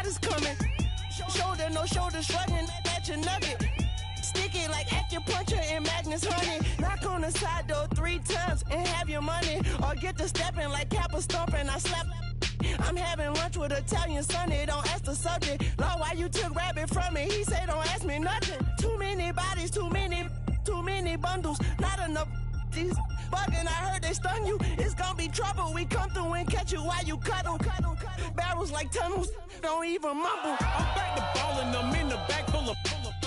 is coming. Shoulder, no shoulder shrugging at your nugget. Sticky like acupuncture and Magnus honey. Knock on the side door 3 times and have your money. Or get to stepping like Kappa stomping. I slap. I'm having lunch with Italian Sonny. Don't ask the subject. Lord, why you took rabbit from me? He say don't ask me nothing. Too many bodies, too many bundles. Not enough. These bugging, I heard they stun you. It's gonna be trouble. We come through and catch you while you cuddle. Barrels like tunnels. Don't even mumble. I'm back to ballin'. I'm in the back full of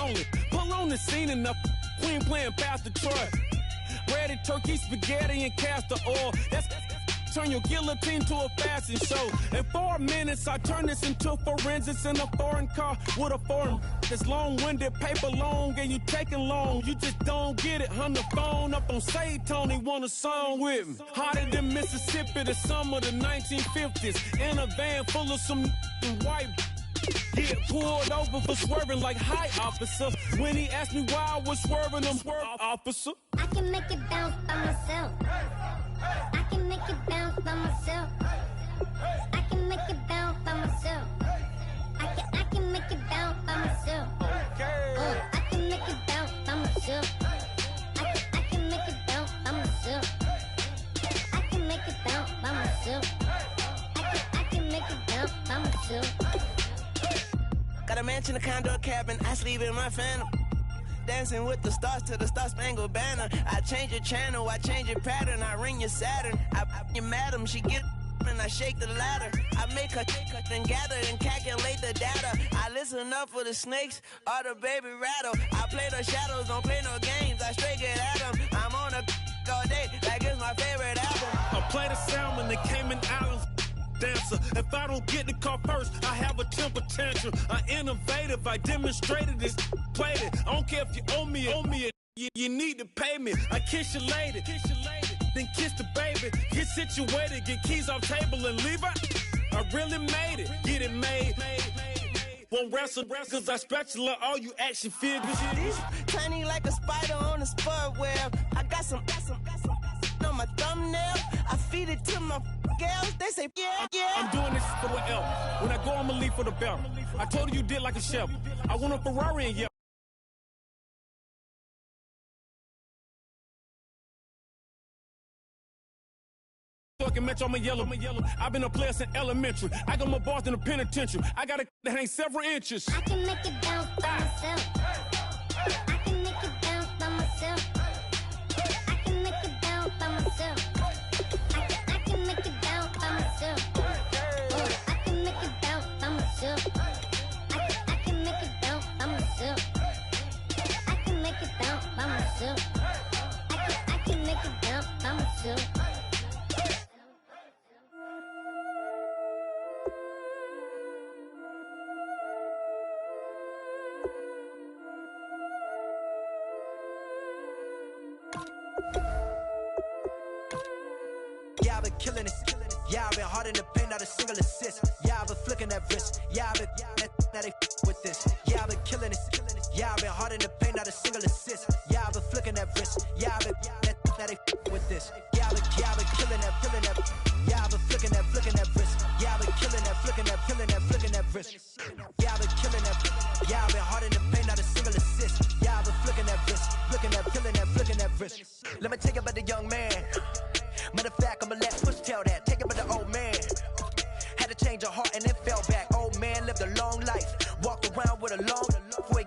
only. Pull on the scene and the queen playing Pastor Troy. Breaded turkey, spaghetti, and castor oil. That's turn your guillotine to a fashion show. In 4 minutes, I turn this into forensics in a foreign car with a foreign. It's long-winded, paper long, and you taking long. You just don't get it. On the phone up on Say Tony, want a song with me. Hotter than Mississippi, the summer of the 1950s. In a van full of some white. Get pulled over for swerving like hi, officer. When he asked me why I was swerving, I'm swerve, officer. I can make it bounce by myself. I can make it bounce by myself. I can make it bounce by myself. I can make it bounce by myself. I can make it bounce by myself. I can make it bounce by myself. I can make it bounce by myself. I can make it bounce by myself. Got a mansion, a condo, a cabin. I sleep in my phantom. Dancing with the stars to the Star-Spangled Banner. I change your channel, I change your pattern. I ring your Saturn. I your madam, she get and I shake the ladder. I make her and gather and calculate the data. I listen up for the snakes or the baby rattle. I play the shadows, don't play no games. I straight get at them. I'm on a all day like it's my favorite album. I play the salmon, the Cayman Islands. Dancer. If I don't get the car first, I have a temper tantrum. I'm innovative, I demonstrated this, played it. I don't care if you owe me it, you need to pay me. I kiss your lady, then kiss the baby. Get situated, get keys off table and leave her. I really made it, get it made. Won't wrestle, cause I spatula all you action figures. Tiny like a spider on a spud web. I got some on my thumbnail. I feed it to my girls. They say, yeah. I'm doing this for the L. When I go, I'ma leave for the belt. I told you did like a Chevy. I want a Ferrari and yeah. Fucking match on my yellow. I've been a player since elementary. I got more bars than a penitentiary. I got a that hang several inches. I can make it bounce by myself. I can make it bounce by myself. I can make it bounce by myself. I can make it bounce by myself. I can make it bounce by myself. I can make it bounce by myself. I can make it bounce by myself. I can make it bounce by myself. Yeah, I've been killing it. Yeah, I've been hard in the paint, not a single assist. Yeah, I've been flicking that wrist. Yeah, I've been now they with this. Yeah, I've been killing it. Yeah, I've been hard in the paint, not a single assist. Yeah, I've been flicking that wrist. Yeah, I've been now they with this. Yeah, I've been killing that. Yeah, I've been flicking that wrist. Yeah, I've been killing that, flicking that wrist. Yeah, I've been killing that. Yeah, I've been hard in the paint, not a single assist. Yeah, I've been flicking that wrist, flicking that wrist. Let me tell you about the young man. Matter of fact, I'ma let Push tell that. Take it with the old man. Had to change her heart and then fell back. Old man lived a long life. Walked around with a long way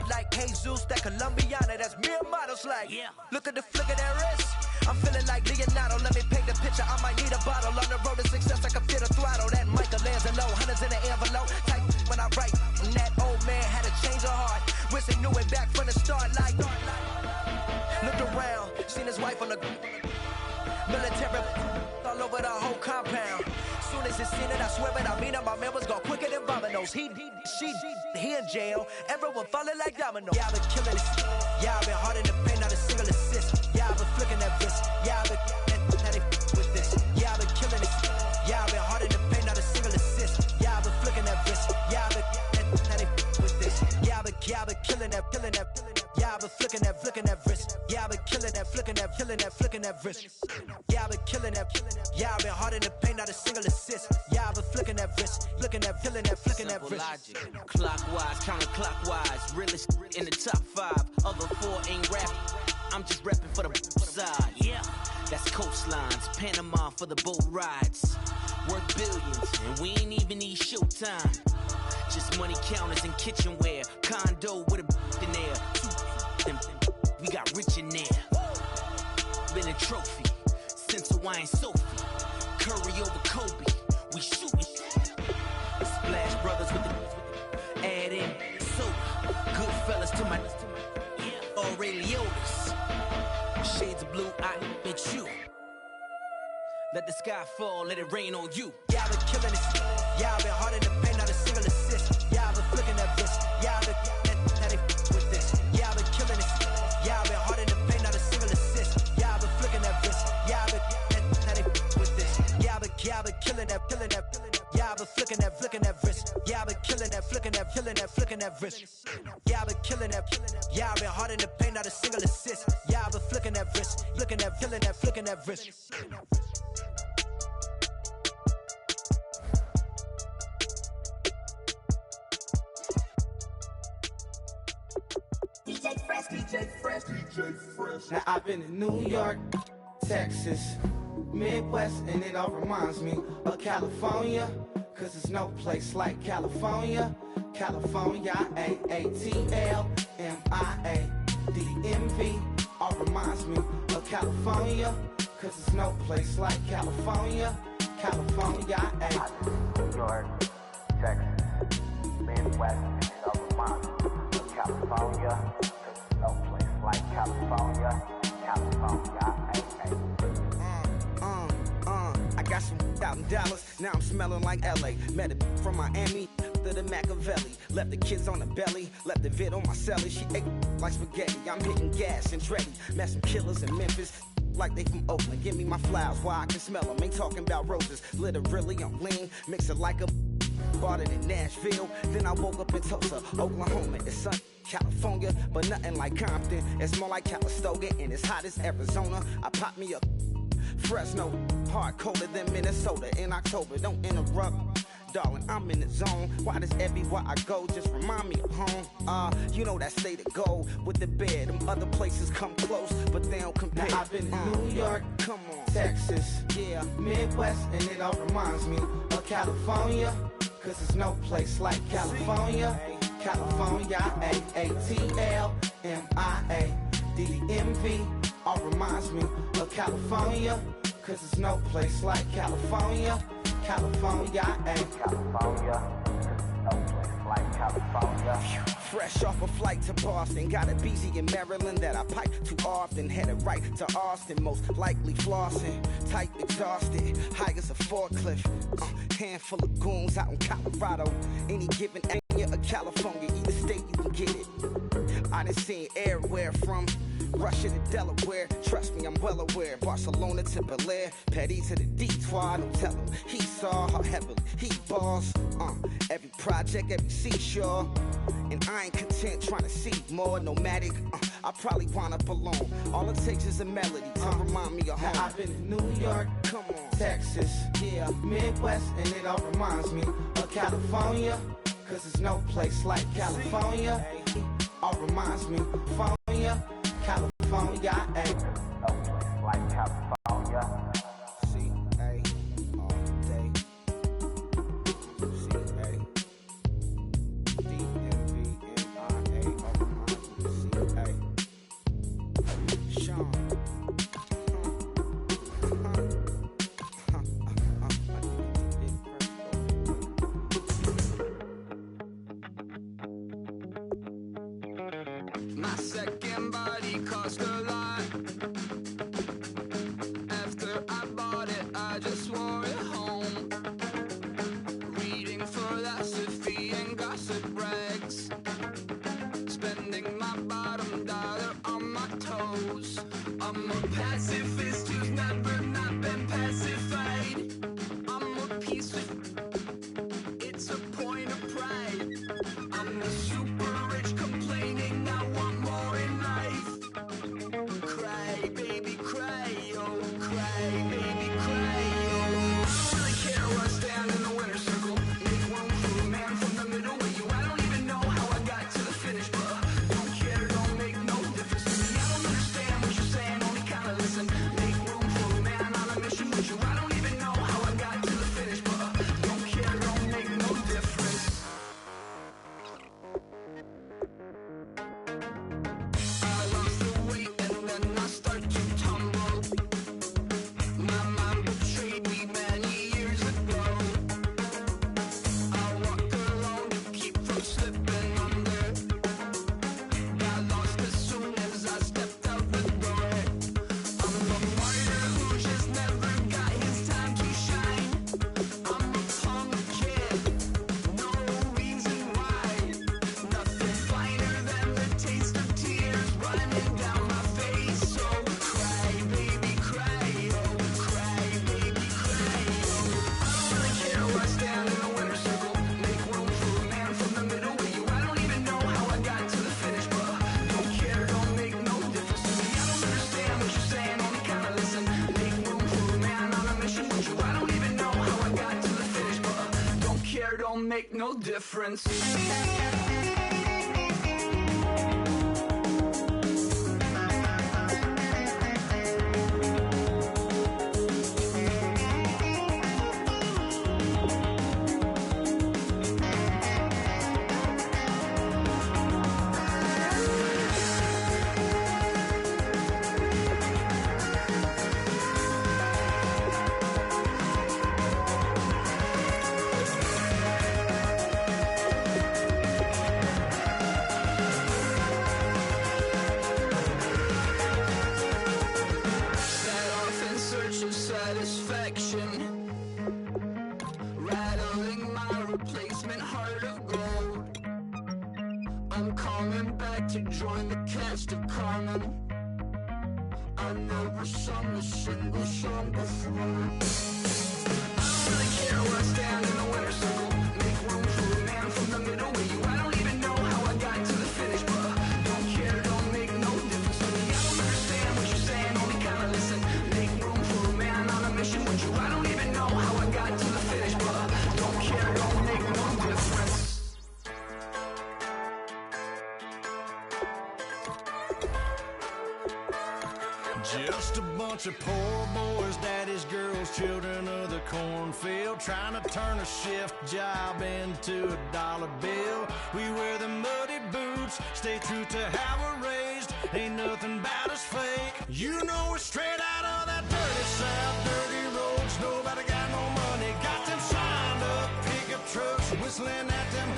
like Jesus, that Colombiana. That's mere models like. Yeah. Look at the flick of that wrist. I'm feeling like Leonardo. Let me paint the picture. I might need a bottle. On the road to success, I can fit a throttle. That Michelangelo, hundreds in the envelope. Type when I write. And that old man had to change her heart. Wish he knew it back from the start. Like, looked around, seen his wife on the military all over the whole compound. Soon as he seen it, I swear it, I mean it, my man was gone quicker than dominoes. He in jail, everyone falling like dominoes. Yeah, I've been killing it. Yeah, I've been hard in the paint, not a single assist. Yeah, I've been flicking that wrist. Yeah, I've been now they with this. Yeah, I've been killing it. Yeah, I've been hard in the paint, not a single assist. Yeah, I've been flicking that wrist. Yeah, I've been now they with this. Yeah, I've been killing that. Yeah, I've been flicking that wrist. Yeah, I've been killing that, flicking that wrist. Yeah, I've been killing that. Yeah, I've been hard in the paint, not a single assist. Yeah, I've been flicking that wrist, killing that, flicking that Simple wrist. logic, clockwise, counterclockwise. Realest in the top 5. Other 4 ain't rapping. I'm just repping for the side. Yeah, that's coastlines, Panama for the boat rides. Worth billions, and we ain't even need showtime. Just money counters and kitchenware. Condo with a in there. We got rich in there. Been a trophy since Hawaiian Sophie. Curry over Kobe. We shooting. Splash Brothers with the add in soda. Good fellas to my Aureliotis. Shades of blue, I admit you. Let the sky fall, let it rain on you. Yeah, I've been killing this. Yeah, I've been hard in the paint, not a single assist. Yeah, I've been flicking that wrist. Yeah, I've been now they with this. Yeah, I've been killing this. Yeah, I've been hard in the paint, not a single assist. Yeah, I've been flicking that wrist. Yeah, I've been now they with this. Yeah, I've been killing that, killing that. Yeah, I've been flicking that wrist. Yeah, I've been killing that, flicking that, flicking that wrist. Yeah, I've been killing that. Yeah, I've been hard in the paint, not a single assist. Yeah, I've been flicking that wrist, flicking that, flicking that wrist. Now I've been in New York, Texas, Midwest, and it all reminds me of California, cause there's no place like California. California, AATLMIADMV, all reminds me of California, cause there's no place like California. California, New York, Texas, Midwest, and it all reminds me of California, cause there's no place like California. California, I got some out in Dallas, now I'm smelling like LA. Met a from Miami, to the Machiavelli. Left the kids on the belly, left the vid on my celly. She ate like spaghetti, I'm hitting gas and Dreddy. Met some killers in Memphis, like they from Oakland. Give me my flowers while I can smell them. Ain't talking about roses, literally I'm lean. Mix it like a bought it in Nashville. Then I woke up in Tulsa, Oklahoma. It's sun, California, but nothing like Compton. It's more like Calistoga and it's hot as Arizona. I pop me up Fresno, hard colder than Minnesota in October. Don't interrupt, darling, I'm in the zone. Why does everywhere I go just remind me of home? You know that state of gold with the bed. Them other places come close, but they don't compare. Now I've been in New York, come on, Texas, yeah, Midwest, and it all reminds me of California, cause there's no place like California. California, AATLMIADMV, all reminds me of California, cause there's no place like California. California, California, no place like California. Fresh off a flight to Boston, got a BZ in Maryland that I pipe too often. Headed right to Austin, most likely flossing. Tight, exhausted, high as a forklift. Handful of goons out in Colorado. Any given area of California, either state you can get it. I done seen everywhere from Russia to Delaware, trust me, I'm well aware. Barcelona to Bel Air, Petty to the Detroit. Don't tell him he saw how heavily he balls. Every project, every seashore. And I ain't content trying to see more nomadic. I probably wind up alone. All it takes is a melody to remind me of home. Now I've been in New York, come on, Texas, yeah, Midwest, and it all reminds me of California, cause there's no place like California. All reminds me of California. California, ayy. No place like California. C-A all day. C-A D-M-V-M-I-A C-A Sean. My second body cost a lot. After I bought it, I just wore it home. Reading philosophy and gossip rags. Spending my bottom dollar on my toes. I'm a pacifist who's never not been pacified. I'm a piece of... It's a point of pride. I'm the super rich complaining I want more in life. Cry, baby, cry, oh, cry, baby, cry, oh. Really can't rush down in the winter circle. Make room for don't make no difference. Rattling my replacement heart of gold. I'm coming back to join the cast of Carmen. I never sung a single song before. I don't really care where I stand in the winner's circle. Make room for a man from the middle with you. I don't even know how I got to the finish, but don't care, don't make no difference to me. I don't understand what you're saying, only kinda listen. Make room for a man on a mission with you. I don't even know how I got to the finish, but don't care, don't make no difference. Just a bunch of poor boys, daddy's girls, children of the cornfield, trying to turn a shift job into a dollar bill. We wear the muddy boots, stay true to how we're raised. Ain't nothing about us fake. You know we're straight out of that dirty south, dirty roads. Nobody got no money, got them signed up, pickup trucks whistling at them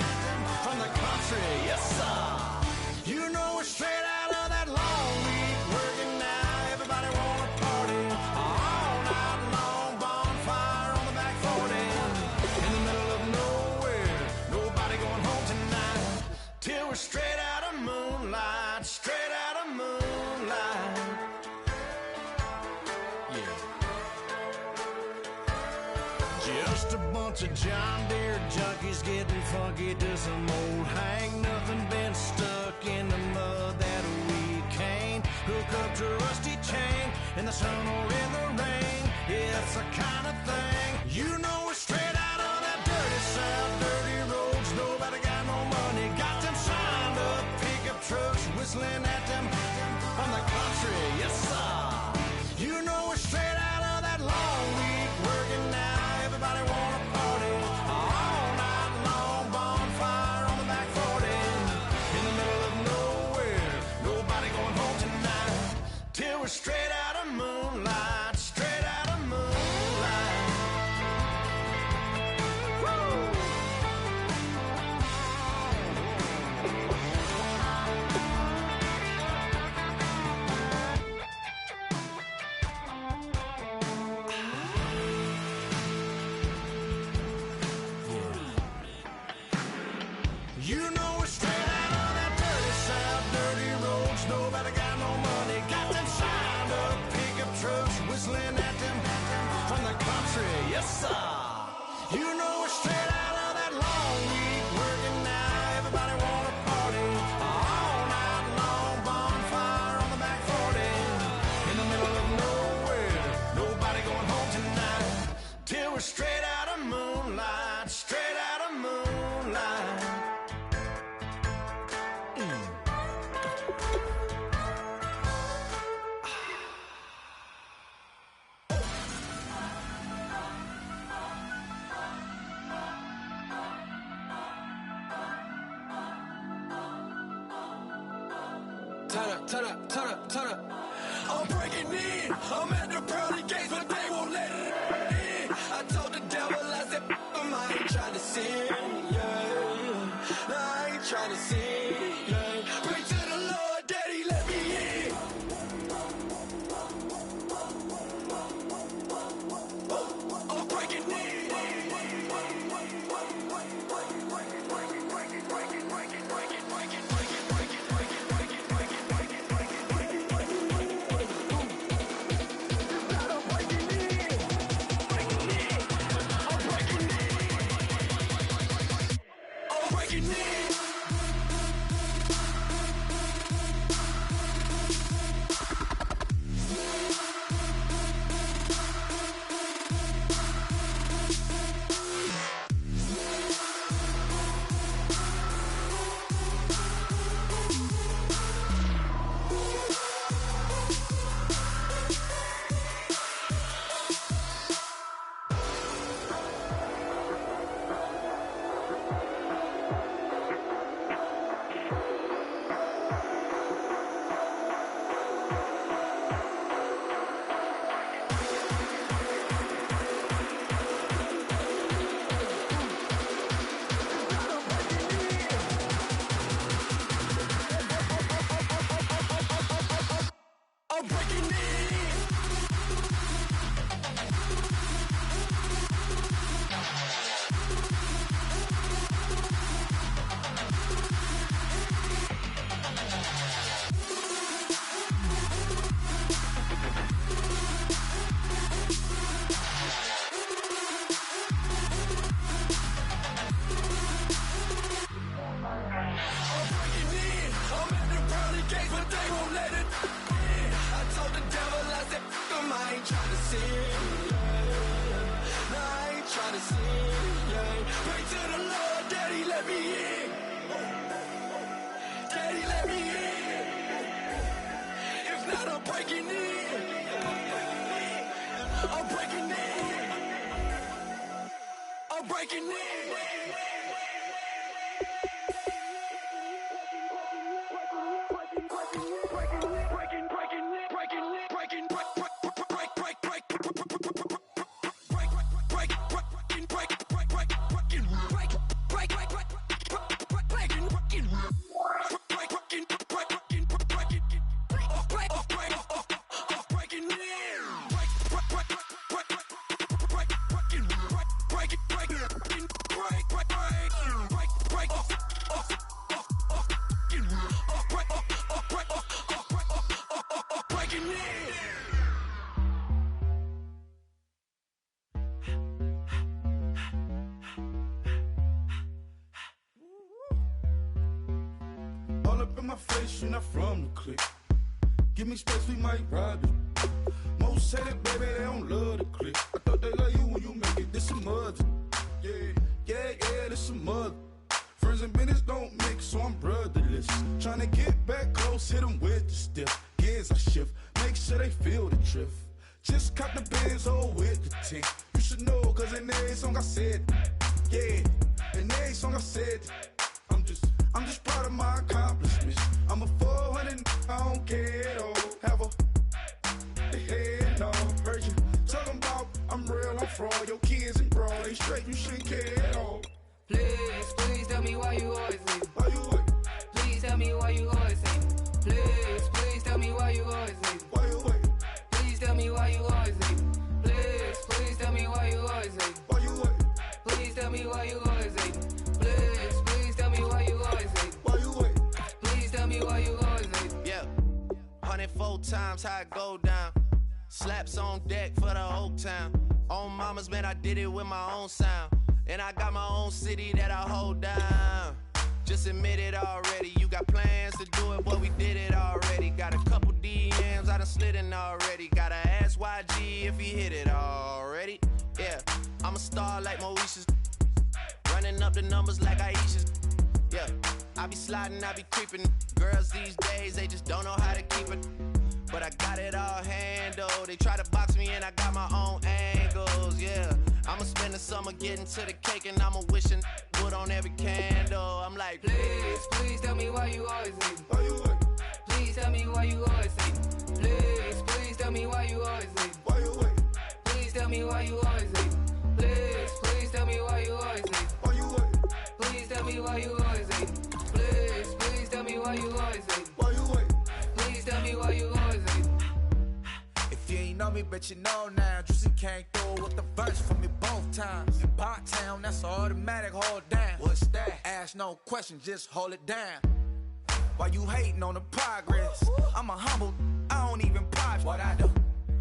from the country. Yes, sir. You know we're straight out of that long week working now. Everybody wanna party all night long, bonfire on the back 40 in the middle of nowhere. Nobody going home tonight till we're straight out of moonlight, straight out of moonlight. Yeah. Just a bunch of John Deere junkies getting funky to some old hang. Nothing been stuck in the mud that we can't hook up to a rusty chain in the sun or in the rain. Yeah, it's the kind of thing. You know we're straight out of that dirty south, dirty roads. Nobody got no money, got them signed up, pickup trucks whistling at them from the country. Yes, sir. You know we're straight out of that long week working now. Everybody wanna party all night long, bonfire on the back 40 in the middle of nowhere. Nobody going home tonight till we're straight out of moonlight, straight out of moonlight. Woo! You know we're straight out of that dirty south, dirty roads. Nobody got no money, got them signed up, pickup trucks whistling at them from the country. Yes, sir. You know we're straight out of that long week working now. Everybody wanna party all night long, bonfire on the back 40 in the middle of nowhere. Nobody going home tonight till we're straight out of moonlight, straight out of moonlight. Turn up, turn up, turn up. I'm breaking in. I'm at the pearly gates, but they won't let it in. I told the devil, I said, I ain't trying to sin, yeah. No, I ain't trying to sin, yeah. Pray to the Lord, Daddy, let me in. I'm breaking in. pray to the Lord, Daddy, let me in. Daddy, let me in. If not, I'm breaking in. I'm breaking in. I'm breaking in. All up in my face, you're not from the clique. Give me space, we might ride it. Most say that, baby, they don't love the clique. I thought they love you when you make it. This some mother. Yeah, this some mother. Friends and business don't mix, so I'm brotherless. Tryna get back close, hit them with the stiff. Gears I shift, make sure they feel the drift. Just cop the Benz, oh, with the tick. You should know, cause in every song I said, yeah, in every song I said, I'm just proud of my accomplishments. I'm a 400, I don't care at all. Have a head, no, heard you talking about I'm real, I'm fraud. Your kids and bro, they straight, you shouldn't care at all. Please, please tell me why you always leave. Why you wait? Please tell me why you always leave. Please, please tell me why you always leave. Why you wait? Please tell me why you always leave. Please, please tell me why you always leave. Why you wait? Please tell me why you always leave. Please, please tell me why you always leave. Why you wait? Please tell me why you always leave. Yeah, 104 times how it go down. Slaps on deck for the whole town. On mamas, man, I did it with my own sound. And I got my own city that I hold down. Just admit it already. You got plans to do it, but we did it already. Got a couple DMs I done slid in already. Gotta ask YG if he hit it already. Yeah, I'm a star like Mauritius. Running up the numbers like Aisha's. Yeah, I be sliding, I be creeping. Girls these days, they just don't know how to keep it. But I got it all handled. They try to box me in, I got my own angles, yeah. I'ma spend the summer getting to the cake and I'ma wishing wood on every candle. I'm like, Please, please tell me why you always leave. Why you wait? Please tell me why you always leave. Please, please tell me why you always leave. Why you wait? Please tell me why you always leave. Please, please tell me why you always leave. Why you wait? Please tell me why you always leave. Please, please tell me why you always leave. Why you wait? Please tell me why you always leave. If you ain't know me, but you know now. Juicy came through with the verse for me both times. In Bot Town, that's automatic, hold down. What's that? Ask no question, just hold it down. Why you hating on the progress? I'm a humble, I don't even pop. What I do?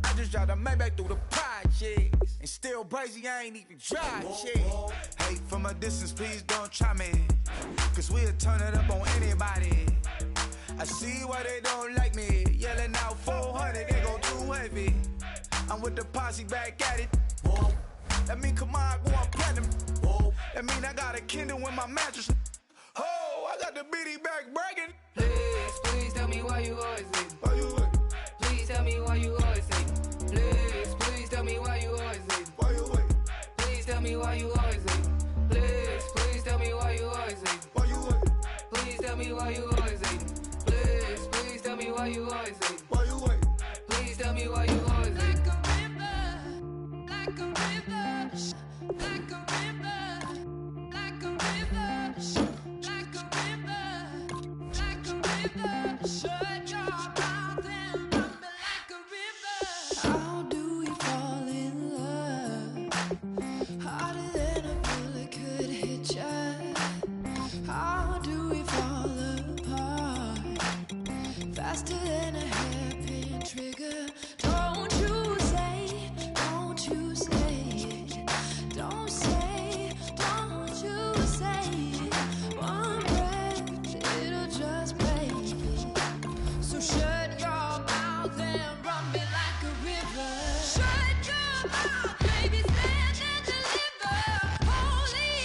I just drive the Maybach through the projects. And still crazy, I ain't even drive shit. Hate from a distance, please don't try me. Cause we'll turn it up on anybody. I see why they don't like me. Yelling out 400, they go too heavy. I'm with the posse back at it. Whoa. That mean come on, go on platinum. Whoa. That mean I got a Kindle in my mattress. Oh, I got the BD back breaking. Please, please tell me why you always leave. Why you wait? Please tell me why you always leave. Please, please tell me why you always leave. Why you wait? Please tell me why you always leave. Please, please tell me why you always leave. Why you wait? Please tell me why you always leave. Please, please tell me why you always leave. Why you wait? Please tell me why you always leave. Like a river, like a river, like a river, like a river, like a river. Shut your mouth and run me like a river. How do we fall in love? Harder than a bullet could hit ya. How do we fall apart? Faster than a hairpin trigger. Don't you say it. Don't you say it. Don't say it. One breath, it'll just break it. So shut your mouth and run me like a river. Shut your mouth, baby, stand and deliver. Holy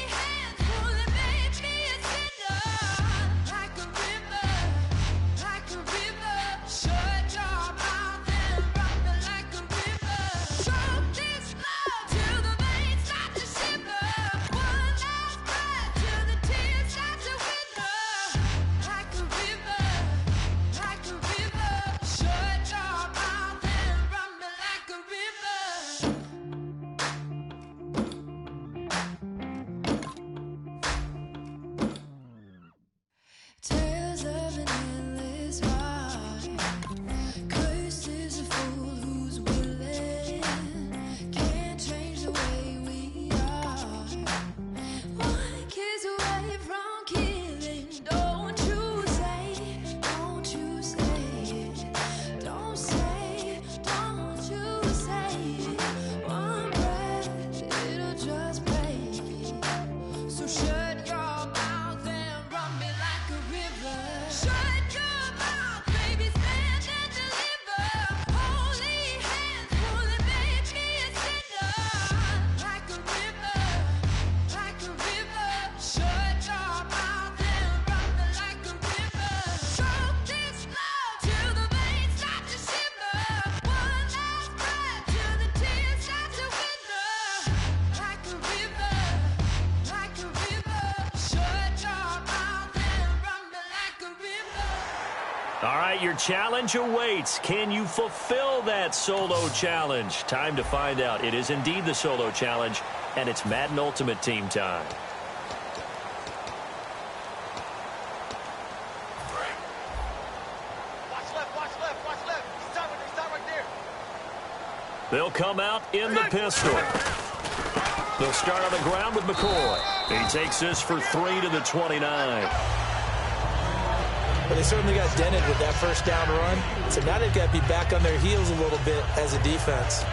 All right, your challenge awaits. Can you fulfill that solo challenge? Time to find out. It is indeed the solo challenge, and it's Madden Ultimate Team time. They'll come out in the pistol. They'll start on the ground with McCoy. He takes this for 3 to the 29. Well, they certainly got dented with that first down run. So now they've got to be back on their heels a little bit as a defense.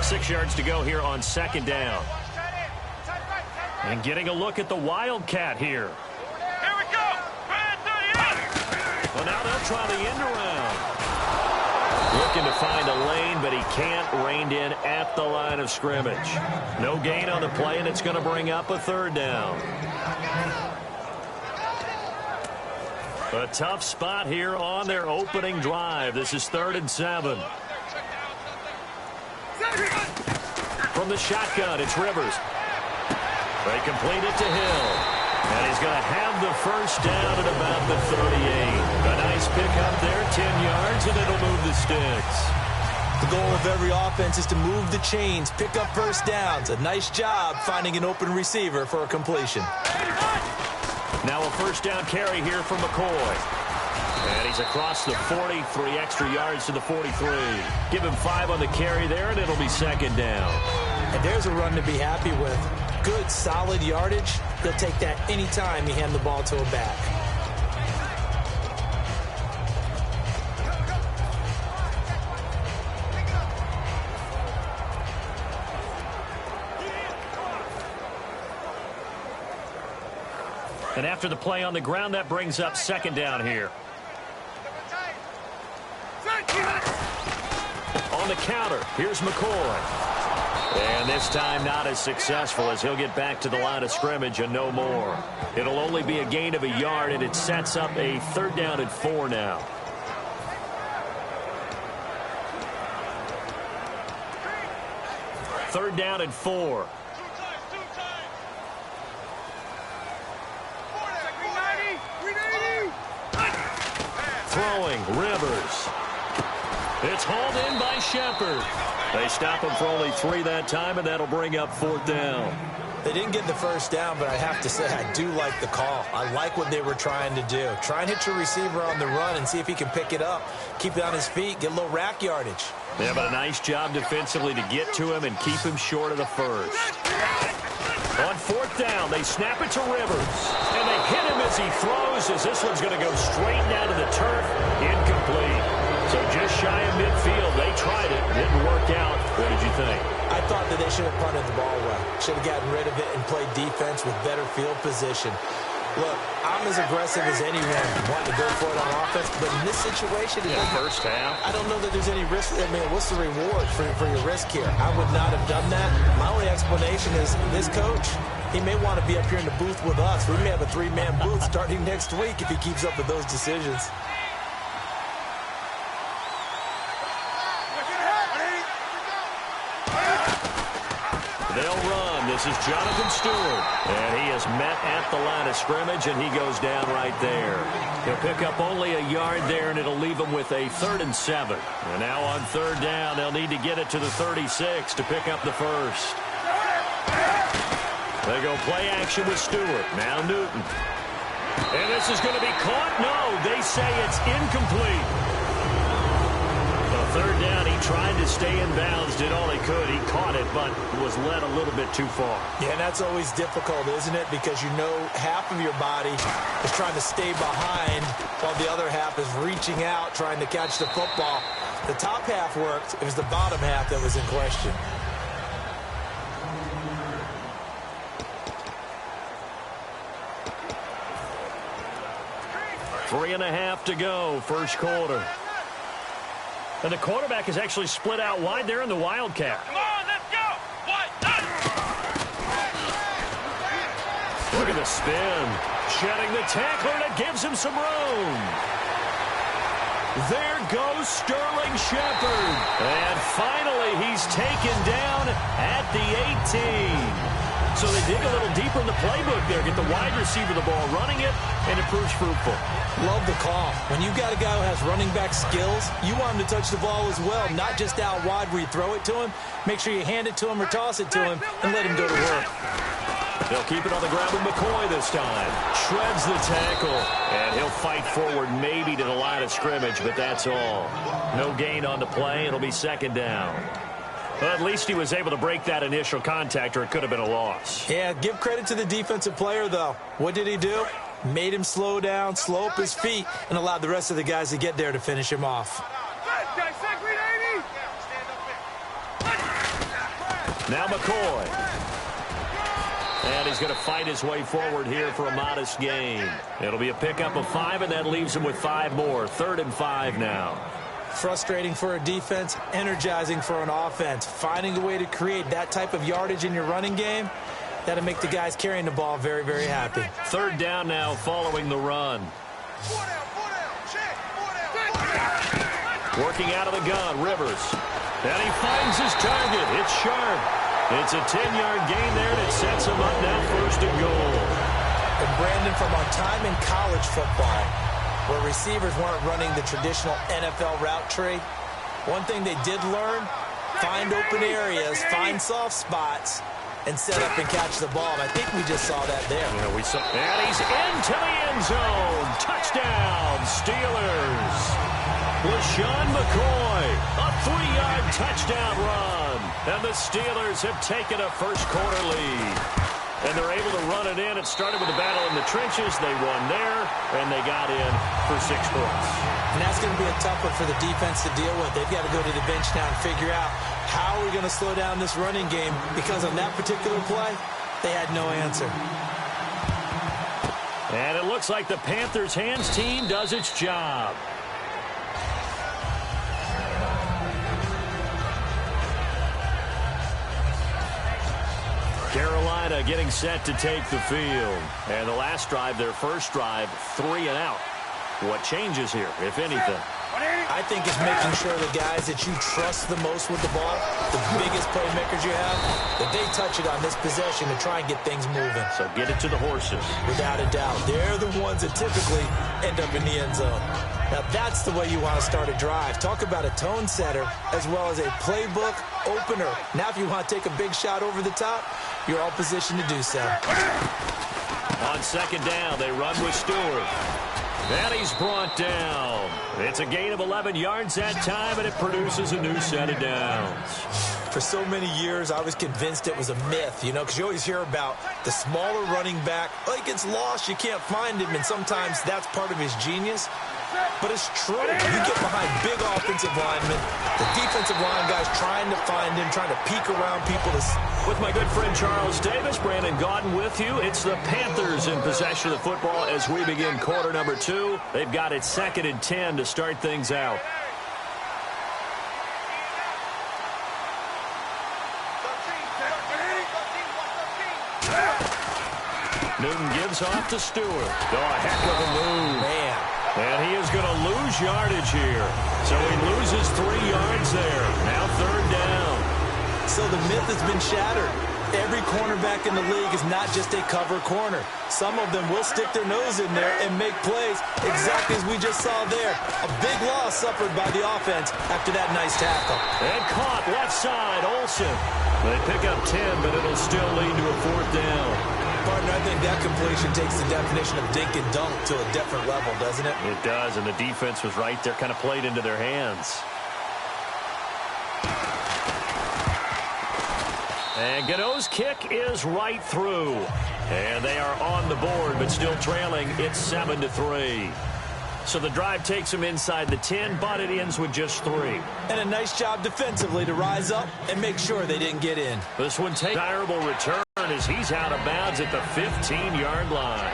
Six yards to go here on second down. And getting a look at the Wildcat here. Here we go. Well, now they'll try the end around. Looking to find a lane, but he can't. Reined in at the line of scrimmage. No gain on the play, and it's going to bring up a third down. A tough spot here on their opening drive. This is 3rd and 7. From the shotgun, it's Rivers. They complete it to Hill. And he's going to have the first down at about the 38. A nice pickup there, 10 yards, and it'll move the sticks. The goal of every offense is to move the chains, pick up first downs. A nice job finding an open receiver for a completion. Now a first down carry here from McCoy. And he's across the 40, 3 extra yards to the 43. Give him 5 on the carry there, and it'll be second down. And there's a run to be happy with. Good, solid yardage. He'll take that anytime you hand the ball to a back. And after the play on the ground, that brings up second down here. On the counter, here's McCoy. And this time not as successful as he'll get back to the line of scrimmage and no more. It'll only be a gain of a yard, and it sets up a 3rd down and 4 now. Third down and 4. Throwing, Rivers. It's hauled in by Shepard. They stop him for only 3 that time, and that'll bring up 4th down. They didn't get the first down, but I have to say I do like the call. I like what they were trying to do. Try and hit your receiver on the run and see if he can pick it up. Keep it on his feet, get a little rack yardage. Yeah, but a nice job defensively to get to him and keep him short of the first. On 4th down, they snap it to Rivers. And they hit him as he throws, as this one's going to go straight down to the turf. Incomplete. So just shy of midfield. They tried it. Didn't work out. What did you think? I thought that they should have punted the ball well. Should have gotten rid of it and played defense with better field position. Look, I'm as aggressive as anyone wanting to go for it on offense, but in this situation, first half, I don't know that there's any risk. I mean, what's the reward for your risk here? I would not have done that. My only explanation is this coach, he may want to be up here in the booth with us. We may have a 3-man booth starting next week if he keeps up with those decisions. They'll run. This is Jonathan Stewart. And he is met at the line of scrimmage, and he goes down right there. He'll pick up only a yard there, and it'll leave him with a 3rd and 7. And now on 3rd down, they'll need to get it to the 36 to pick up the first. They go play action with Stewart. Now Newton. And this is going to be caught. No, they say it's incomplete. 3rd down, he tried to stay in bounds, did all he could. He caught it, but was led a little bit too far. Yeah, and that's always difficult, isn't it? Because you know half of your body is trying to stay behind while the other half is reaching out, trying to catch the football. The top half worked. It was the bottom half that was in question. Three and a half to go, first quarter. And the quarterback is actually split out wide there in the Wildcat. Come on, let's go! Look at the spin. Shedding the tackler, and it gives him some room. There goes Sterling Shepard. And finally, he's taken down at the 18. So they dig a little deeper in the playbook there, get the wide receiver the ball, running it, and it proves fruitful. Love the call. When you got a guy who has running back skills, you want him to touch the ball as well, not just out wide where you throw it to him. Make sure you hand it to him or toss it to him and let him go to work. They'll keep it on the ground with McCoy this time. Shreds the tackle, and he'll fight forward maybe to the line of scrimmage, but that's all. No gain on the play. It'll be second down. Well, at least he was able to break that initial contact, or it could have been a loss. Yeah, give credit to the defensive player, though. What did he do? Made him slow down, slow up his feet, and allowed the rest of the guys to get there to finish him off. Now McCoy. And he's going to fight his way forward here for a modest gain. It'll be a pickup of 5, and that leaves him with 5 more. 3rd and 5 now. Frustrating for a defense, energizing for an offense. Finding a way to create that type of yardage in your running game, that'll make the guys carrying the ball very, very happy. 3rd down now following the run. Working out of the gun, Rivers. And he finds his target. It's sharp. It's a 10-yard gain there, and it sets him up now 1st and goal. And Brandon, from our time in college football, where receivers weren't running the traditional NFL route tree, one thing they did learn, find open areas, find soft spots, and set up and catch the ball. And I think we just saw that there. Yeah, we saw. And he's into the end zone. Touchdown, Steelers. LaShawn McCoy, a 3-yard touchdown run. And the Steelers have taken a first-quarter lead. And they're able to run it in. It started with a battle in the trenches. They won there, and they got in for 6 points. And that's going to be a tough one for the defense to deal with. They've got to go to the bench now and figure out how are we going to slow down this running game, because on that particular play, they had no answer. And it looks like the Panthers' hands team does its job. Carolina getting set to take the field. And the last drive, their first drive, 3 and out. What changes here, if anything? I think it's making sure the guys that you trust the most with the ball, the biggest playmakers you have, that they touch it on this possession to try and get things moving. So get it to the horses. Without a doubt. They're the ones that typically end up in the end zone. Now that's the way you want to start a drive. Talk about a tone setter as well as a playbook opener. Now if you want to take a big shot over the top, you're all positioned to do so. On 2nd down, they run with Stewart. And he's brought down. It's a gain of 11 yards that time, and it produces a new set of downs. For so many years, I was convinced it was a myth, you know, because you always hear about the smaller running back. Oh, he gets lost, you can't find him, and sometimes that's part of his genius. But it's true. You get behind big offensive linemen, the defensive line guys trying to find him, trying to peek around people. With my good friend Charles Davis, Brandon Gaudin with you. It's the Panthers in possession of the football as we begin quarter number 2. They've got it 2nd and 10 to start things out. Newton gives off to Stewart. Oh, a heck of a move. Man. And he is going to lose yardage here. So he loses 3 yards there. Now 3rd down. So the myth has been shattered. Every cornerback in the league is not just a cover corner. Some of them will stick their nose in there and make plays exactly as we just saw there. A big loss suffered by the offense after that nice tackle. And caught left side, Olsen. They pick up 10, but it'll still lead to a 4th down. Partner, I think that completion takes the definition of dink and dunk to a different level, doesn't it? It does, and the defense was right there, kind of played into their hands. And Gano's kick is right through. And they are on the board, but still trailing. It's 7-3. So the drive takes them inside the 10, but it ends with just 3. And a nice job defensively to rise up and make sure they didn't get in. This one takes a desirable return as he's out of bounds at the 15-yard line.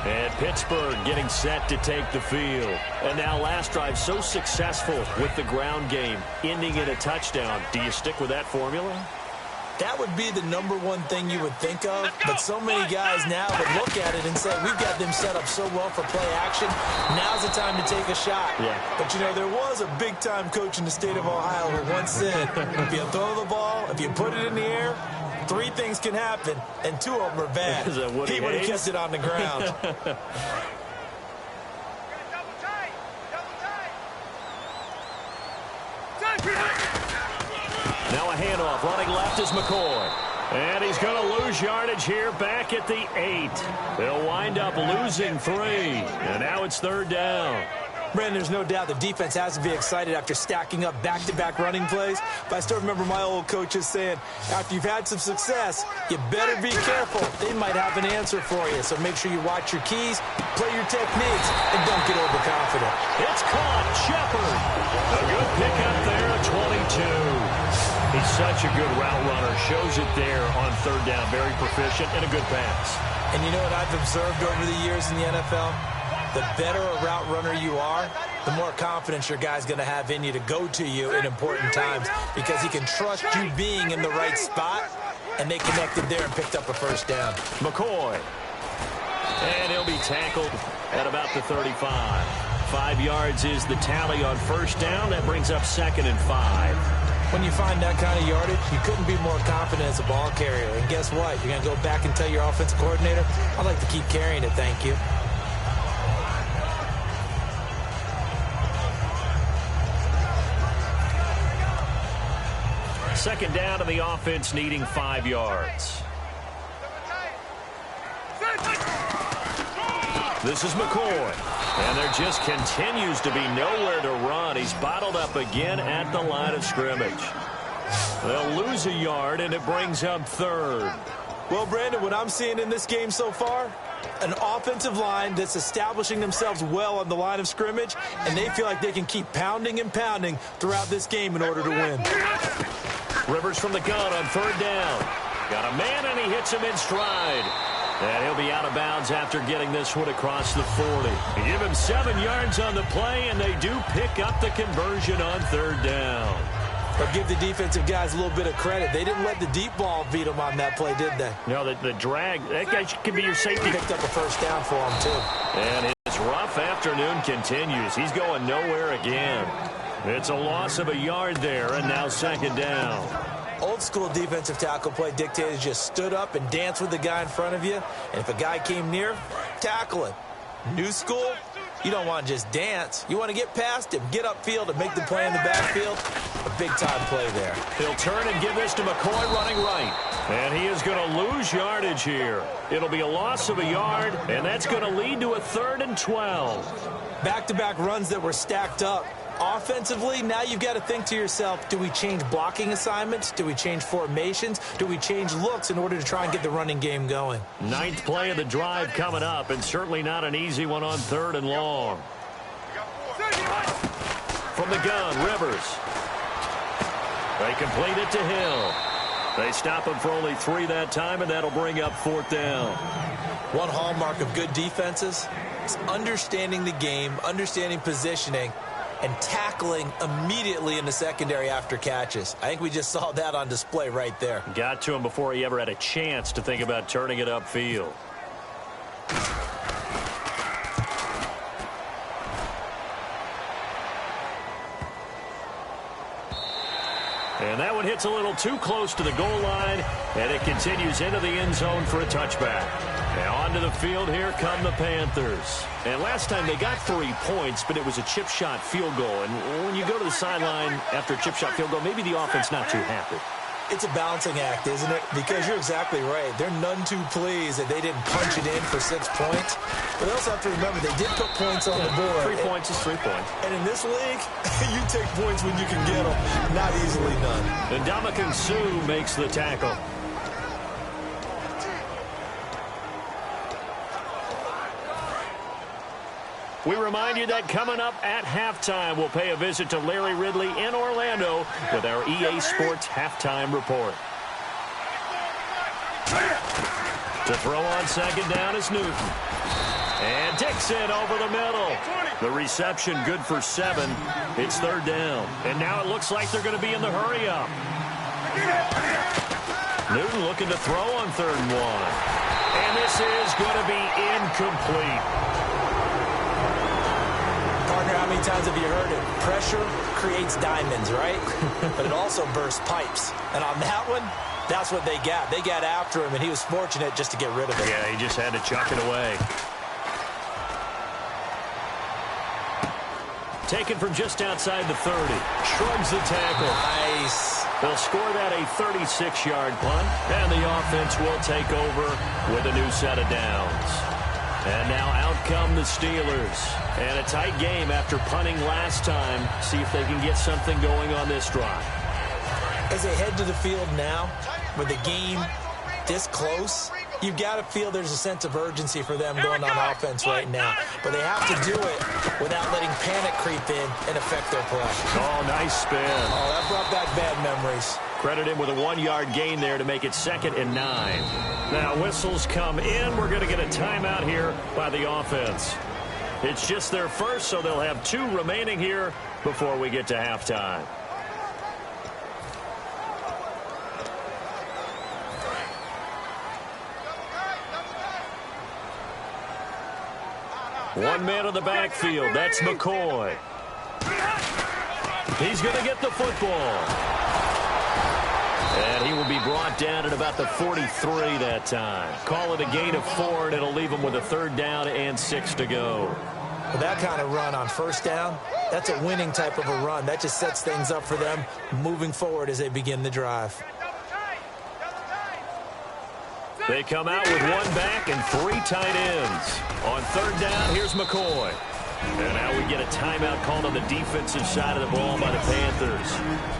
And Pittsburgh getting set to take the field. And now last drive so successful with the ground game, ending in a touchdown. Do you stick with that formula? That would be the number one thing you would think of, but so many guys now would look at it and say, we've got them set up so well for play action, now's the time to take a shot. Yeah. But, you know, there was a big-time coach in the state of Ohio who once said, if you throw the ball, if you put it in the air, 3 things can happen, and 2 of them are bad. He would have kept it on the ground. Now a handoff. Running left is McCoy. And he's going to lose yardage here back at the 8. They'll wind up losing 3. And now it's 3rd down. Brandon, there's no doubt the defense has to be excited after stacking up back-to-back running plays. But I still remember my old coaches saying, after you've had some success, you better be careful. They might have an answer for you. So make sure you watch your keys, play your techniques, and don't get overconfident. It's caught. Shepard. A good pickup there at 22. He's such a good route runner. Shows it there on 3rd down. Very proficient and a good pass. And you know what I've observed over the years in the NFL? The better a route runner you are, the more confidence your guy's going to have in you to go to you in important times because he can trust you being in the right spot, and they connected there and picked up a 1st down. McCoy. And he'll be tackled at about the 35. 5 yards is the tally on 1st down. That brings up 2nd and 5. When you find that kind of yardage, you couldn't be more confident as a ball carrier. And guess what? You're going to go back and tell your offensive coordinator, I'd like to keep carrying it, thank you. Second down to the offense, needing 5 yards. This is McCoy. And there just continues to be nowhere to run. He's bottled up again at the line of scrimmage. They'll lose a yard, and it brings up 3rd. Well, Brandon, what I'm seeing in this game so far, an offensive line that's establishing themselves well on the line of scrimmage, and they feel like they can keep pounding and pounding throughout this game in order to win. Rivers from the gun on 3rd down. Got a man, and he hits him in stride. And he'll be out of bounds after getting this one across the 40. They give him 7 yards on the play, and they do pick up the conversion on 3rd down. But give the defensive guys a little bit of credit. They didn't let the deep ball beat them on that play, did they? No, the drag, that guy could be your safety. Picked up a 1st down for him, too. And his rough afternoon continues. He's going nowhere again. It's a loss of a yard there, and now 2nd down. Old school defensive tackle play dictated just stood up and danced with the guy in front of you. And if a guy came near, tackle him. New school, you don't want to just dance. You want to get past him, get upfield, and make the play in the backfield. A big-time play there. He'll turn and give this to McCoy running right. And he is going to lose yardage here. It'll be a loss of a yard, and that's going to lead to a 3rd and 12. Back-to-back runs that were stacked up. Offensively, now you've got to think to yourself, do we change blocking assignments? Do we change formations? Do we change looks in order to try and get the running game going? 9th play of the drive coming up, and certainly not an easy one on 3rd and long. From the gun, Rivers. They complete it to Hill. They stop him for only 3 that time, and that'll bring up 4th down. One hallmark of good defenses is understanding the game, understanding positioning, and tackling immediately in the secondary after catches. I think we just saw that on display right there. Got to him before he ever had a chance to think about turning it upfield. And that one hits a little too close to the goal line, and it continues into the end zone for a touchback. Now onto the field, here come the Panthers. And last time they got 3 points, but it was a chip shot field goal. And when you go to the sideline after a chip shot field goal, maybe the offense not too happy. It's a balancing act, isn't it? Because you're exactly right. They're none too pleased that they didn't punch it in for 6 points. But they also have to remember they did put points on the board. 3 points is 3 points. And in this league, you take points when you can get them. Not easily done. And Ndamukong Suh makes the tackle. We remind you that coming up at halftime, we'll pay a visit to Larry Ridley in Orlando with our EA Sports Halftime Report. To throw on 2nd down is Newton. And Dixon over the middle. The reception good for 7. It's 3rd down. And now it looks like they're going to be in the hurry-up. Newton looking to throw on 3rd and 1. And this is going to be incomplete. Partner, how many times have you heard it? Pressure creates diamonds, right? But it also bursts pipes. And on that one, that's what they got. They got after him, and he was fortunate just to get rid of it. Yeah, he just had to chuck it away. Taken from just outside the 30. Shrugs the tackle. Nice. They'll score that a 36-yard punt, and the offense will take over with a new set of downs. And now out come the Steelers. And a tight game after punting last time. See if they can get something going on this drive. As they head to the field now, with the game this close, you've got to feel there's a sense of urgency for them going on offense right now. But they have to do it without letting panic creep in and affect their play. Oh, nice spin. Oh, that brought back bad memories. Credit him with a 1-yard gain there to make it 2nd and 9. Now whistles come in. We're going to get a timeout here by the offense. It's just their first, so they'll have 2 remaining here before we get to halftime. One man in the backfield. That's McCoy. He's going to get the football. And he will be brought down at about the 43 that time. Call it a gain of 4, and it'll leave him with a 3rd down and 6 to go. With that kind of run on 1st down, that's a winning type of a run. That just sets things up for them moving forward as they begin the drive. They come out with 1 back and 3 tight ends. On 3rd down, here's McCoy. And now we get a timeout called on the defensive side of the ball by the Panthers.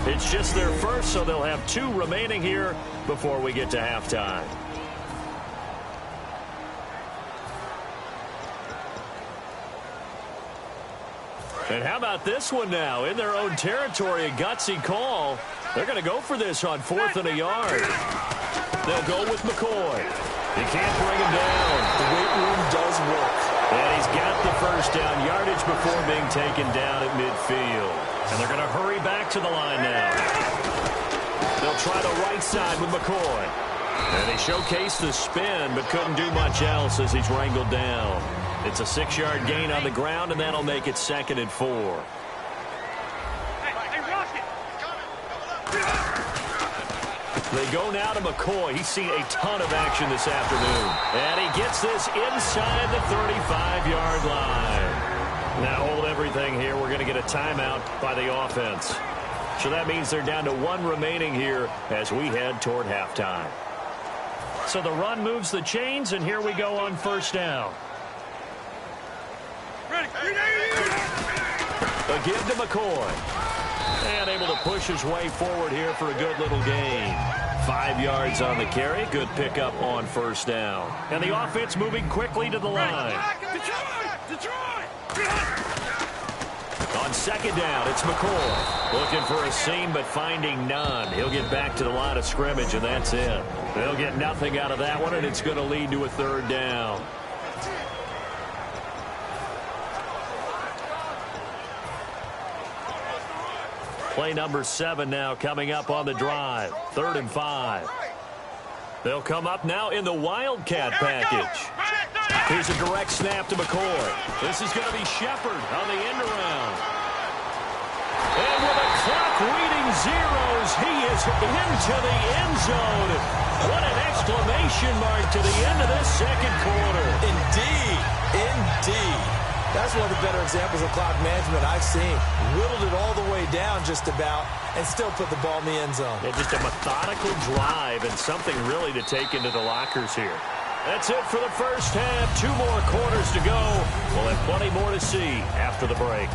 It's just their first, so they'll have 2 remaining here before we get to halftime. And how about this one now? In their own territory, a gutsy call. They're going to go for this on 4th and a yard. They'll go with McCoy. He can't bring him down. The weight room does work. And he's got the 1st down yardage before being taken down at midfield. And they're going to hurry back to the line now. They'll try the right side with McCoy. And he showcased the spin, but couldn't do much else as he's wrangled down. It's a 6-yard gain on the ground, and that'll make it 2nd and 4. They go now to McCoy. He's seen a ton of action this afternoon. And he gets this inside the 35-yard line. Now hold everything here. We're going to get a timeout by the offense. So that means they're down to 1 remaining here as we head toward halftime. So the run moves the chains, and here we go on 1st down. A give to McCoy. And able to push his way forward here for a good little gain. 5 yards on the carry. Good pickup on 1st down. And the offense moving quickly to the line. On 2nd down, it's McCoy. Looking for a seam, but finding none. He'll get back to the line of scrimmage, and that's it. They'll get nothing out of that one, and it's going to lead to a 3rd down. Play number 7 now coming up on the drive. 3rd and 5. They'll come up now in the Wildcat package. Here's a direct snap to McCoy. This is going to be Shepard on the end around. And with the clock reading zeros, he is into the end zone. What an exclamation mark to the end of this 2nd quarter. Indeed. Indeed. That's one of the better examples of clock management I've seen. Whittled it all the way down just about and still put the ball in the end zone. Yeah, just a methodical drive and something really to take into the lockers here. That's it for the first half. 2 more quarters to go. We'll have plenty more to see after the break.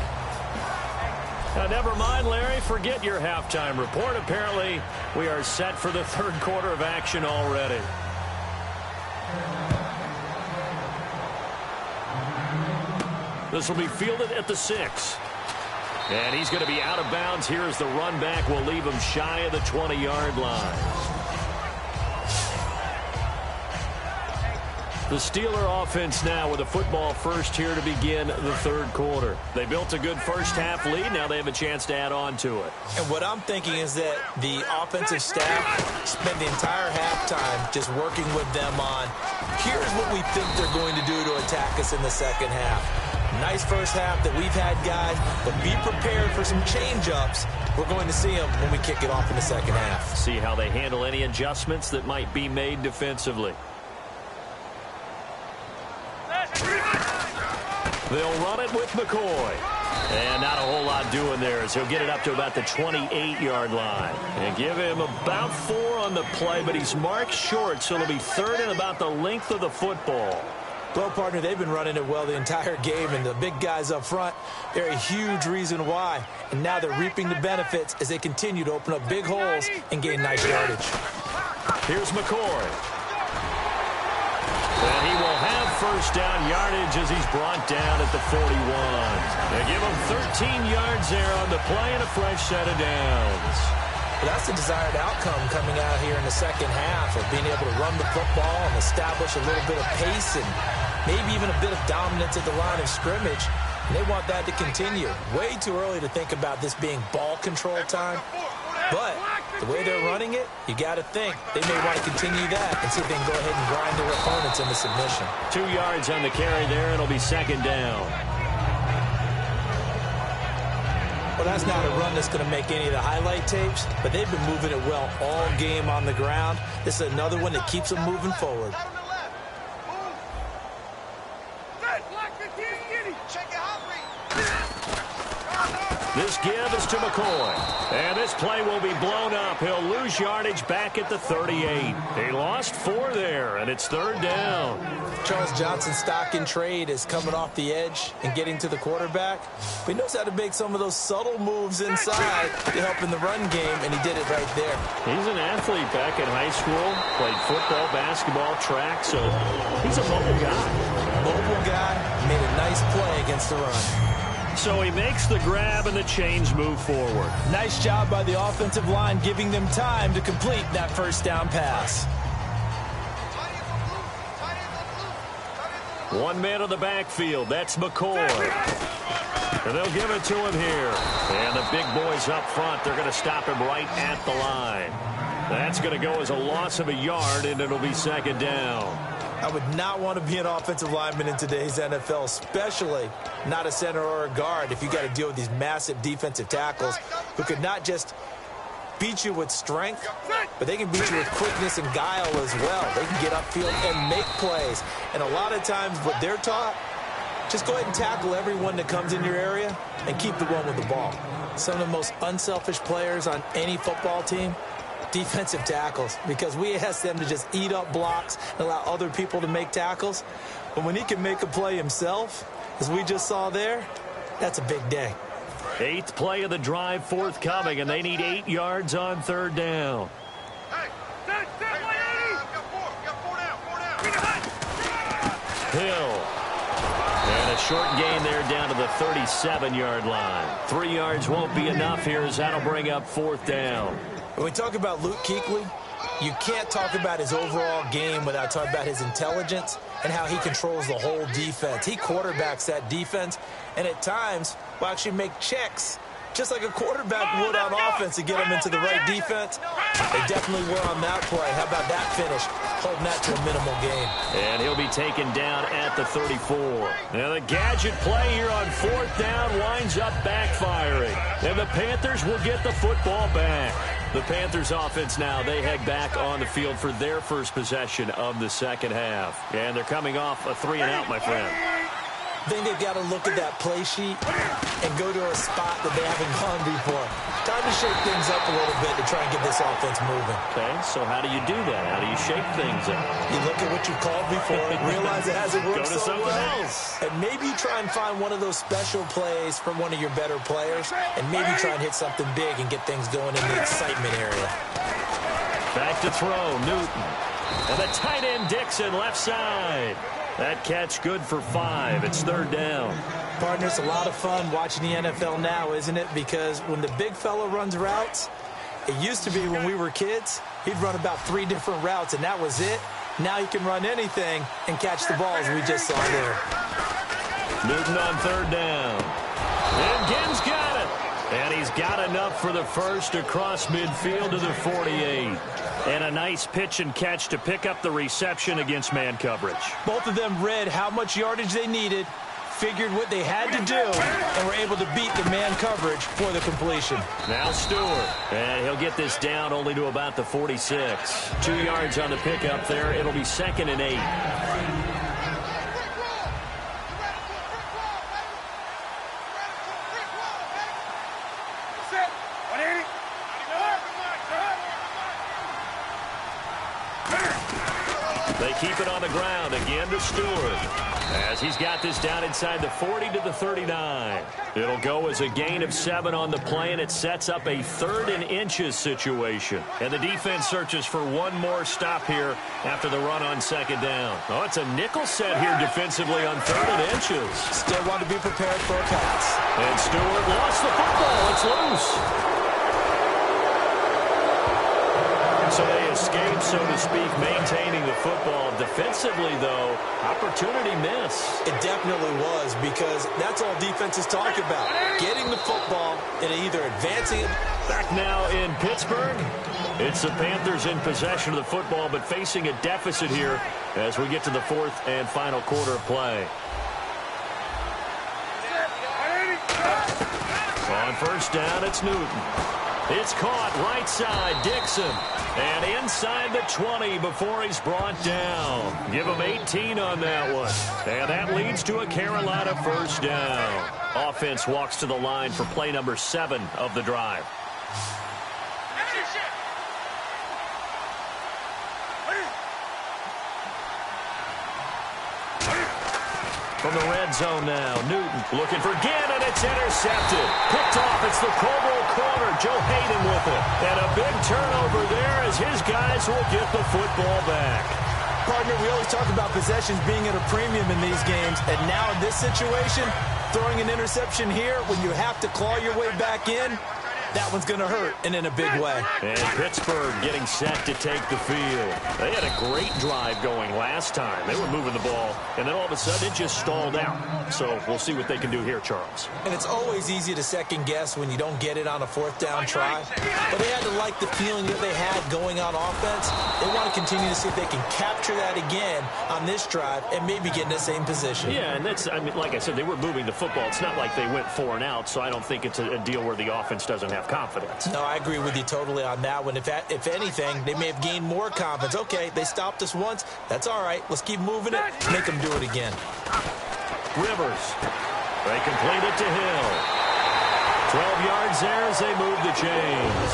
Now, never mind, Larry. Forget your halftime report. Apparently, we are set for the 3rd quarter of action already. This will be fielded at the 6. And he's going to be out of bounds here as the run back will leave him shy of the 20-yard line. The Steeler offense now with a football first here to begin the third quarter. They built a good first-half lead. Now they have a chance to add on to it. And what I'm thinking is that the offensive staff spent the entire halftime just working with them on, here's what we think they're going to do to attack us in the second half. Nice first half that we've had, guys, but be prepared for some change-ups. We're going to see them when we kick it off in the second half. See how they handle any adjustments that might be made defensively. They'll run it with McCoy. And not a whole lot doing there as he'll get it up to about the 28-yard line. And give him about 4 on the play, but he's marked short, so it'll be third and about the length of the football. Well, partner, they've been running it well the entire game, and the big guys up front, they're a huge reason why. And now they're reaping the benefits as they continue to open up big holes and gain nice yardage. Here's McCoy. And he will have first down yardage as he's brought down at the 41. They give him 13 yards there on the play and a fresh set of downs. But that's the desired outcome coming out here in the second half of being able to run the football and establish a little bit of pace and maybe even a bit of dominance at the line of scrimmage. And they want that to continue. Way too early to think about this being ball control time. But the way they're running it, you got to think they may want to continue that and see if they can go ahead and grind their opponents into submission. 2 yards on the carry there. It'll be second down. Well, that's not a run that's going to make any of the highlight tapes, but they've been moving it well all game on the ground. This is another one that keeps them moving forward. This give is to McCoy. And this play will be blown up. He'll lose yardage back at the 38. He lost 4 there, and it's third down. Charles Johnson's stock in trade is coming off the edge and getting to the quarterback. But he knows how to make some of those subtle moves inside to help in the run game, and he did it right there. He's an athlete back in high school. Played football, basketball, track, so he's a mobile guy. Mobile guy, made a nice play against the run. So he makes the grab and the chains move forward. Nice job by the offensive line giving them time to complete that first down pass. 1 man in the backfield. That's McCoy. And they'll give it to him here. And the big boys up front, they're going to stop him right at the line. That's going to go as a loss of a yard, and it'll be second down. I would not want to be an offensive lineman in today's NFL, especially not a center or a guard, if you got to deal with these massive defensive tackles who could not just beat you with strength, but they can beat you with quickness and guile as well. They can get upfield and make plays. And a lot of times what they're taught, just go ahead and tackle everyone that comes in your area and keep the one with the ball. Some of the most unselfish players on any football team, defensive tackles, because we ask them to just eat up blocks and allow other people to make tackles. But when he can make a play himself, as we just saw there, that's a big day. 8th play of the drive forthcoming, and they need 8 yards on third down. Hill. And a short gain there down to the 37-yard line. 3 yards won't be enough here as that'll bring up 4th down. When we talk about Luke Kuechly, you can't talk about his overall game without talking about his intelligence and how he controls the whole defense. He quarterbacks that defense, and at times will actually make checks, just like a quarterback would on offense to get him into the right defense. They definitely were on that play. How about that finish? Holding that to a minimal gain. And he'll be taken down at the 34. Now the gadget play here on 4th down winds up backfiring. And the Panthers will get the football back. The Panthers offense now, they head back on the field for their first possession of the second half. And they're coming off a 3-and-out, my friend. I think they've got to look at that play sheet and go to a spot that they haven't gone before. Time to shake things up a little bit to try and get this offense moving. Okay, so how do you do that? How do you shake things up? You look at what you've called before, realize it hasn't worked so well, else. and maybe try and find one of those special plays from one of your better players, and maybe try and hit something big and get things going in the excitement area. Back to throw, Newton. And the tight end, Dixon, left side. That catch good for 5. It's third down. Partner, it's a lot of fun watching the NFL now, isn't it? Because when the big fella runs routes, it used to be when we were kids, he'd run about 3 different routes, and that was it. Now he can run anything and catch the ball as we just saw there. Newton on third down. And Ginn's got it. And he's got enough for the first across midfield to the 48. And a nice pitch and catch to pick up the reception against man coverage. Both of them read how much yardage they needed, figured what they had to do, and were able to beat the man coverage for the completion. Now Stewart. And he'll get this down only to about the 46. 2 yards on the pickup there. It'll be 2nd and 8. They keep it on the ground again to Stewart as he's got this down inside the 40 to the 39. It'll go as a gain of 7 on the play, and it sets up a 3rd and inches situation. And the defense searches for one more stop here after the run on 2nd down. Oh, it's a nickel set here defensively on 3rd and inches. Still want to be prepared for a pass. And Stewart lost the football. It's loose. So they escape, so to speak, maintaining the football. Defensively, though, opportunity miss. It definitely was, because that's all defenses talk about. Getting the football and either advancing it. Back now in Pittsburgh. It's the Panthers in possession of the football, but facing a deficit here as we get to the 4th and final quarter of play. On 1st down, it's Newton. It's caught right side, Dixon. And inside the 20 before he's brought down. Give him 18 on that one. And that leads to a Carolina 1st down. Offense walks to the line for play number 7 of the drive. From the red zone now, Newton looking for Ginn, and it's intercepted. Picked off, it's the Pro Bowl corner, Joe Hayden with it. And a big turnover there as his guys will get the football back. Partner, we always talk about possessions being at a premium in these games, and now in this situation, throwing an interception here when you have to claw your way back in, that one's going to hurt, and in a big way. And Pittsburgh getting set to take the field. They had a great drive going last time. They were moving the ball, and then all of a sudden it just stalled out. So we'll see what they can do here, Charles. And it's always easy to second guess when you don't get it on a 4th down try. But they had to like the feeling that they had going on offense. They want to continue to see if they can capture that again on this drive and maybe get in the same position. Yeah, and that's, I mean, like I said, they were moving the football. It's not like they went 4 and out, so I don't think it's a deal where the offense doesn't have confidence. No, I agree with you totally on that one. If anything, they may have gained more confidence. Okay, they stopped us once. That's all right. Let's keep moving it. Make them do it again. Rivers. They complete it to Hill. 12 yards there as they move the chains.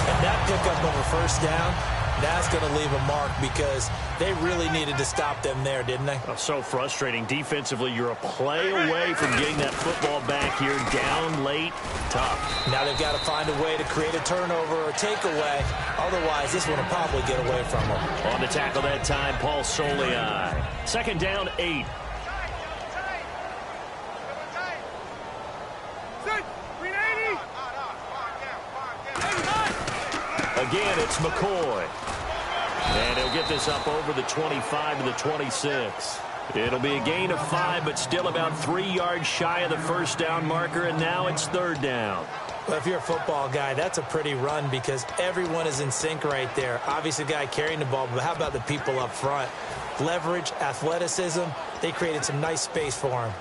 And that pickup of a 1st down, that's going to leave a mark because they really needed to stop them there, didn't they? Oh, so frustrating. Defensively, you're a play away from getting that football back here. Down late, tough. Now they've got to find a way to create a turnover or takeaway. Otherwise, this one will probably get away from them. On the tackle that time, Paul Soliai. 2nd down, 8. Again, it's McCoy. And he'll get this up over the 25 to the 26. It'll be a gain of 5, but still about 3 yards shy of the 1st down marker, and now it's 3rd down. Well, if you're a football guy, that's a pretty run because everyone is in sync right there. Obviously, the guy carrying the ball, but how about the people up front? Leverage, athleticism, they created some nice space for him.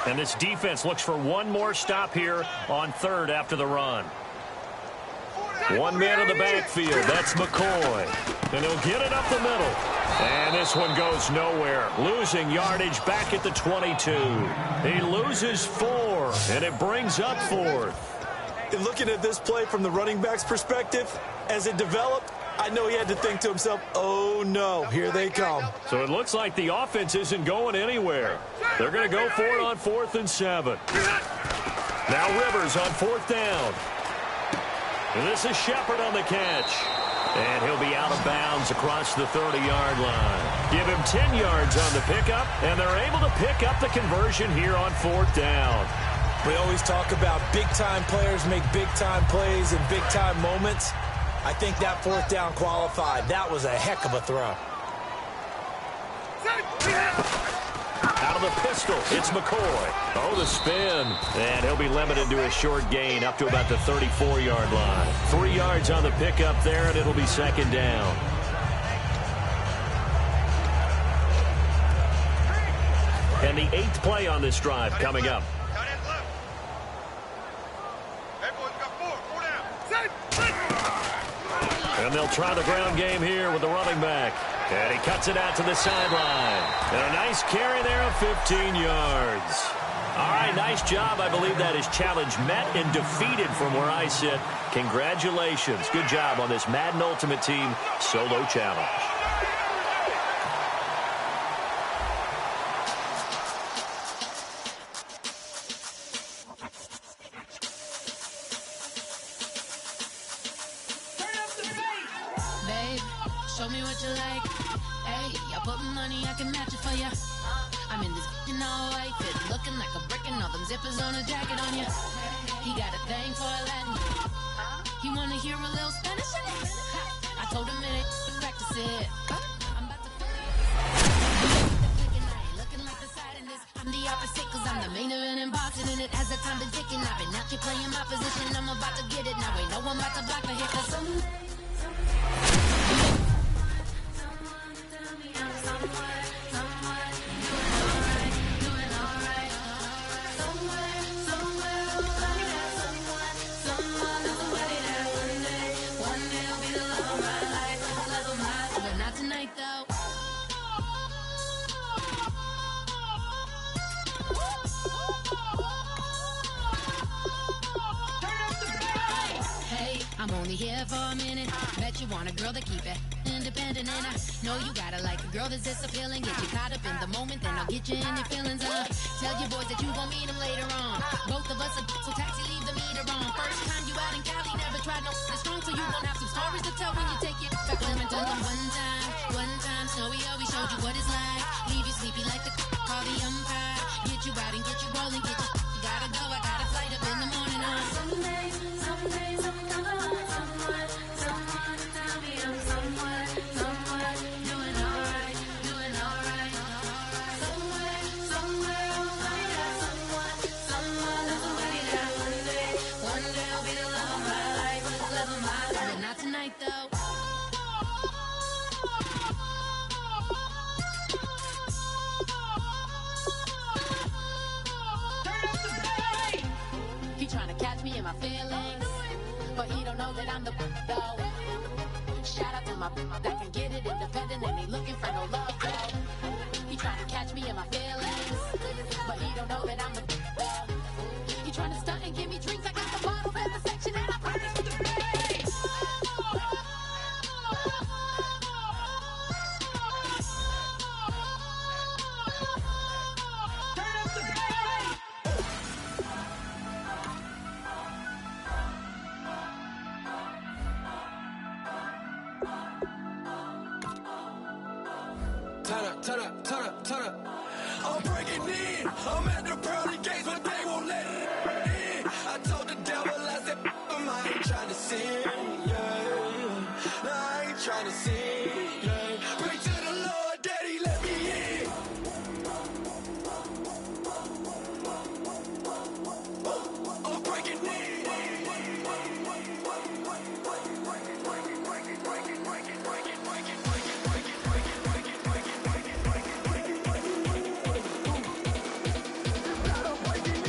And this defense looks for one more stop here on 3rd after the run. 1 man in the backfield. That's McCoy. And he'll get it up the middle. And this one goes nowhere. Losing yardage back at the 22. He loses 4, and it brings up 4th. And looking at this play from the running back's perspective, as it developed, I know he had to think to himself, oh, no, here they come. So it looks like the offense isn't going anywhere. They're going to go for it on 4th and 7. Now Rivers on 4th down. And this is Shepard on the catch. And he'll be out of bounds across the 30-yard line. Give him 10 yards on the pickup, and they're able to pick up the conversion here on 4th down. We always talk about big-time players make big-time plays in big-time moments. I think that fourth down qualified. That was a heck of a throw. Out of the pistol, it's McCoy. Oh, the spin. And he'll be limited to a short gain up to about the 34-yard line. 3 yards on the pickup there, and it'll be second down. And the 8th play on this drive coming up. And they'll try the ground game here with the running back. And he cuts it out to the sideline. And a nice carry there of 15 yards. All right, nice job. I believe that is challenge met and defeated from where I sit. Congratulations. Good job on this Madden Ultimate Team solo challenge. Show me what you like. Hey, I put money, I can match it for ya. I'm in this all white fit, looking like a brick and all them zippers on a jacket on ya. He got a thing for a Latin. He wanna hear a little Spanish in it. I told him it ain't to practice it. I'm about to feel it. Looking like the side in this. I'm the opposite, cause I'm the main event and boxing in it. As the time been ticking, I've been out here playing my position. I'm about to get it. Now ain't no one about to block the hit, cause I'm only here for a minute. Bet you want a girl to keep it independent, and I know you gotta like a girl that's this appealing. Get you caught up in the moment, then I'll get you in your feelings. Tell your boys that you gon' meet them later on. Both of us are so taxi, leave the meter on. First time you out in Cali, never tried no strong, so you gon' have some stories to tell when you take it back home and tell them one time, Snowy always showed you what it's like. Leave you sleepy like the call the umpire. Get you out and get you rolling, get you gotta go. I got a flight up in the morning on someday, someday, someday. But he don't know that I'm the though. Shout out to my that can get it independent and ain't looking for no love though. He trying to catch me in my feelings, but he don't know that I'm the though. He trying to stunt and give me drinks. I got the bottle in the section and I practice with the bass. Turn up. I'm breaking in. I'm at the pearly gates, but they won't let it in. I told the devil, I said, I ain't trying to sin, yeah. No, I ain't trying to sin, yeah. Pray to the Lord, Daddy, let me in. I'm breaking in. Breaking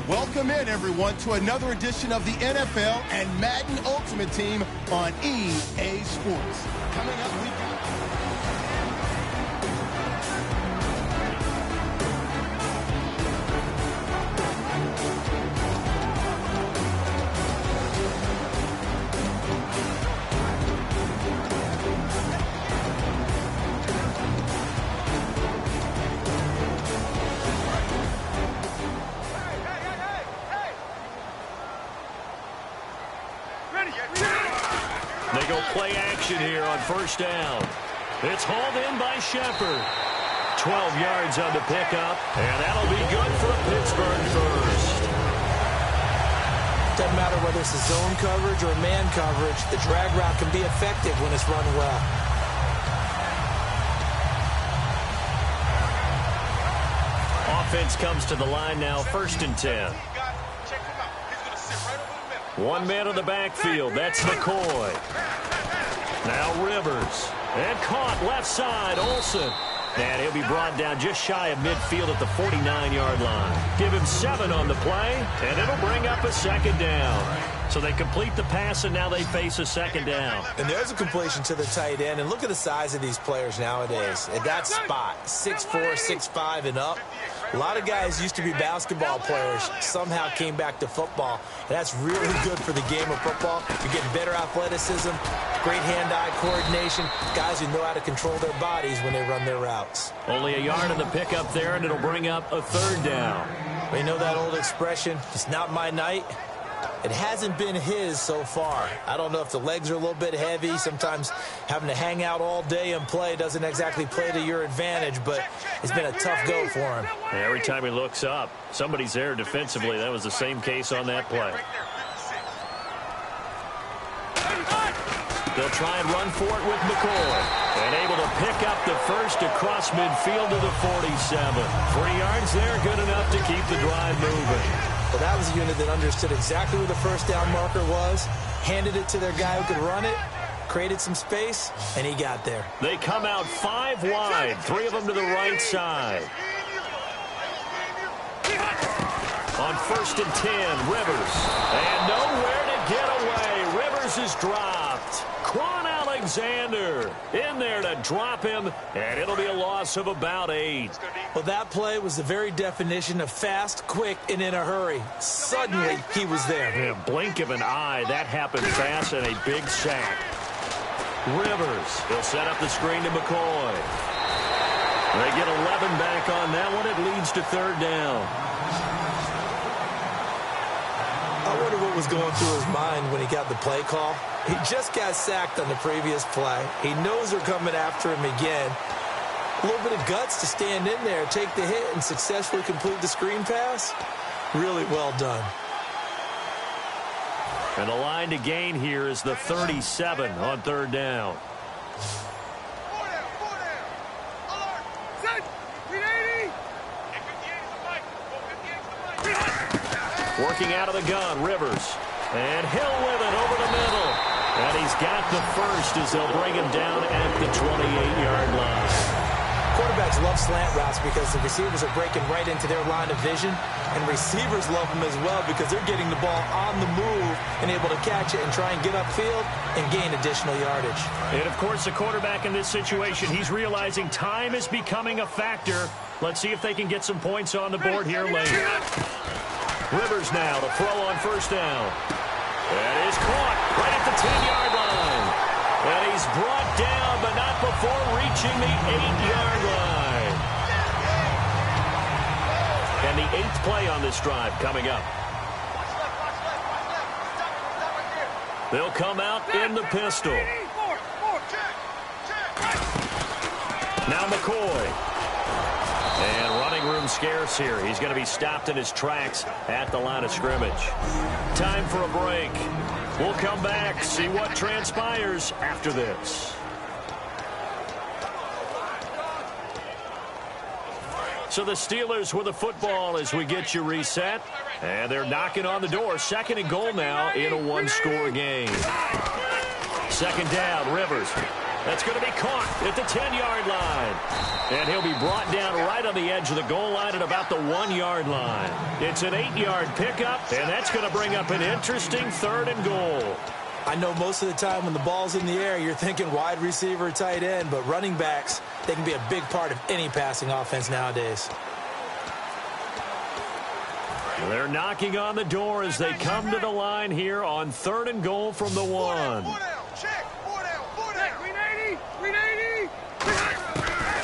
Welcome in, everyone, to another edition of the NFL and Madden Ultimate Team on EA Sports. Coming up, we got... They go play action here on first down. It's hauled in by Shepard. 12 yards on the pickup, and that'll be good for a Pittsburgh first. Doesn't matter whether it's a zone coverage or man coverage, the drag route can be effective when it's run well. Offense comes to the line now, 1st and 10. One man in the backfield. That's McCoy. Now Rivers. And caught left side, Olsen. And he'll be brought down just shy of midfield at the 49-yard line. Give him 7 on the play, and it'll bring up a 2nd down. So they complete the pass, and now they face a 2nd down. And there's a completion to the tight end. And look at the size of these players nowadays. At that spot, 6'4", 6'5", and up. A lot of guys used to be basketball players, somehow came back to football. And that's really good for the game of football. You're getting better athleticism, great hand-eye coordination, guys who know how to control their bodies when they run their routes. Only a yard on the pickup there, and it'll bring up a 3rd down. You know that old expression, it's not my night? It hasn't been his so far. I don't know if the legs are a little bit heavy. Sometimes having to hang out all day and play doesn't exactly play to your advantage, but it's been a tough go for him. Every time he looks up, somebody's there defensively. That was the same case on that play. They'll try and run for it with McCoy. And able to pick up the first across midfield to the 47. 3 yards there, good enough to keep the drive moving. Well, that was a unit that understood exactly where the first down marker was, handed it to their guy who could run it, created some space, and he got there. They come out 5 wide, 3 of them to the right side. On 1st and 10, Rivers. And nowhere to get away. Rivers is dropped. Quan Alexander in there to drop him, and it'll be a loss of about 8. Well, that play was the very definition of fast, quick, and in a hurry. Suddenly, he was there. In a blink of an eye, that happened fast, and a big sack. Rivers, he'll set up the screen to McCoy. They get 11 back on that one. It leads to 3rd down. I wonder what was going through his mind when he got the play call. He just got sacked on the previous play. He knows they're coming after him again. A little bit of guts to stand in there, take the hit, and successfully complete the screen pass. Really well done. And the line to gain here is the 37 on 3rd down. Working out of the gun, Rivers. And Hill with it over the middle. And he's got the first as they'll bring him down at the 28-yard line. Quarterbacks love slant routes because the receivers are breaking right into their line of vision. And receivers love them as well because they're getting the ball on the move and able to catch it and try and get upfield and gain additional yardage. And, of course, the quarterback in this situation, he's realizing time is becoming a factor. Let's see if they can get some points on the board here late. Rivers now to throw on 1st down. And is caught right at the 10-yard line. And he's brought down, but not before reaching the 8-yard line. And the 8th play on this drive coming up. They'll come out in the pistol. Now McCoy. And running room scarce here. He's going to be stopped in his tracks at the line of scrimmage. Time for a break. We'll come back, see what transpires after this. So the Steelers with the football as we get you reset. And they're knocking on the door. 2nd and goal now in a 1-score game. 2nd down, Rivers. That's going to be caught at the 10-yard line. And he'll be brought down right on the edge of the goal line at about the 1-yard line. It's an 8-yard pickup, and that's going to bring up an interesting 3rd and goal. I know most of the time when the ball's in the air, you're thinking wide receiver, tight end, but running backs, they can be a big part of any passing offense nowadays. They're knocking on the door as they come to the line here on 3rd and goal from the 1.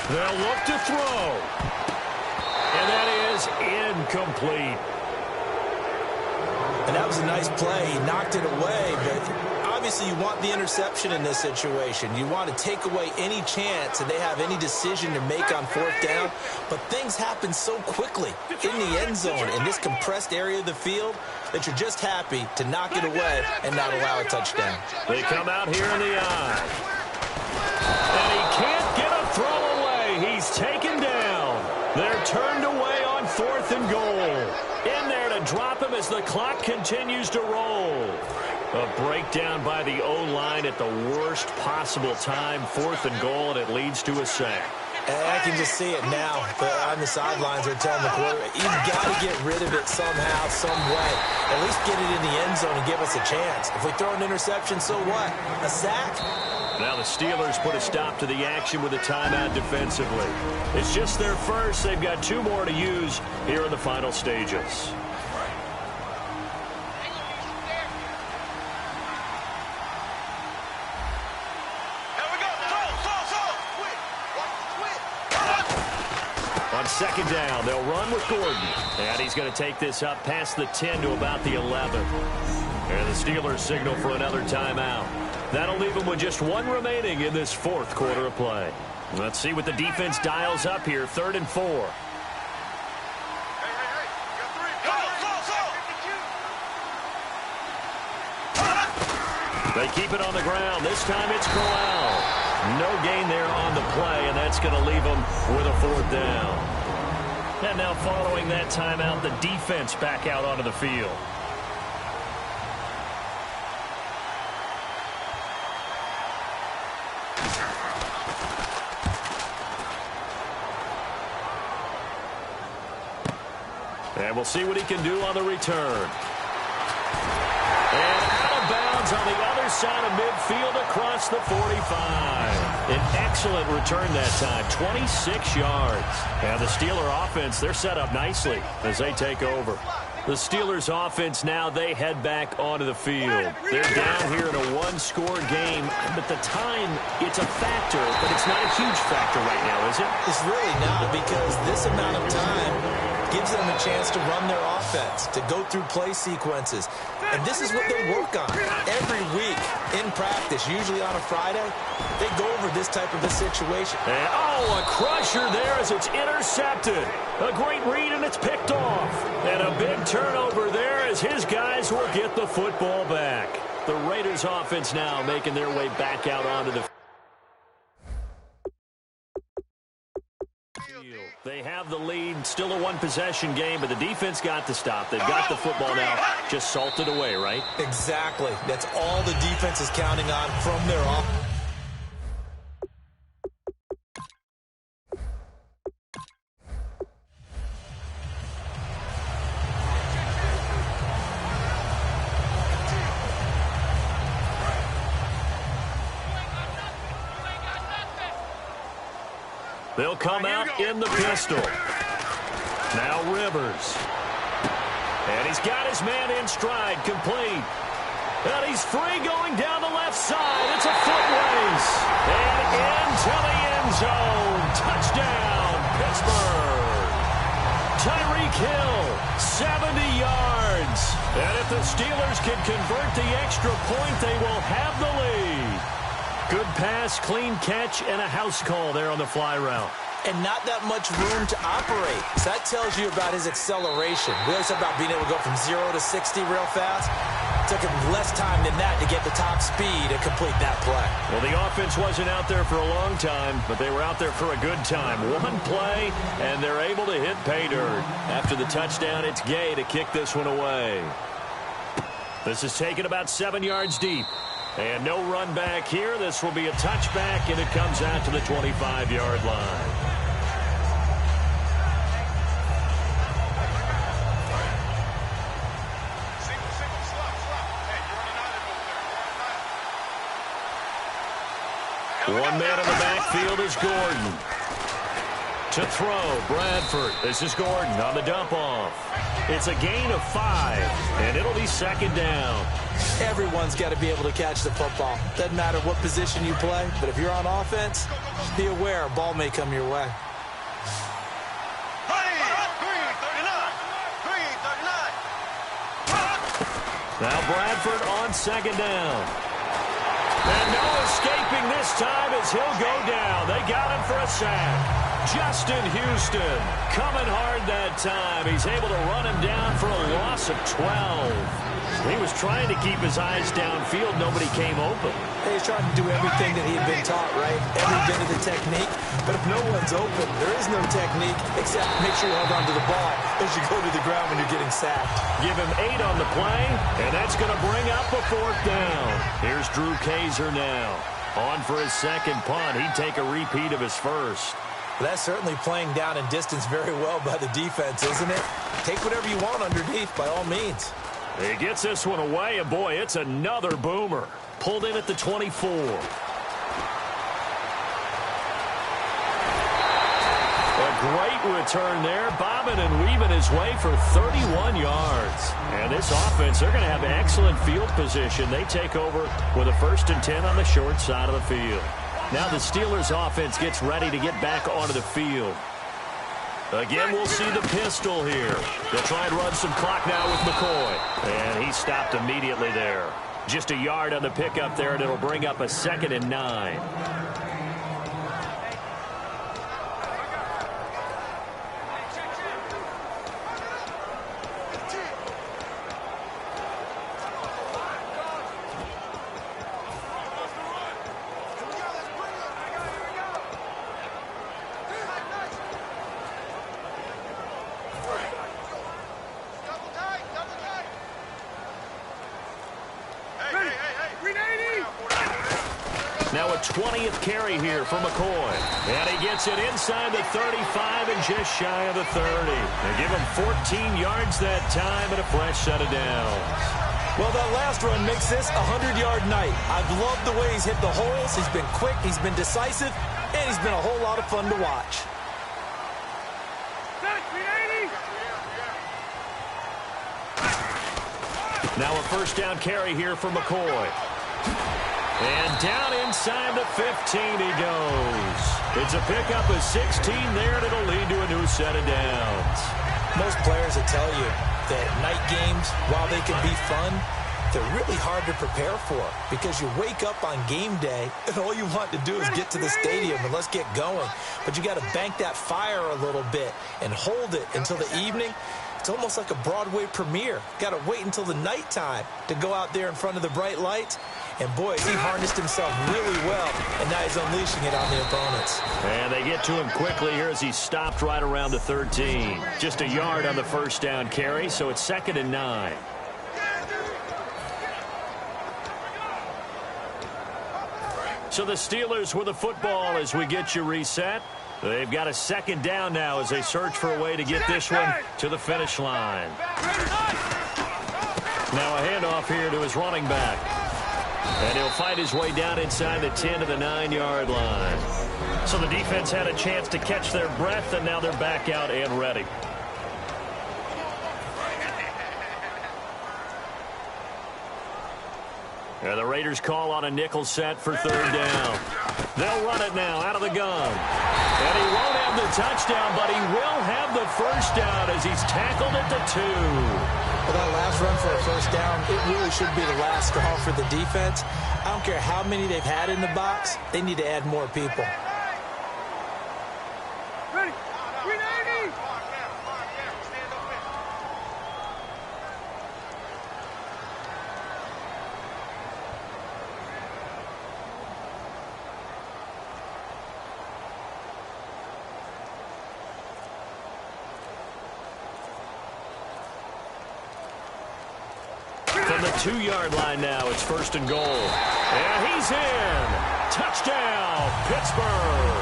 They'll look to throw. And that is incomplete. And that was a nice play. He knocked it away, but obviously you want the interception in this situation. You want to take away any chance that they have any decision to make on 4th down. But things happen so quickly in the end zone in this compressed area of the field that you're just happy to knock it away and not allow a touchdown. They come out here in the eye. And he can't get a throw away. He's taken down. They're turned away on 4th and goal. In there to drop him as the clock continues to roll. A breakdown by the O-line at the worst possible time. 4th and goal, and it leads to a sack. And I can just see it now. On the sidelines, they're telling the quarterback, you've got to get rid of it somehow, some way. At least get it in the end zone and give us a chance. If we throw an interception, so what? A sack? Now the Steelers put a stop to the action with a timeout defensively. It's just their first. They've got 2 more to use here in the final stages. On 2nd down, they'll run with Gordon. And he's going to take this up past the 10 to about the 11. And the Steelers signal for another timeout. That'll leave them with just one remaining in this fourth quarter of play. Let's see what the defense dials up here. 3rd and 4. They keep it on the ground. This time it's Corral. No gain there on the play, and that's going to leave them with a 4th down. And now following that timeout, the defense back out onto the field. And we'll see what he can do on the return. And out of bounds on the other side of midfield across the 45. An excellent return that time, 26 yards. And the Steeler offense, they're set up nicely as they take over. The Steelers offense now, they head back onto the field. They're down here in a one-score game, but the time, it's a factor, but it's not a huge factor right now, is it? It's really not, because this amount of time gives them a chance to run their offense, to go through play sequences. And this is what they work on every week in practice, usually on a Friday. They go over this type of a situation. And, a crusher there as it's intercepted. A great read, and it's picked off. And a big turnover there as his guys will get the football back. The Raiders offense now making their way back out onto the field. They have the lead, still a one-possession game, but the defense got to stop. They've got the football now, just salted away, right? Exactly. That's all the defense is counting on from their offense. They'll come out in the pistol. Now Rivers. And he's got his man in stride, complete. And he's free going down the left side. It's a foot race. And into the end zone. Touchdown, Pittsburgh. Tyreek Hill, 70 yards. And if the Steelers can convert the extra point, they will have the lead. Good pass, clean catch, and a house call there on the fly route. And not that much room to operate. So that tells you about his acceleration. We always talk about being able to go from 0 to 60 real fast. It took him less time than that to get the top speed and complete that play. Well, the offense wasn't out there for a long time, but they were out there for a good time. One play, and they're able to hit pay dirt. After the touchdown, it's Gay to kick this one away. This is taken about 7 yards deep. And no run back here. This will be a touchback, and it comes out to the 25-yard line. One man in the backfield is Gordon. To throw, Bradford. This is Gordon on the dump off. It's a gain of 5, and it'll be 2nd down. Everyone's got to be able to catch the football. Doesn't matter what position you play, but if you're on offense, be aware a ball may come your way. Now Bradford on 2nd down. And no escaping this time as he'll go down. They got him for a sack. Justin Houston coming hard that time. He's able to run him down for a loss of 12. He was trying to keep his eyes downfield. Nobody came open. He's trying to do everything that he had been taught, right? Every bit of the technique. But if no one's open, there is no technique except make sure you hold on to the ball as you go to the ground when you're getting sacked. Give him 8 on the play, and that's going to bring up a 4th down. Here's Drew Kaiser now. On for his 2nd punt. He'd take a repeat of his first. That's certainly playing down in distance very well by the defense, isn't it? Take whatever you want underneath, by all means. He gets this one away, and boy, it's another boomer. Pulled in at the 24. A great return there, bobbing and weaving his way for 31 yards. And this offense, they're going to have excellent field position. They take over with a 1st and 10 on the short side of the field. Now the Steelers offense gets ready to get back onto the field. Again, we'll see the pistol here. They'll try and run some clock now with McCoy. And he stopped immediately there. Just a yard on the pickup there, and it'll bring up a 2nd and 9. Now a 20th carry here for McCoy. And he gets it inside the 35 and just shy of the 30. They give him 14 yards that time and a fresh set of downs. Well, that last run makes this a 100-yard night. I've loved the way he's hit the holes. He's been quick, he's been decisive, and he's been a whole lot of fun to watch. Now a first down carry here for McCoy. And down inside the 15 he goes. It's a pickup of 16 there, and it'll lead to a new set of downs. Most players will tell you that night games, while they can be fun, they're really hard to prepare for because you wake up on game day and all you want to do is get to the stadium and let's get going. But you got to bank that fire a little bit and hold it until the evening. It's almost like a Broadway premiere. Got to wait until the nighttime to go out there in front of the bright lights. And, boy, he harnessed himself really well, and now he's unleashing it on the opponents. And they get to him quickly here as he stopped right around the 13. Just a yard on the first down carry, so it's 2nd and 9. So the Steelers with the football as we get you reset. They've got a 2nd down now as they search for a way to get this one to the finish line. Now a handoff here to his running back. And he'll find his way down inside the 10 to the 9-yard line. So the defense had a chance to catch their breath, and now they're back out and ready. And the Raiders call on a nickel set for 3rd down. They'll run it now out of the gun. And he won't have the touchdown, but he will have the first down as he's tackled at the 2. Well, that last run for a first down, it really should be the last straw for the defense. I don't care how many they've had in the box. They need to add more people. From the 2-yard line now, it's 1st and goal. And he's in. Touchdown, Pittsburgh.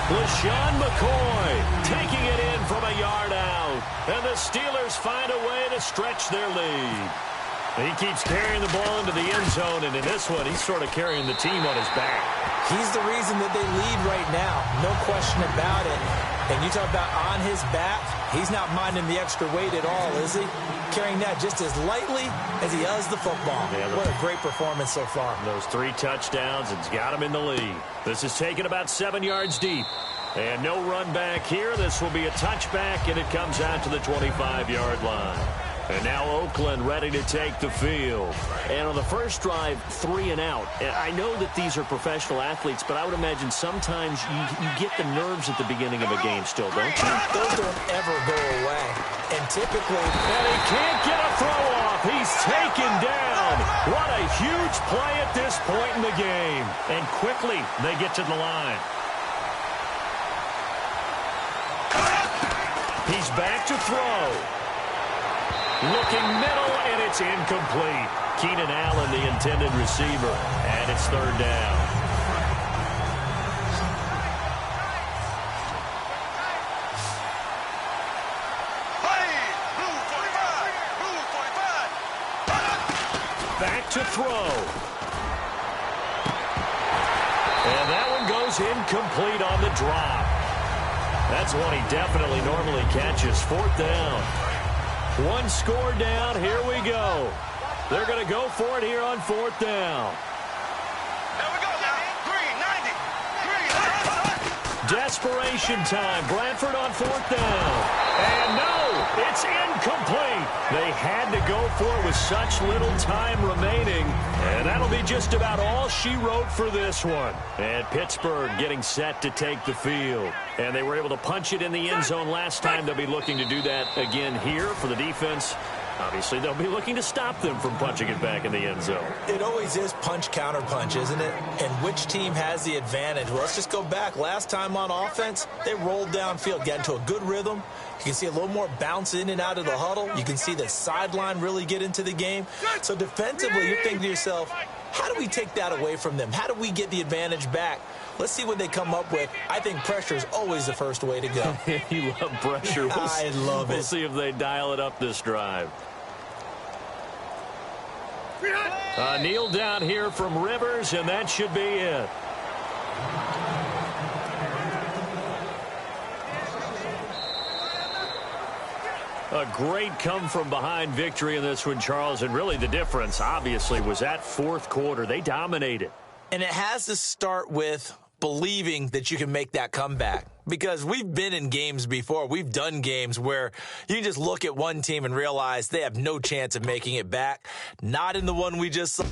LaShawn McCoy taking it in from a yard out. And the Steelers find a way to stretch their lead. He keeps carrying the ball into the end zone, and in this one, he's sort of carrying the team on his back. He's the reason that they lead right now. No question about it. And you talk about on his back, he's not minding the extra weight at all, is he? Carrying that just as lightly as he does the football. Yeah, what a great performance so far. Those 3 touchdowns, it's got him in the lead. This is taken about 7 yards deep. And no run back here. This will be a touchback, and it comes out to the 25-yard line. And now Oakland ready to take the field. And on the first drive, 3 and out. And I know that these are professional athletes, but I would imagine sometimes you get the nerves at the beginning of a game still, don't you? Those don't ever go away. And typically... And he can't get a throw off. He's taken down. What a huge play at this point in the game. And quickly, they get to the line. He's back to throw. Looking middle, and it's incomplete. Keenan Allen, the intended receiver, and it's 3rd down. Back to throw. And that one goes incomplete on the drop. That's one he definitely normally catches. 4th down. 1 score down. Here we go. They're going to go for it here on 4th down. There we go now. Green, 90. Green. Desperation time. Bradford on 4th down. And no, it's incomplete. They had to go for it with such little time remaining. And that'll be just about all she wrote for this one. And Pittsburgh getting set to take the field. And they were able to punch it in the end zone last time. They'll be looking to do that again here for the defense. Obviously, they'll be looking to stop them from punching it back in the end zone. It always is punch-counter-punch, isn't it? And which team has the advantage? Well, let's just go back. Last time on offense, they rolled downfield, got into a good rhythm. You can see a little more bounce in and out of the huddle. You can see the sideline really get into the game. So defensively, you're thinking to yourself, how do we take that away from them? How do we get the advantage back? Let's see what they come up with. I think pressure is always the first way to go. You love pressure. I love it. We'll see if they dial it up this drive. Kneel down here from Rivers, and that should be it. A great come-from-behind victory in this one, Charles, and really the difference, obviously, was that fourth quarter. They dominated. And it has to start with believing that you can make that comeback. Because we've been in games before. We've done games where you just look at one team and realize they have no chance of making it back. Not in the one we just saw.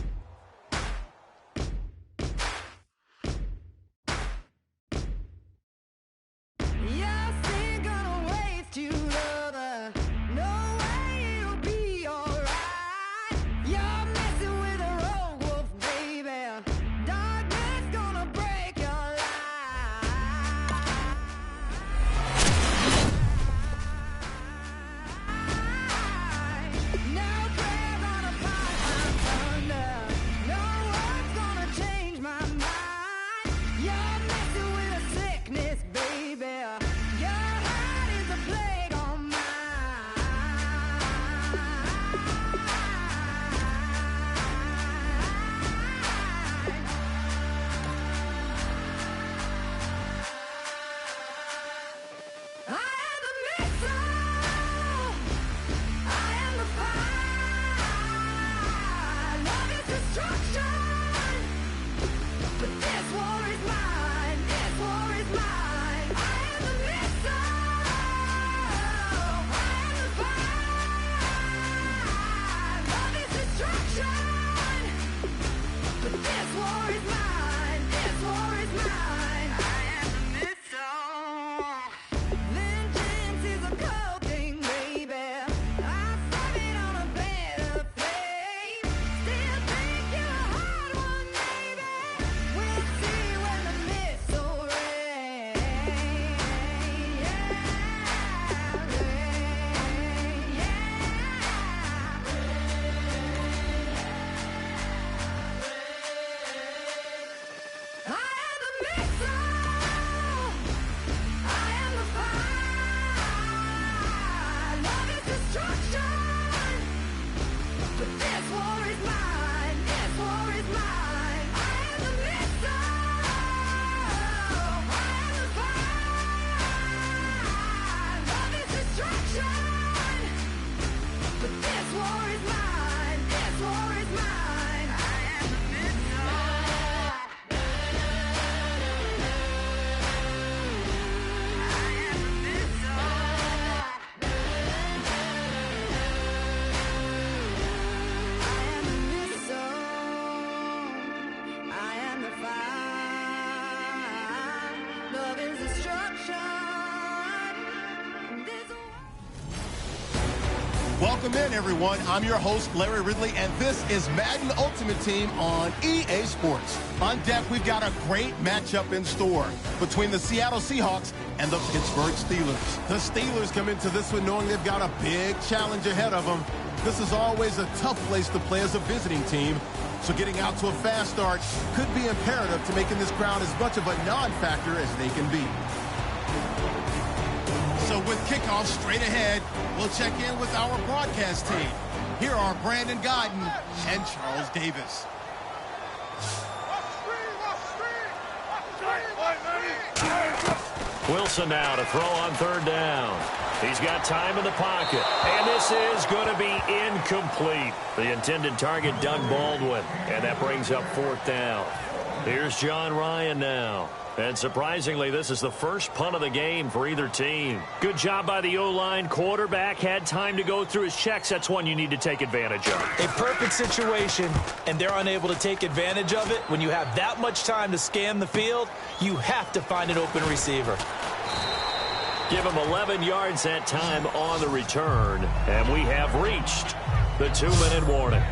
Welcome in, everyone. I'm your host, Larry Ridley, and this is Madden Ultimate Team on EA Sports. On deck, we've got a great matchup in store between the Seattle Seahawks and the Pittsburgh Steelers. The Steelers come into this one knowing they've got a big challenge ahead of them. This is always a tough place to play as a visiting team, so getting out to a fast start could be imperative to making this ground as much of a non-factor as they can be. So with kickoff straight ahead, we'll check in with our broadcast team. Here are Brandon Godden and Charles Davis. Wilson now to throw on third down. He's got time in the pocket. And this is going to be incomplete. The intended target, Doug Baldwin. And that brings up fourth down. Here's John Ryan now. And surprisingly, this is the first punt of the game for either team. Good job by the O-line. Quarterback had time to go through his checks. That's one you need to take advantage of. A perfect situation, and they're unable to take advantage of it. When you have that much time to scan the field, you have to find an open receiver. Give him 11 yards that time on the return. And we have reached the 2-minute warning.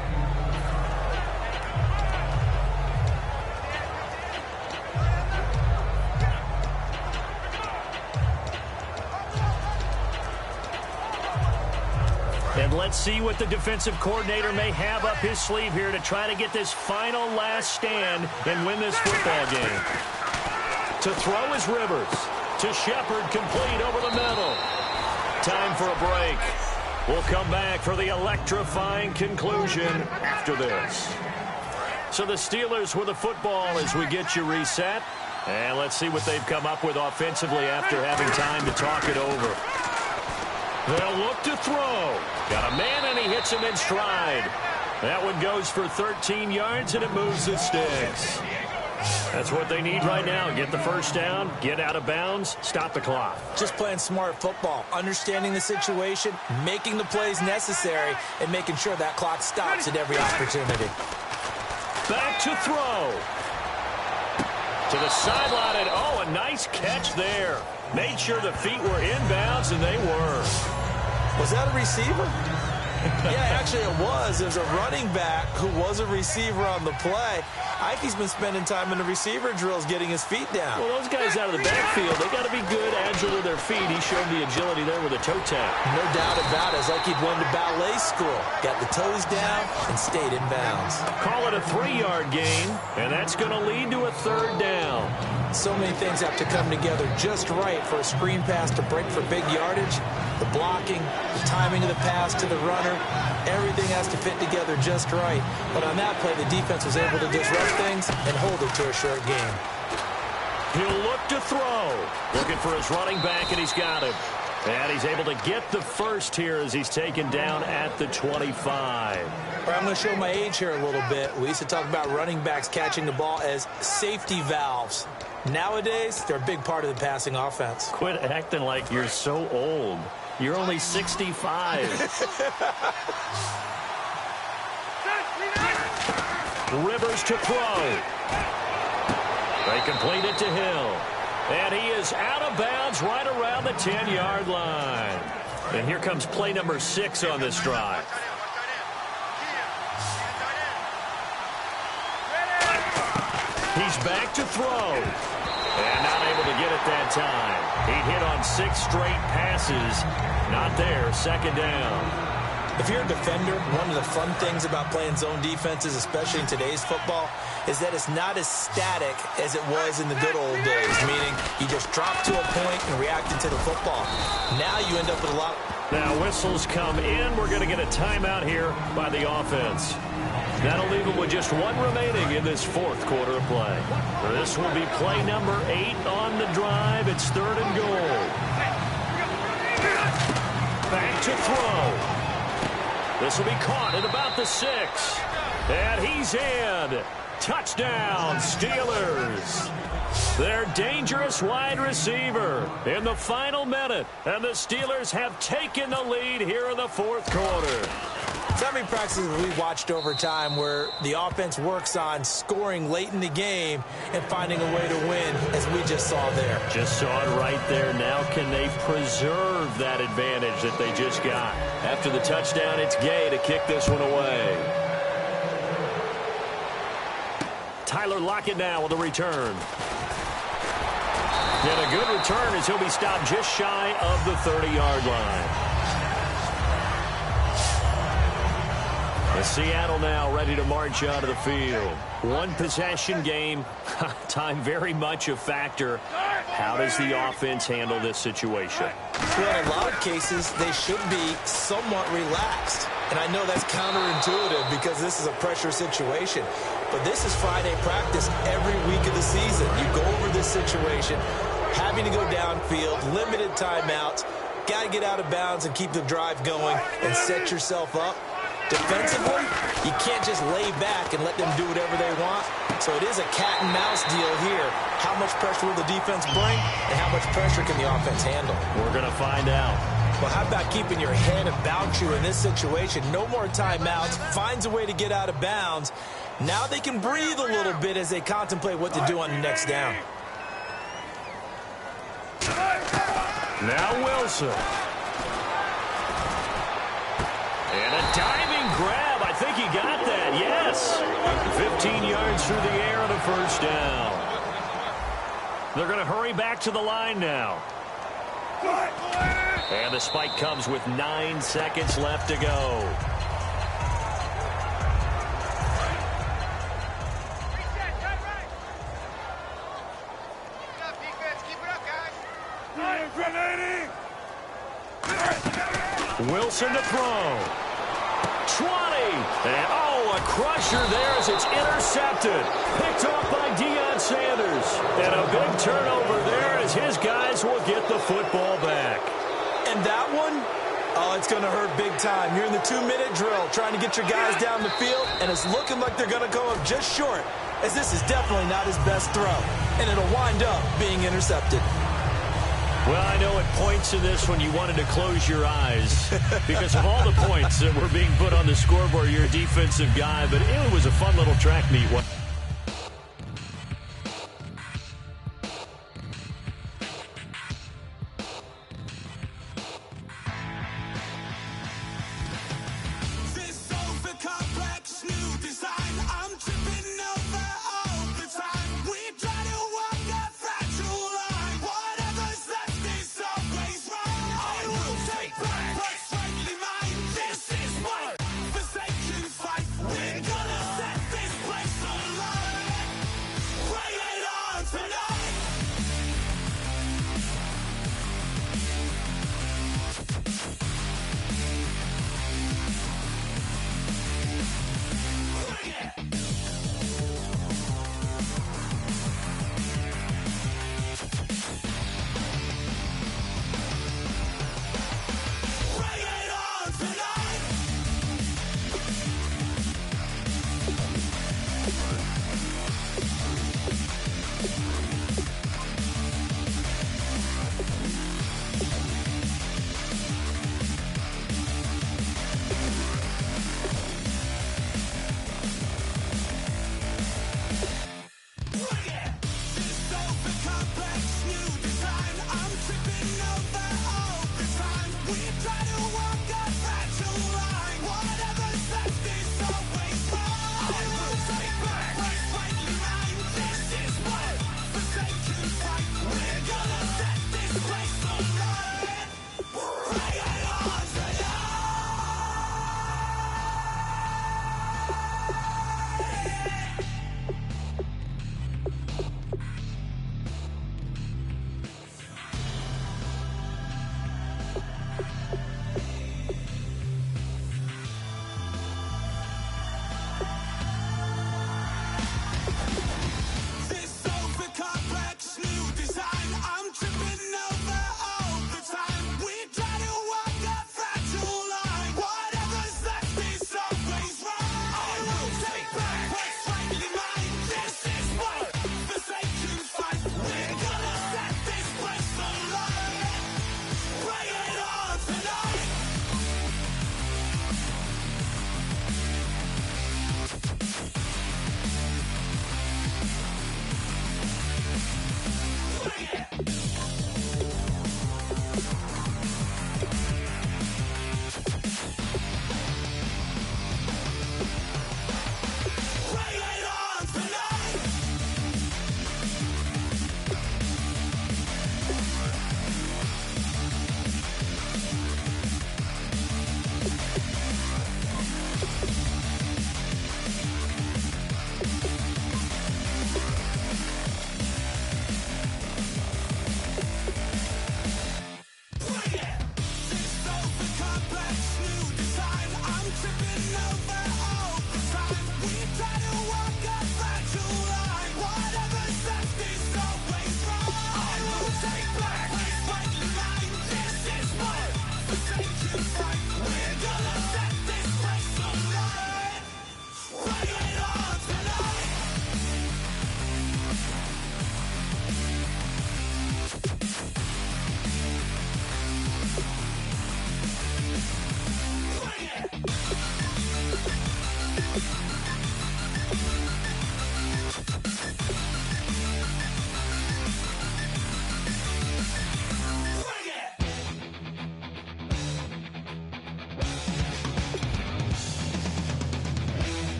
And let's see what the defensive coordinator may have up his sleeve here to try to get this final last stand and win this football game. To throw is Rivers. To Shepard, complete over the middle. Time for a break. We'll come back for the electrifying conclusion after this. So the Steelers with the football as we get you reset. And let's see what they've come up with offensively after having time to talk it over. They'll look to throw. Got a man, and he hits him in stride. That one goes for 13 yards, and it moves the sticks. That's what they need right now. Get the first down, get out of bounds, stop the clock. Just playing smart football, understanding the situation, making the plays necessary, and making sure that clock stops at every opportunity. Back to throw. To the sideline, and oh, a nice catch there. Made sure the feet were inbounds, and they were. Was that a receiver? Yeah, actually it was. It was a running back who was a receiver on the play. Ike's been spending time in the receiver drills getting his feet down. Well, those guys out of the backfield, they got to be good, agile with their feet. He showed the agility there with a toe tap. No doubt about it. It's like he'd went to ballet school. Got the toes down and stayed in bounds. Call it a 3-yard gain, and that's going to lead to a third down. So many things have to come together just right for a screen pass to break for big yardage. The blocking, the timing of the pass to the runner, everything has to fit together just right. But on that play, the defense was able to disrupt things and hold it to a short game. He'll look to throw. Looking for his running back, and he's got him. And he's able to get the first here as he's taken down at the 25. I'm going to show my age here a little bit. We used to talk about running backs catching the ball as safety valves. Nowadays, they're a big part of the passing offense. Quit acting like you're so old. You're only 65. Rivers to throw. They complete it to Hill. And he is out of bounds right around the 10-yard line. And here comes play number 6 on this drive. He's back to throw. And not able to get it that time. He hit on 6 straight passes. Not there, second down. If you're a defender, one of the fun things about playing zone defenses, especially in today's football, is that it's not as static as it was in the good old days, meaning you just drop to a point and react to the football. Now you end up with a lot. Now whistles come in. We're going to get a timeout here by the offense. That'll leave them with just 1 remaining in this 4th quarter of play. This will be play number 8 on the drive. It's 3rd and goal. Back to throw. This will be caught at about the 6. And he's in. Touchdown, Steelers. Their dangerous wide receiver in the final minute. And the Steelers have taken the lead here in the 4th quarter. So many practices we've watched over time where the offense works on scoring late in the game and finding a way to win, as we just saw there. Just saw it right there. Now can they preserve that advantage that they just got? After the touchdown, it's Gay to kick this one away. Tyler Lockett now with a return. And a good return as he'll be stopped just shy of the 30-yard line. Seattle now ready to march out of the field. 1 possession game. Time very much a factor. How does the offense handle this situation? Well, in a lot of cases, they should be somewhat relaxed. And I know that's counterintuitive because this is a pressure situation. But this is Friday practice every week of the season. You go over this situation, having to go downfield, limited timeouts, got to get out of bounds and keep the drive going and set yourself up. Defensively, you can't just lay back and let them do whatever they want. So it is a cat and mouse deal here. How much pressure will the defense bring, and how much pressure can the offense handle? We're going to find out. Well, how about keeping your head about you in this situation? No more timeouts. Finds a way to get out of bounds. Now they can breathe a little bit as they contemplate what to do on the next down. Now Wilson. And a diving grab. I think he got that, yes. 15 yards through the air on a first down. They're going to hurry back to the line now. And the spike comes with 9 seconds left to go. Wilson to throw. 20. And, oh, a crusher there as it's intercepted. Picked off by Deion Sanders. And a big turnover there as his guys will get the football back. And that one, oh, it's going to hurt big time. You're in the 2-minute drill trying to get your guys down the field, and it's looking like they're going to come up just short, as this is definitely not his best throw. And it'll wind up being intercepted. Well, I know at points in this one you wanted to close your eyes because of all the points that were being put on the scoreboard. You're a defensive guy, but it was a fun little track meet.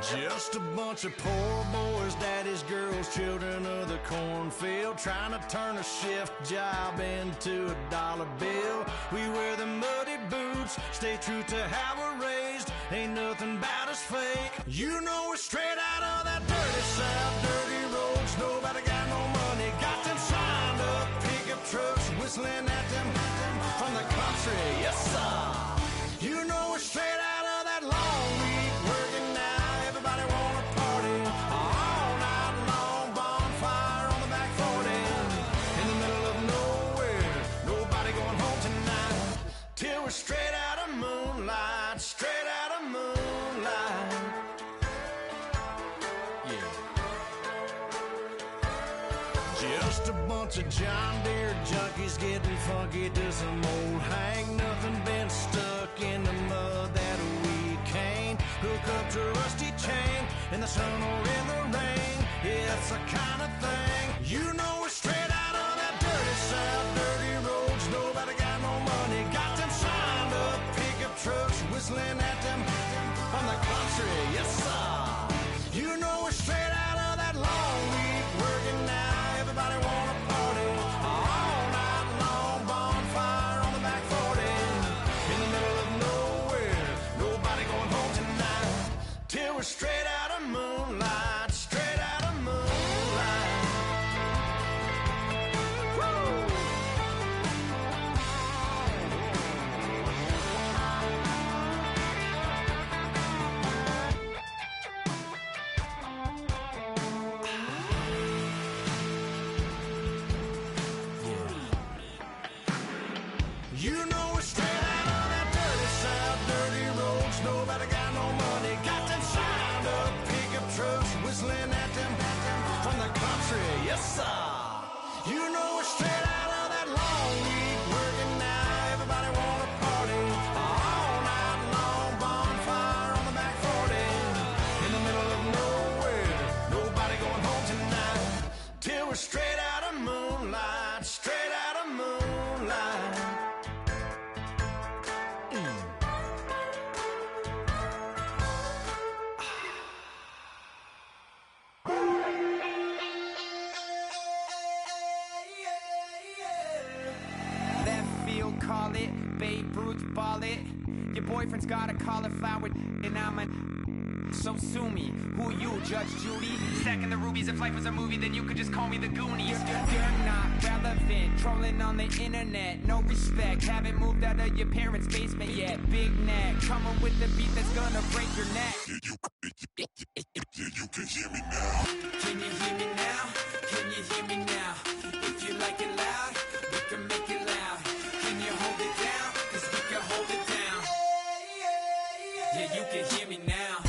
Just a bunch of poor boys, daddy's girls, children of the cornfield, trying to turn a shift job into a dollar bill. We wear the muddy boots, stay true to how we're raised. Ain't nothing about us fake. You know we're straight out of that dirty South, dirty roads. Nobody got no money, got them signed up pickup trucks, whistling at them from the country. Yes, sir. You know we're straight out of that long week working now. Everybody wanna party all night long, bonfire on the back 40, in the middle of nowhere, nobody going home tonight, till we're straight out of moonlight, straight out of moonlight. Yeah. Just a bunch of John Deere junkies getting funky to some old hang. Nothing been stuck in the mud that we can't hook up to a rusty chain in the sun or in the rain. Yeah, it's the kind of thing. You know we're straight out of that dirty South, dirty roads. Nobody got no money, got them signed up pickup trucks, whistling at them from the country. Yes, sir. You know we're straight out of that long week working now. Everybody wanna party all night long, bonfire on the back 40, in the middle of nowhere, nobody going home tonight, till we're straight out of moonlight, straight out of moonlight. Woo! You know we're straight out of that dirty South, dirty roads. Nobody got no money, got them signed up pickup trucks, whistling at them from the country. Yes, sir. You know we're straight out of that long week working now. Everybody wanna party all night long, bonfire on the back 40, in the middle of nowhere, nobody going home tonight, till we're straight out of moonlight, straight out of moonlight. Call it, Babe Ruth ball it. Your boyfriend's got a cauliflower and I'm a... So sue me, who you, Judge Judy? Stacking the rubies, if life was a movie, then you could just call me the Goonies. You're not relevant, trolling on the internet, no respect. Haven't moved out of your parents' basement yet. Big neck, coming with the beat that's gonna break your neck. You can hear me now. Can you hear me now? Can you hear me now? If you like it loud, we can make it loud. Can you hold it down? 'Cause we can hold it down. Yeah, you can hear me now.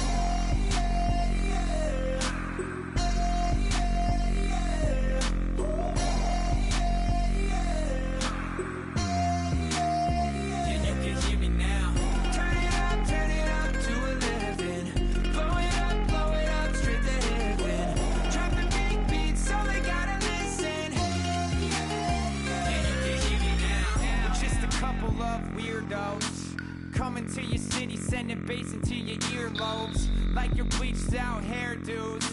Yeah, you can hear me now. Turn it up to 11. Blow it up straight to heaven. Dropping big beats, so they gotta listen. Yeah, you can hear me now. We're just a couple of weirdos coming to your city, sending bass into your earlobes like your bleached out hairdos.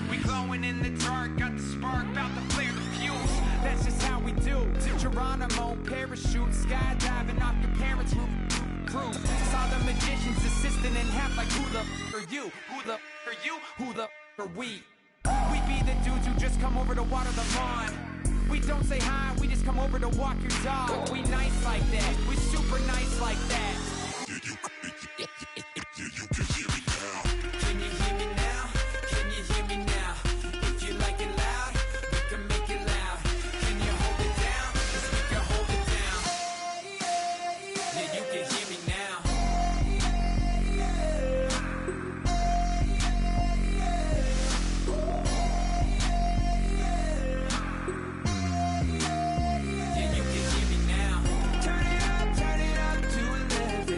We glowing in the dark, got the spark, about to flare the fuse. That's just how we do. To Geronimo, parachute, skydiving off your parents' roof. Saw the magician's assistant in half like who the are you? Who the are you? Who the are we? We be the dudes who just come over to water the lawn. We don't say hi, we just come over to walk your dog. We nice like that, we super nice like that. You can hear me now. Can you hear me now? Can you hear me now? If you like it loud, we can make it loud. Can you hold it down? 'Cause we can hold it down. Yeah, you can hear me now. Yeah, you can hear me now. Turn it up to 11.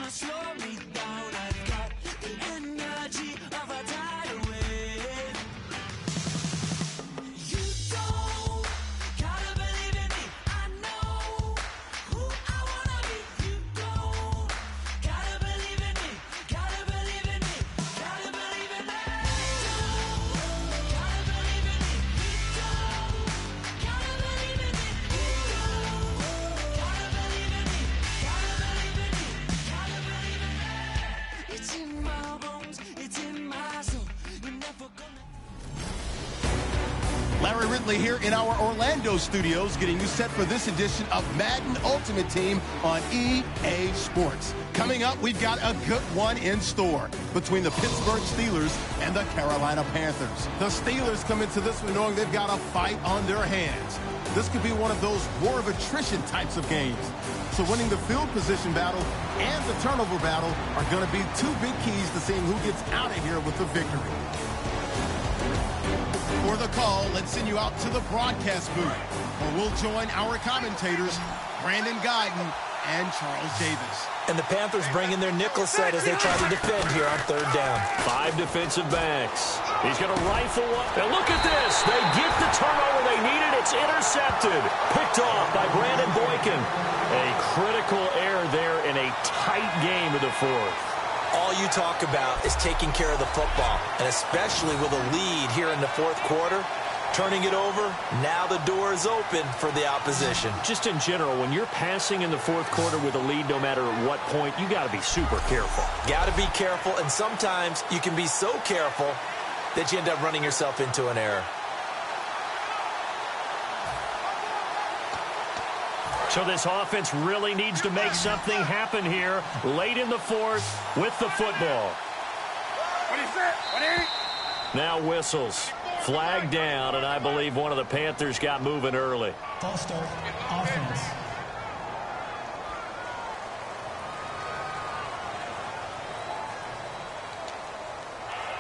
wanna slow me down. I've got the energy of a tidal wave. You don't gotta believe in me. I know who I wanna be. You don't gotta believe in me. Gotta believe in me. Gotta believe in me. Gotta believe in me. You don't gotta believe in me. You don't gotta believe in me. Gotta believe in me. Gotta believe in me. It's in my bones. It's in my soul. You're never gonna. Larry Ridley here in our Orlando studios, getting you set for this edition of Madden Ultimate Team on EA Sports. Coming up, we've got a good one in store between the Pittsburgh Steelers and the Carolina Panthers. The Steelers come into this one knowing they've got a fight on their hands. This could be one of those war of attrition types of games. So winning the field position battle and the turnover battle are going to be two big keys to seeing who gets out of here with the victory. For the call, let's send you out to the broadcast booth, where we'll join our commentators, Brandon Guyton and Charles Davis. And the Panthers bring in their nickel set as they try to defend here on third down. 5 defensive backs. He's going to rifle one. And look at this. They get the turnover they needed. It's intercepted. Picked off by Brandon Boykin. A critical error there in a tight game of the fourth. All you talk about is taking care of the football, and especially with a lead here in the fourth quarter, turning it over, now the door is open for the opposition. Just in general, when you're passing in the fourth quarter with a lead, no matter what point, you got to be super careful. Got to be careful, and sometimes you can be so careful that you end up running yourself into an error. So this offense really needs to make something happen here late in the fourth with the football. Now whistles. Flag down, and I believe one of the Panthers got moving early. False start, offense.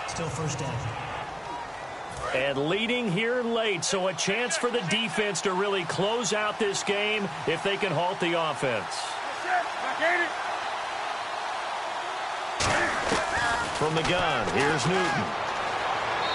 Still first down. And leading here late, so a chance for the defense to really close out this game if they can halt the offense. From the gun, here's Newton.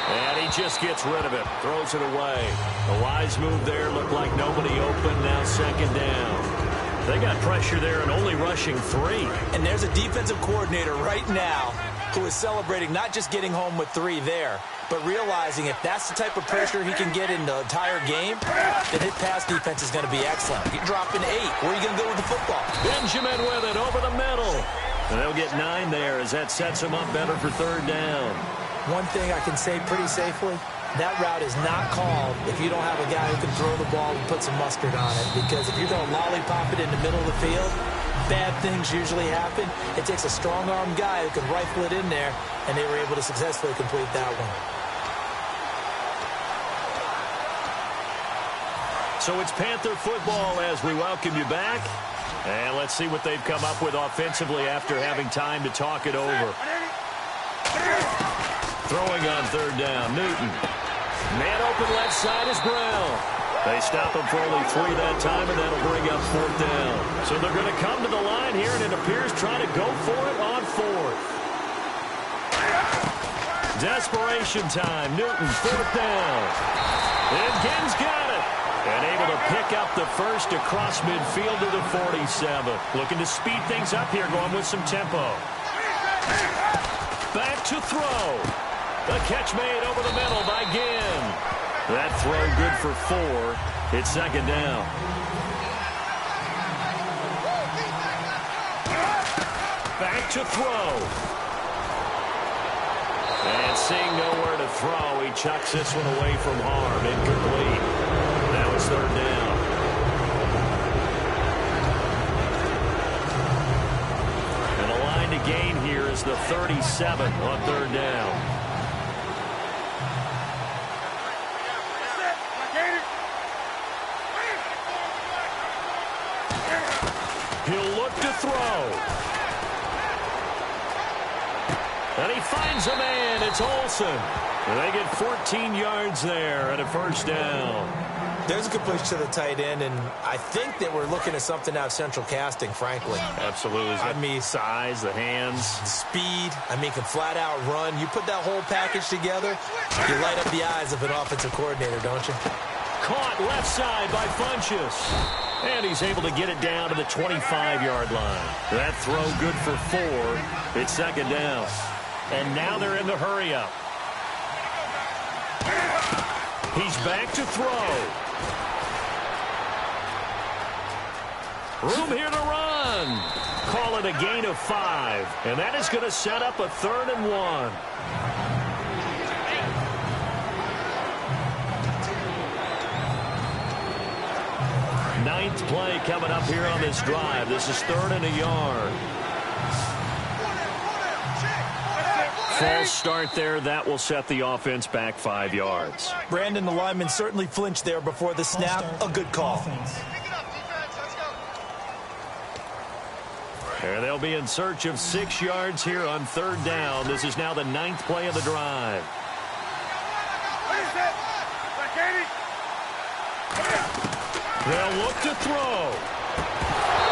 And he just gets rid of it, throws it away. A wise move there, looked like nobody open, now second down. They got pressure there and only rushing 3. And there's a defensive coordinator right now who is celebrating not just getting home with 3 there, but realizing if that's the type of pressure he can get in the entire game, then his pass defense is going to be excellent. You're dropping 8. Where are you going to go with the football? Benjamin with it over the middle. And they'll get 9 there as that sets them up better for third down. One thing I can say pretty safely, that route is not called if you don't have a guy who can throw the ball and put some mustard on it. Because if you're going to lollipop it in the middle of the field, bad things usually happen. It takes a strong-armed guy who can rifle it in there, and they were able to successfully complete that one. So it's Panther football as we welcome you back. And let's see what they've come up with offensively after having time to talk it over. Throwing on third down, Newton. Man open left side is Brown. They stop him for only 3 that time, and that'll bring up fourth down. So they're going to come to the line here, and it appears trying to go for it on fourth. Desperation time. Newton, fourth down. And Ginn's got it. And able to pick up the first across midfield to the 47. Looking to speed things up here, going with some tempo. Back to throw. The catch made over the middle by Ginn. That throw good for 4. It's second down. Back to throw. And seeing nowhere to throw, he chucks this one away from harm. Incomplete. Now it's third down. And the line to gain here is the 37 on third down. He'll look to throw. And he finds a man. It's Olsen. And they get 14 yards there at a first down. There's a completion to the tight end, and I think they were looking at something out of central casting, frankly. Absolutely. I mean, size, the hands. Speed. I mean, can flat out run. You put that whole package together, you light up the eyes of an offensive coordinator, don't you? Caught left side by Funchess. And he's able to get it down to the 25-yard line. That throw good for 4. It's second down. And now they're in the hurry-up. He's back to throw. Room here to run. Call it a gain of 5. And that is going to set up a 3rd and 1. Ninth play coming up here on this drive. This is 3rd and a yard. False start there. That will set the offense back 5 yards. Brandon, the lineman certainly flinched there before the snap. A good call. And they'll be in search of 6 yards here on 3rd down. This is now the 9th play of the drive. They'll look to throw.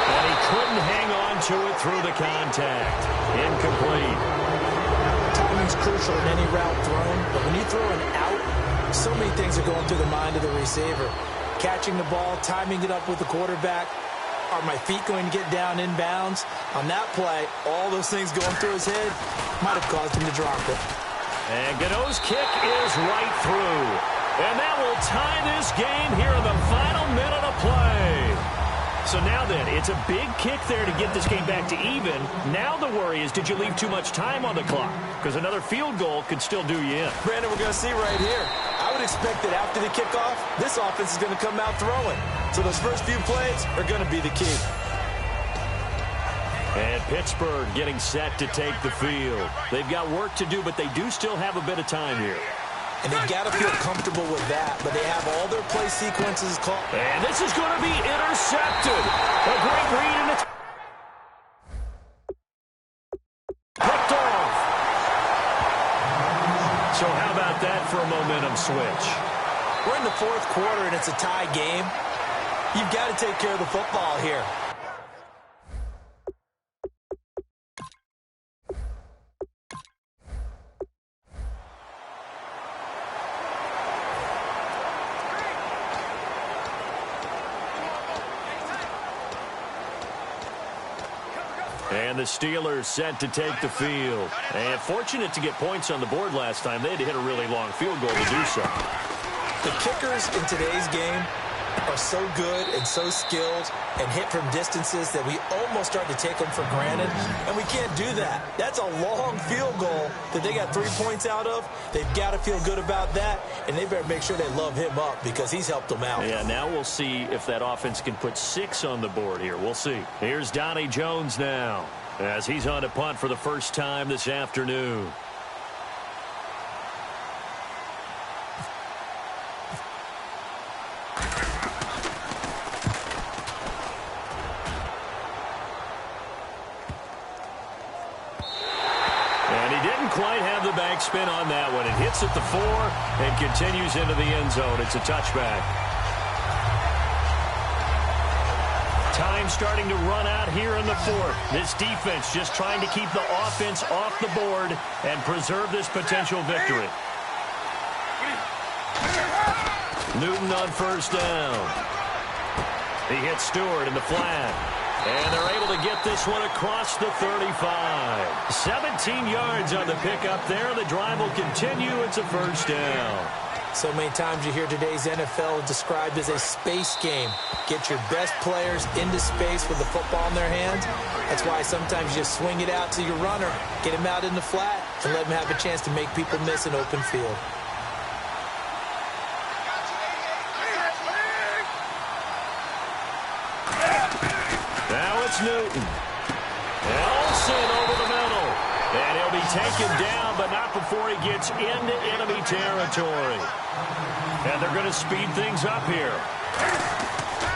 And he couldn't hang on to it through the contact. Incomplete. Timing's crucial in any route thrown, but when you throw an out, so many things are going through the mind of the receiver. Catching the ball, timing it up with the quarterback. Are my feet going to get down inbounds? On that play, all those things going through his head might have caused him to drop it. And Gano's kick is right through. And that will tie this game here in the final minute of play. So now then, it's a big kick there to get this game back to even. Now the worry is, did you leave too much time on the clock? Because another field goal could still do you in. Brandon, we're going to see right here. I would expect that after the kickoff, this offense is going to come out throwing. So those first few plays are going to be the key. And Pittsburgh getting set to take the field. They've got work to do, but they do still have a bit of time here. And they've got to feel comfortable with that, but they have all their play sequences called. And this is going to be intercepted. A great read, and it's picked off. So how about that for a momentum switch? We're in the 4th quarter, and it's a tie game. You've got to take care of the football here. And the Steelers set to take the field. And fortunate to get points on the board last time. They had to hit a really long field goal to do so. The kickers in today's game are so good and so skilled and hit from distances that we almost start to take them for granted. And we can't do that. That's a long field goal that they got 3 points out of. They've got to feel good about that. And they better make sure they love him up because he's helped them out. Yeah, now we'll see if that offense can put 6 on the board here. We'll see. Here's Donnie Jones now as he's on to punt for the first time this afternoon. Quite have the backspin on that one. It hits at the 4 and continues into the end zone. It's a touchback. Time starting to run out here in the 4th. This defense just trying to keep the offense off the board and preserve this potential victory. Newton on first down. He hits Stewart in the flat. And they're able to get this one across the 35. 17 yards on the pickup there. The drive will continue. It's a first down. So many times you hear today's NFL described as a space game. Get your best players into space with the football in their hands. That's why sometimes you just swing it out to your runner, get him out in the flat, and let him have a chance to make people miss an open field. Newton. Elson over the middle. And he'll be taken down, but not before he gets into enemy territory. And they're going to speed things up here.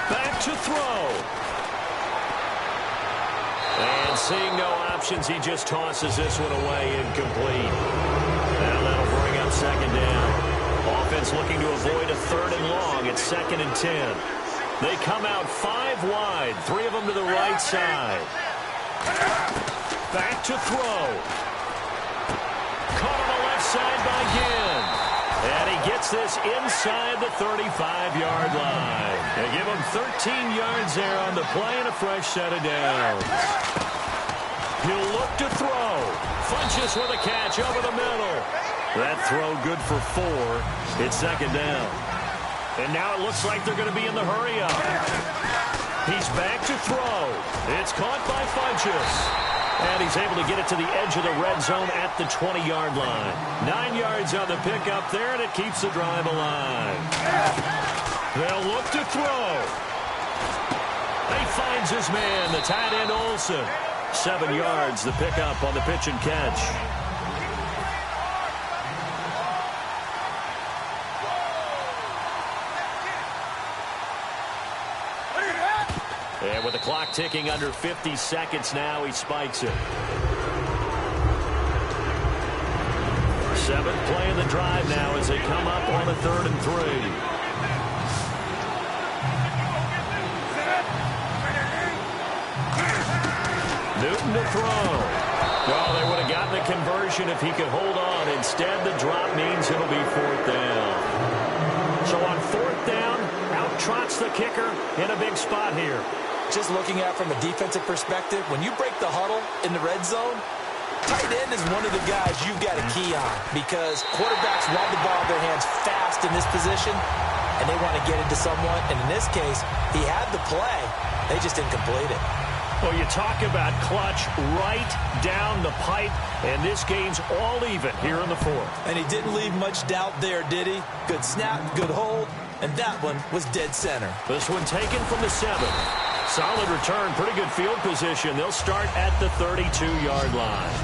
Back to throw. And seeing no options, he just tosses this one away incomplete. And that'll bring up second down. Offense defense looking to avoid a 3rd and long. It's 2nd and 10. They come out 5 wide, 3 of them to the right side. Back to throw. Caught on the left side by Ginn. And he gets this inside the 35-yard line. They give him 13 yards there on the play and a fresh set of downs. He'll look to throw. Funches with a catch over the middle. That throw good for 4. It's 2nd down. And now it looks like they're going to be in the hurry-up. He's back to throw. It's caught by Funches. And he's able to get it to the edge of the red zone at the 20-yard line. 9 yards on the pickup there, and it keeps the drive alive. They'll look to throw. He finds his man, the tight end Olsen. 7 yards, the pickup on the pitch and catch. And with the clock ticking under 50 seconds now, he spikes it. 7th play of the drive now as they come up on a 3rd and 3. Newton to throw. Oh, they would have gotten the conversion if he could hold on. Instead, the drop means it'll be 4th down. So on 4th down, out trots the kicker in a big spot here. Just looking at it from a defensive perspective, when you break the huddle in the red zone, tight end is one of the guys you've got a key on because quarterbacks want the ball in their hands fast in this position, and they want to get it to someone. And in this case, he had the play. They just didn't complete it. Well, you talk about clutch right down the pipe, and this game's all even here in the 4th. And he didn't leave much doubt there, did he? Good snap, good hold, and that one was dead center. This one taken from the 7. Solid return, pretty good field position. They'll start at the 32-yard line.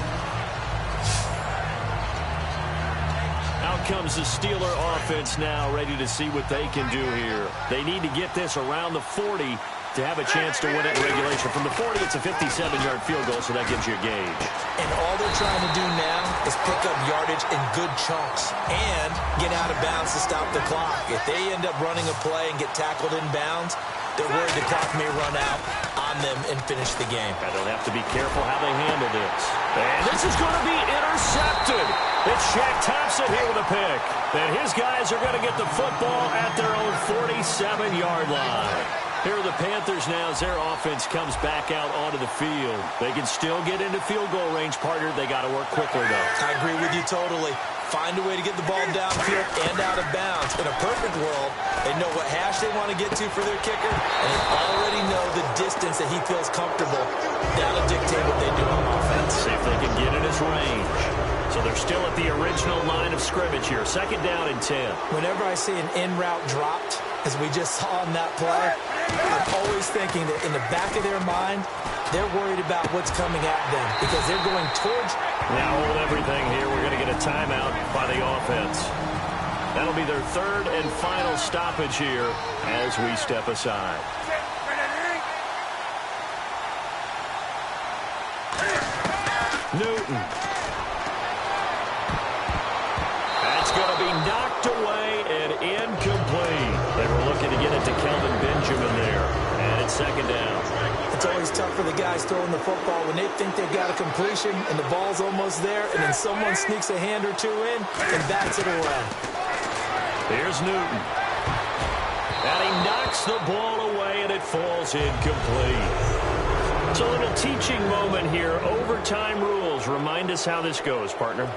Out comes the Steeler offense now, ready to see what they can do here. They need to get this around the 40 to have a chance to win it in regulation. From the 40, it's a 57-yard field goal, so that gives you a gauge. And all they're trying to do now is pick up yardage in good chunks and get out of bounds to stop the clock. If they end up running a play and get tackled in bounds, they're worried the clock may run out on them and finish the game. And they'll have to be careful how they handle this. And this is going to be intercepted. It's Shaq Thompson here with a pick. And his guys are going to get the football at their own 47-yard line. Here are the Panthers now as their offense comes back out onto the field. They can still get into field goal range, partner. They got to work quickly, though. I agree with you totally. Find a way to get the ball downfield and out of bounds. In a perfect world, they know what hash they want to get to for their kicker, and they already know the distance that he feels comfortable. That'll dictate what they do on offense. See if they can get in his range. So they're still at the original line of scrimmage here. 2nd down and 10. Whenever I see an in route dropped, as we just saw on that play, I'm always thinking that in the back of their mind, they're worried about what's coming at them because they're going towards. Now hold everything here. We're going to get a timeout by the offense. That'll be their 3rd and final stoppage here as we step aside. Newton. That's going to be knocked away and incomplete. They were looking to get it to Kelvin Benjamin there. And it's 2nd down. It's always tough for the guys throwing the football when they think they've got a completion and the ball's almost there, and then someone sneaks a hand or two in and bats it away. Here's Newton. And he knocks the ball away, and it falls incomplete. It's a little teaching moment here. Overtime rules. Remind us how this goes, partner.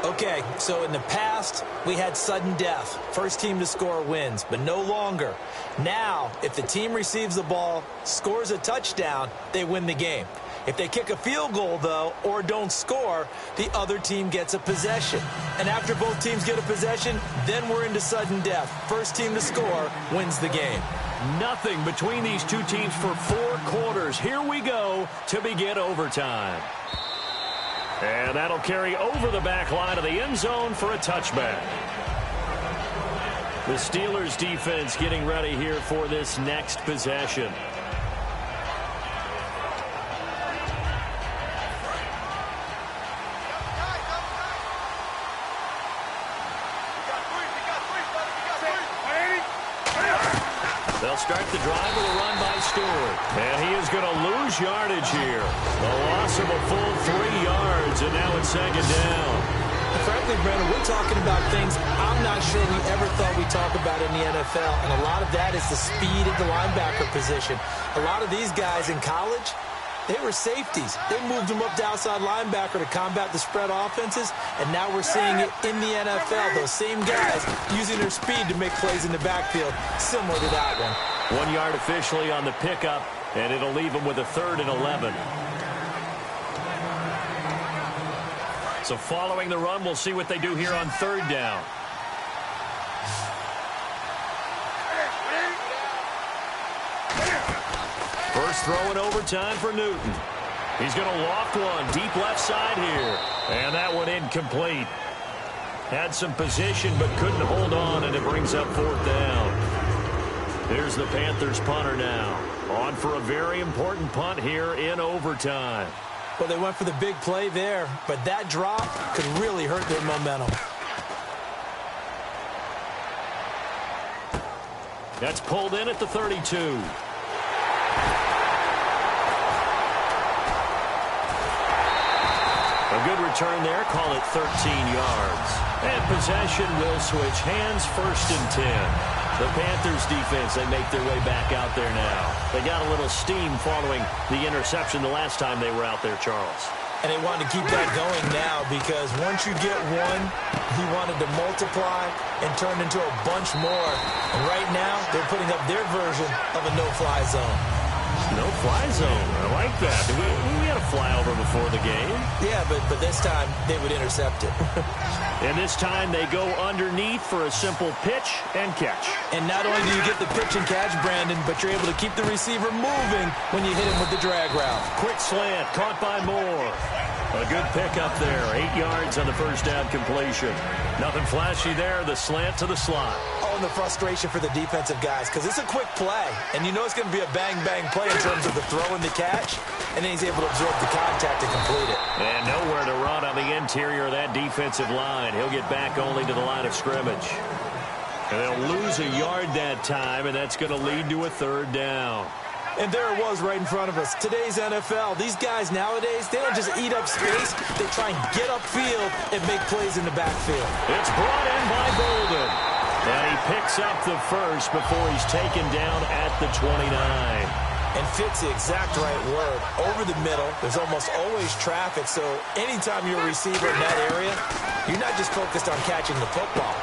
Okay, so in the past, we had sudden death. First team to score wins, but no longer. Now, if the team receives the ball, scores a touchdown, they win the game. If they kick a field goal, though, or don't score, the other team gets a possession. And after both teams get a possession, then we're into sudden death. First team to score wins the game. Nothing between these two teams for 4 quarters. Here we go to begin overtime. And that'll carry over the back line of the end zone for a touchback. The Steelers defense getting ready here for this next possession. They'll start the drive with a run by Stewart. And he is going to lose yardage here. The loss of a full 3 yards, and now it's second down. Frankly, Brandon, we're talking about things I'm not sure we ever thought we'd talk about in the NFL, and a lot of that is the speed at the linebacker position. A lot of these guys in college, they were safeties. They moved them up to outside linebacker to combat the spread offenses, and now we're seeing it in the NFL. Those same guys using their speed to make plays in the backfield, similar to that one. 1 yard officially on the pickup, and it'll leave them with a 3rd and 11. So following the run, we'll see what they do here on 3rd down. First throw in overtime for Newton. He's going to loft one deep left side here. And that one incomplete. Had some position but couldn't hold on, and it brings up 4th down. Here's the Panthers punter now. On for a very important punt here in overtime. Well, they went for the big play there, but that drop could really hurt their momentum. That's pulled in at the 32. A good return there. Call it 13 yards. And possession will switch hands, 1st and 10. The Panthers defense, they make their way back out there now. They got a little steam following the interception the last time they were out there, Charles. And they wanted to keep that going now because once you get one, he wanted to multiply and turn into a bunch more. And right now, they're putting up their version of a no-fly zone. No-fly zone. I like that. We had a flyover before the game. Yeah, but this time they would intercept it. And this time they go underneath for a simple pitch and catch. And not only do you get the pitch and catch, Brandon, but you're able to keep the receiver moving when you hit him with the drag route. Quick slant, caught by Moore. A good pickup there. 8 yards on the first down completion. Nothing flashy there. The slant to the slot. Oh, and the frustration for the defensive guys because it's a quick play. And you know it's going to be a bang-bang play in terms of the throw and the catch. And then he's able to absorb the contact and complete it. And nowhere to run on the interior of that defensive line. He'll get back only to the line of scrimmage. And they'll lose a yard that time, and that's going to lead to a 3rd down. And there it was right in front of us. Today's NFL, these guys nowadays, they don't just eat up space. They try and get upfield and make plays in the backfield. It's brought in by Golden. And he picks up the first before he's taken down at the 29. And fits the exact right word. Over the middle, there's almost always traffic. So anytime you're a receiver in that area, you're not just focused on catching the football.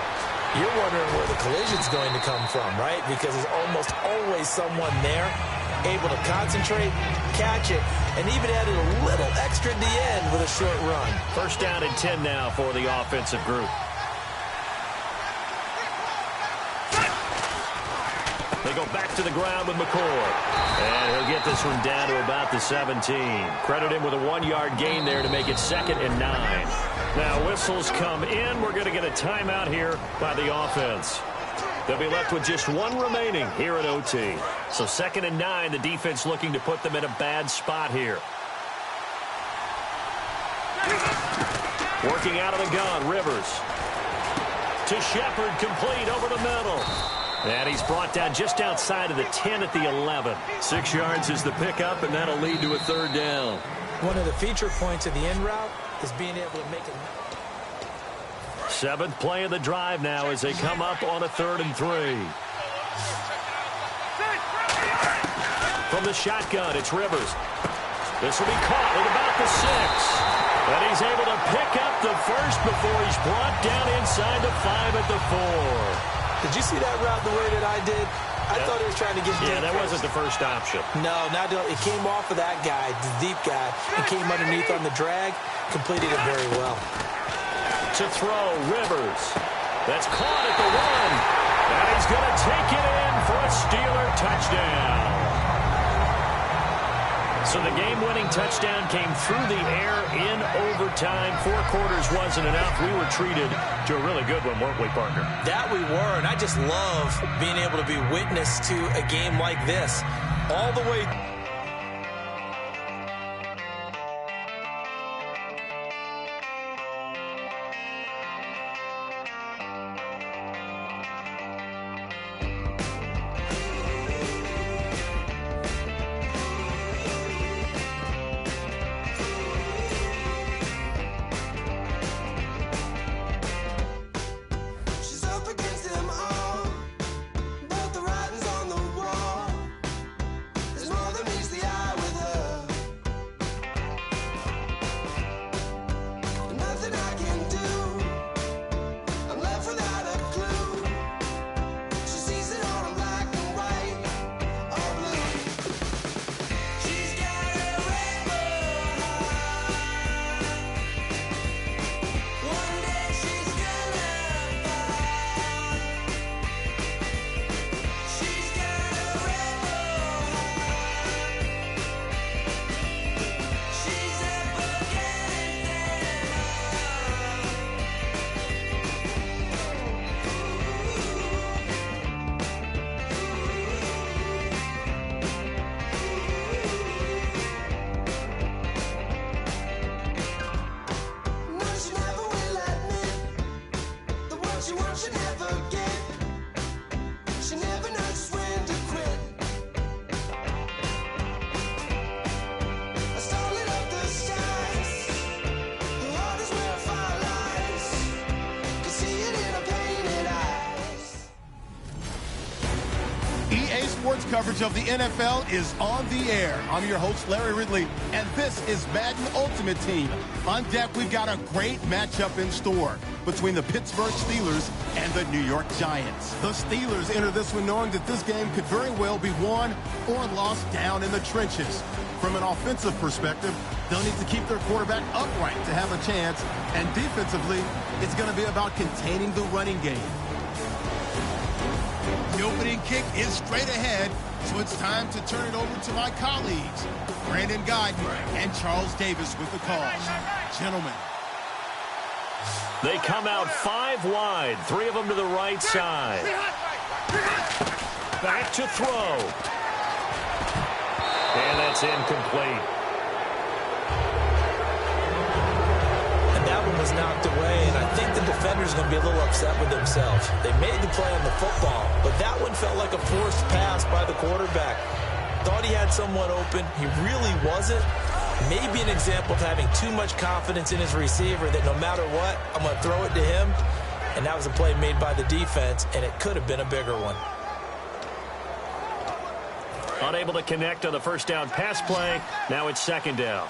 You're wondering where the collision's going to come from, right? Because there's almost always someone there able to concentrate, catch it, and even added a little extra at the end with a short run. First down and 10 now for the offensive group. They go back to the ground with McCord. And he'll get this one down to about the 17. Credit him with a 1-yard gain there to make it 2nd and 9. Now whistles come in. We're going to get a timeout here by the offense. They'll be left with just 1 remaining here at OT. So 2nd and 9, the defense looking to put them in a bad spot here. Working out of the gun, Rivers. To Shepard, complete over the middle. And he's brought down just outside of the 10 at the 11. 6 yards is the pickup, and that'll lead to a 3rd down. One of the feature points of the end route is being able to make it. 7th play of the drive now as they come up on a 3rd and 3. From the shotgun, it's Rivers. This will be caught at about the 6. And he's able to pick up the first before he's brought down inside the 5 at the 4. Did you see that route the way that I did? I thought he was trying to get deep. Yeah, that wasn't the first option. No, it came off of that guy, the deep guy, and came underneath on the drag, completed it very well. To throw, Rivers. That's caught at the 1. And he's going to take it in for a Steeler touchdown. So the game-winning touchdown came through the air in overtime. 4 quarters wasn't enough. We were treated to a really good one, weren't we, partner? That we were, and I just love being able to be witness to a game like this. All the way. sports coverage of the NFL is on the air. I'm your host, Larry Ridley, and this is Madden Ultimate Team. On deck, we've got a great matchup in store between the Pittsburgh Steelers and the New York Giants. The Steelers enter this one knowing that this game could very well be won or lost down in the trenches. From an offensive perspective, they'll need to keep their quarterback upright to have a chance, and defensively, it's going to be about containing the running game. The opening kick is straight ahead, so it's time to turn it over to my colleagues, Brandon Guyton and Charles Davis with the call. Gentlemen. They come out 5 wide, 3 of them to the right side. Back to throw. And that's incomplete. And that one was knocked away, and I think the defender's going to be a little upset with themselves. They made the play on the football, but that one felt like a forced pass by the quarterback. Thought he had someone open. He really wasn't. Maybe an example of having too much confidence in his receiver that no matter what, I'm going to throw it to him. And that was a play made by the defense, and it could have been a bigger one. Unable to connect on the first down pass play. Now it's second down.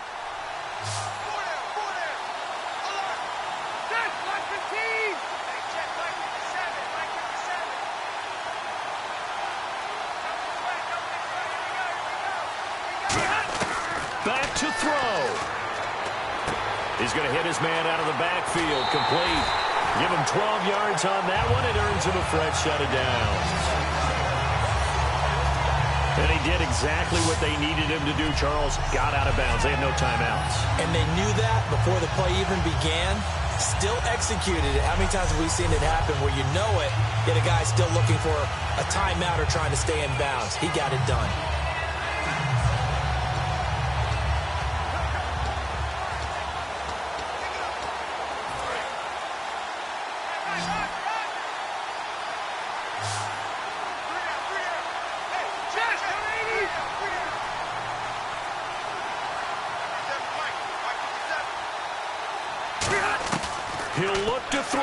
Back to throw. He's going to hit his man out of the backfield. Complete. Give him 12 yards on that one. It earns him a fresh set of downs. And he did exactly what they needed him to do, Charles. Got out of bounds. They have no timeouts. And they knew that before the play even began. Still executed it. How many times have we seen it happen where you know it, yet a guy still looking for a timeout or trying to stay in bounds? He got it done. He'll look to throw.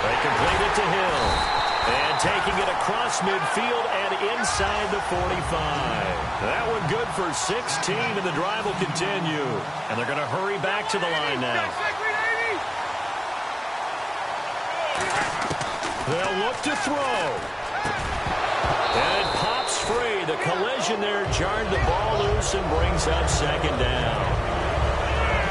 They complete it to Hill. And taking it across midfield and inside the 45. That one good for 16, and the drive will continue. And they're going to hurry back to the line now. They'll look to throw. And it pops free. The collision there jarred the ball loose and brings up second down.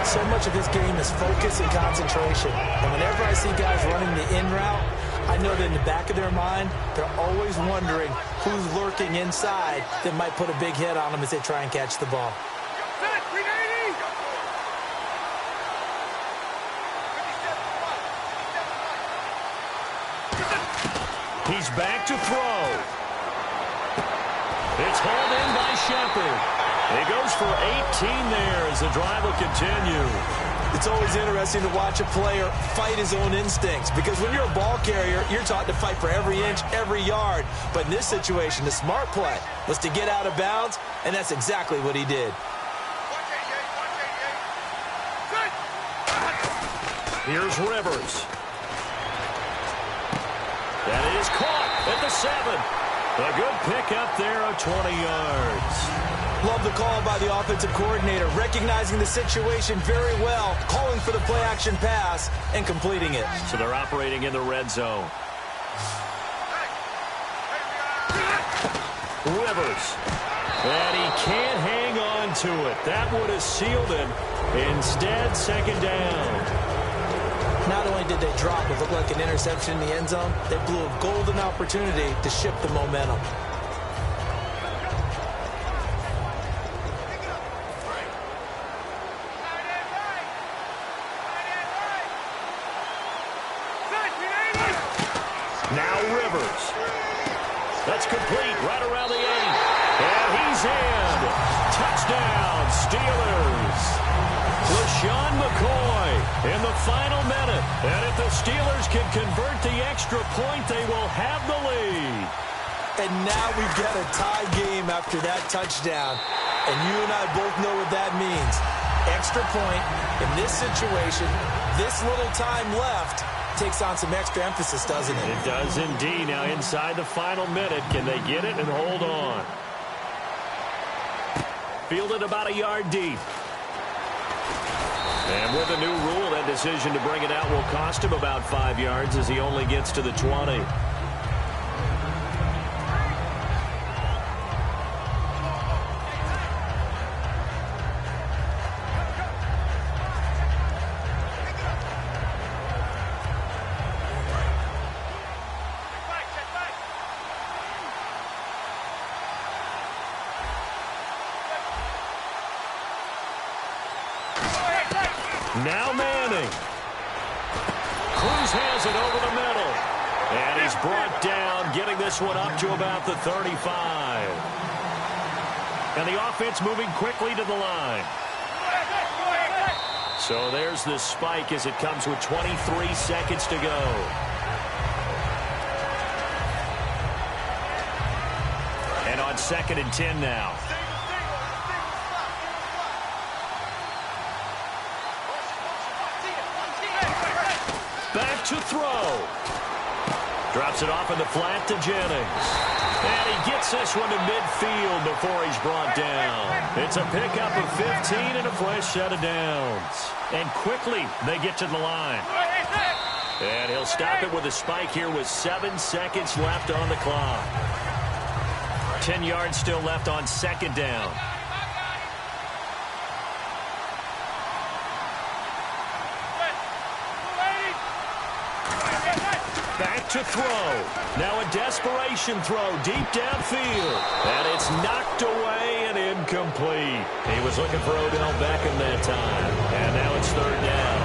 So much of this game is focus and concentration. And whenever I see guys running the in route, I know that in the back of their mind, they're always wondering who's lurking inside that might put a big hit on them as they try and catch the ball. He's back to throw. It's hauled in by Shepard. He goes for 18 there as the drive will continue. It's always interesting to watch a player fight his own instincts, because when you're a ball carrier, you're taught to fight for every inch, every yard. But in this situation, the smart play was to get out of bounds, and that's exactly what he did. Here's Rivers. That is caught at the 7. A good pickup there of 20 yards. Love the call by the offensive coordinator, recognizing the situation very well, calling for the play-action pass, and completing it. So they're operating in the red zone. Rivers. And he can't hang on to it. That would have sealed it. Instead, second down. Not only did they drop what looked like an interception in the end zone, they blew a golden opportunity to shift the momentum. Now Rivers. That's complete right around the 8. And he's in. Touchdown, Steelers. LaShawn McCoy in the final minute. And if the Steelers can convert the extra point, they will have the lead. And now we get a tie game after that touchdown. And you and I both know what that means. extra point in this situation, this little time left, takes on some extra emphasis, doesn't it? It does indeed. Now inside the final minute, can they get it and hold on? Fielded about a yard deep. And with a new rule, that decision to bring it out will cost him about 5 yards as he only gets to the 20. Now Manning. Cruz has it over the middle. And he's brought down, getting this one up to about the 35. And the offense moving quickly to the line. So there's the spike as it comes with 23 seconds to go. And on 2nd and 10 now. Back to throw. Drops it off in the flat to Jennings. And he gets this one to midfield before he's brought down. It's a pickup of 15 and a fresh set of downs. And quickly they get to the line. And he'll stop it with a spike here with 7 seconds left on the clock. 10 yards still left on 2nd down. Back to throw. Now a desperation throw deep downfield. And it's knocked away and incomplete. He was looking for Odell Beckham that time. And now it's 3rd down.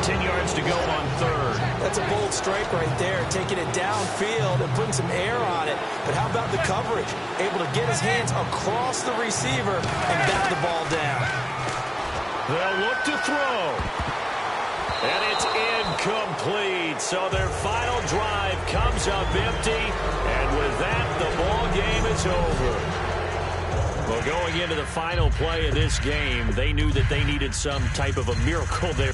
10 yards to go on 3rd. That's a bold strike right there, taking it downfield and putting some air on it. But how about the coverage? Able to get his hands across the receiver and bat the ball down. They'll look to throw. And it's incomplete. So their final drive comes up empty. And with that, the ball game is over. Well, going into the final play of this game, they knew that they needed some type of a miracle there.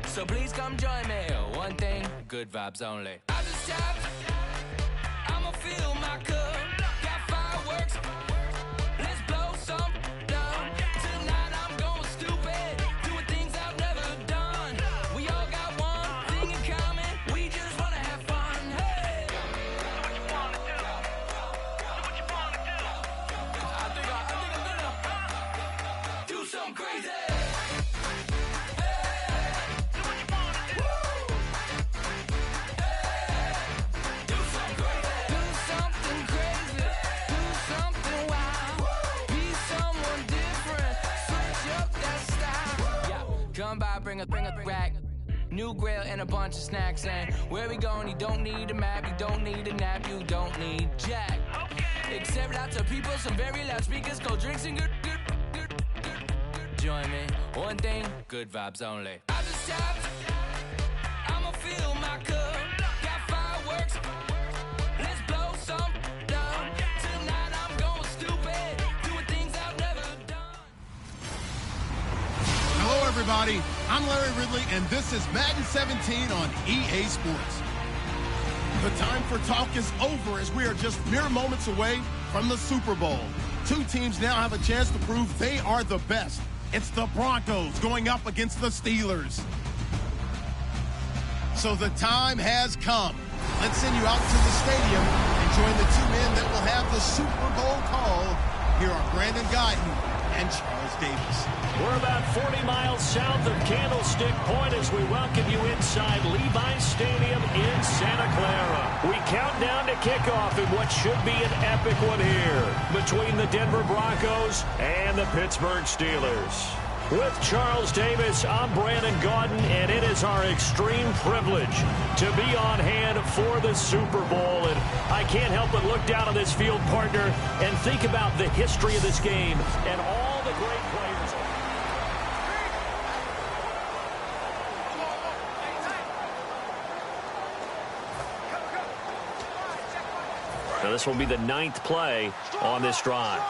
So please come join me. One thing, good vibes only. I just tapped. I'ma fill my cup. Got fireworks. Let's blow some down. Tonight I'm going stupid. Doing things I've never done. We all got one thing in common. We just wanna have fun. Hey. Do what you wanna do. Do what you wanna do. I think I'm gonna do something crazy. Come by, bring a rack. New grill and a bunch of snacks. And where we going, you don't need a map. You don't need a nap. You don't need jack. Except lots of people, some very loud speakers, cold drinks and good. Join me. One thing, good vibes only. I just tapped. I'ma fill my cup. Got fireworks. Let's blow some down. Tonight I'm going stupid. Doing things I've never done. Hello, everybody. I'm Larry Ridley, and this is Madden 17 on EA Sports. The time for talk is over as we are just mere moments away from the Super Bowl. Two teams now have a chance to prove they are the best. It's the Broncos going up against the Steelers. So the time has come. Let's send you out to the stadium and join the two men that will have the Super Bowl call. Here are Brandon Guyton and Charles Davis. We're about 40 miles south of Candlestick Point as we welcome you inside Levi's Stadium in Santa Clara. We count down to kickoff in what should be an epic one here between the Denver Broncos and the Pittsburgh Steelers. With Charles Davis, I'm Brandon Gaudin, and it is our extreme privilege to be on hand for the Super Bowl. And I can't help but look down on this field, partner, and think about the history of this game and all the great players. Now this will be the 9th play on this drive.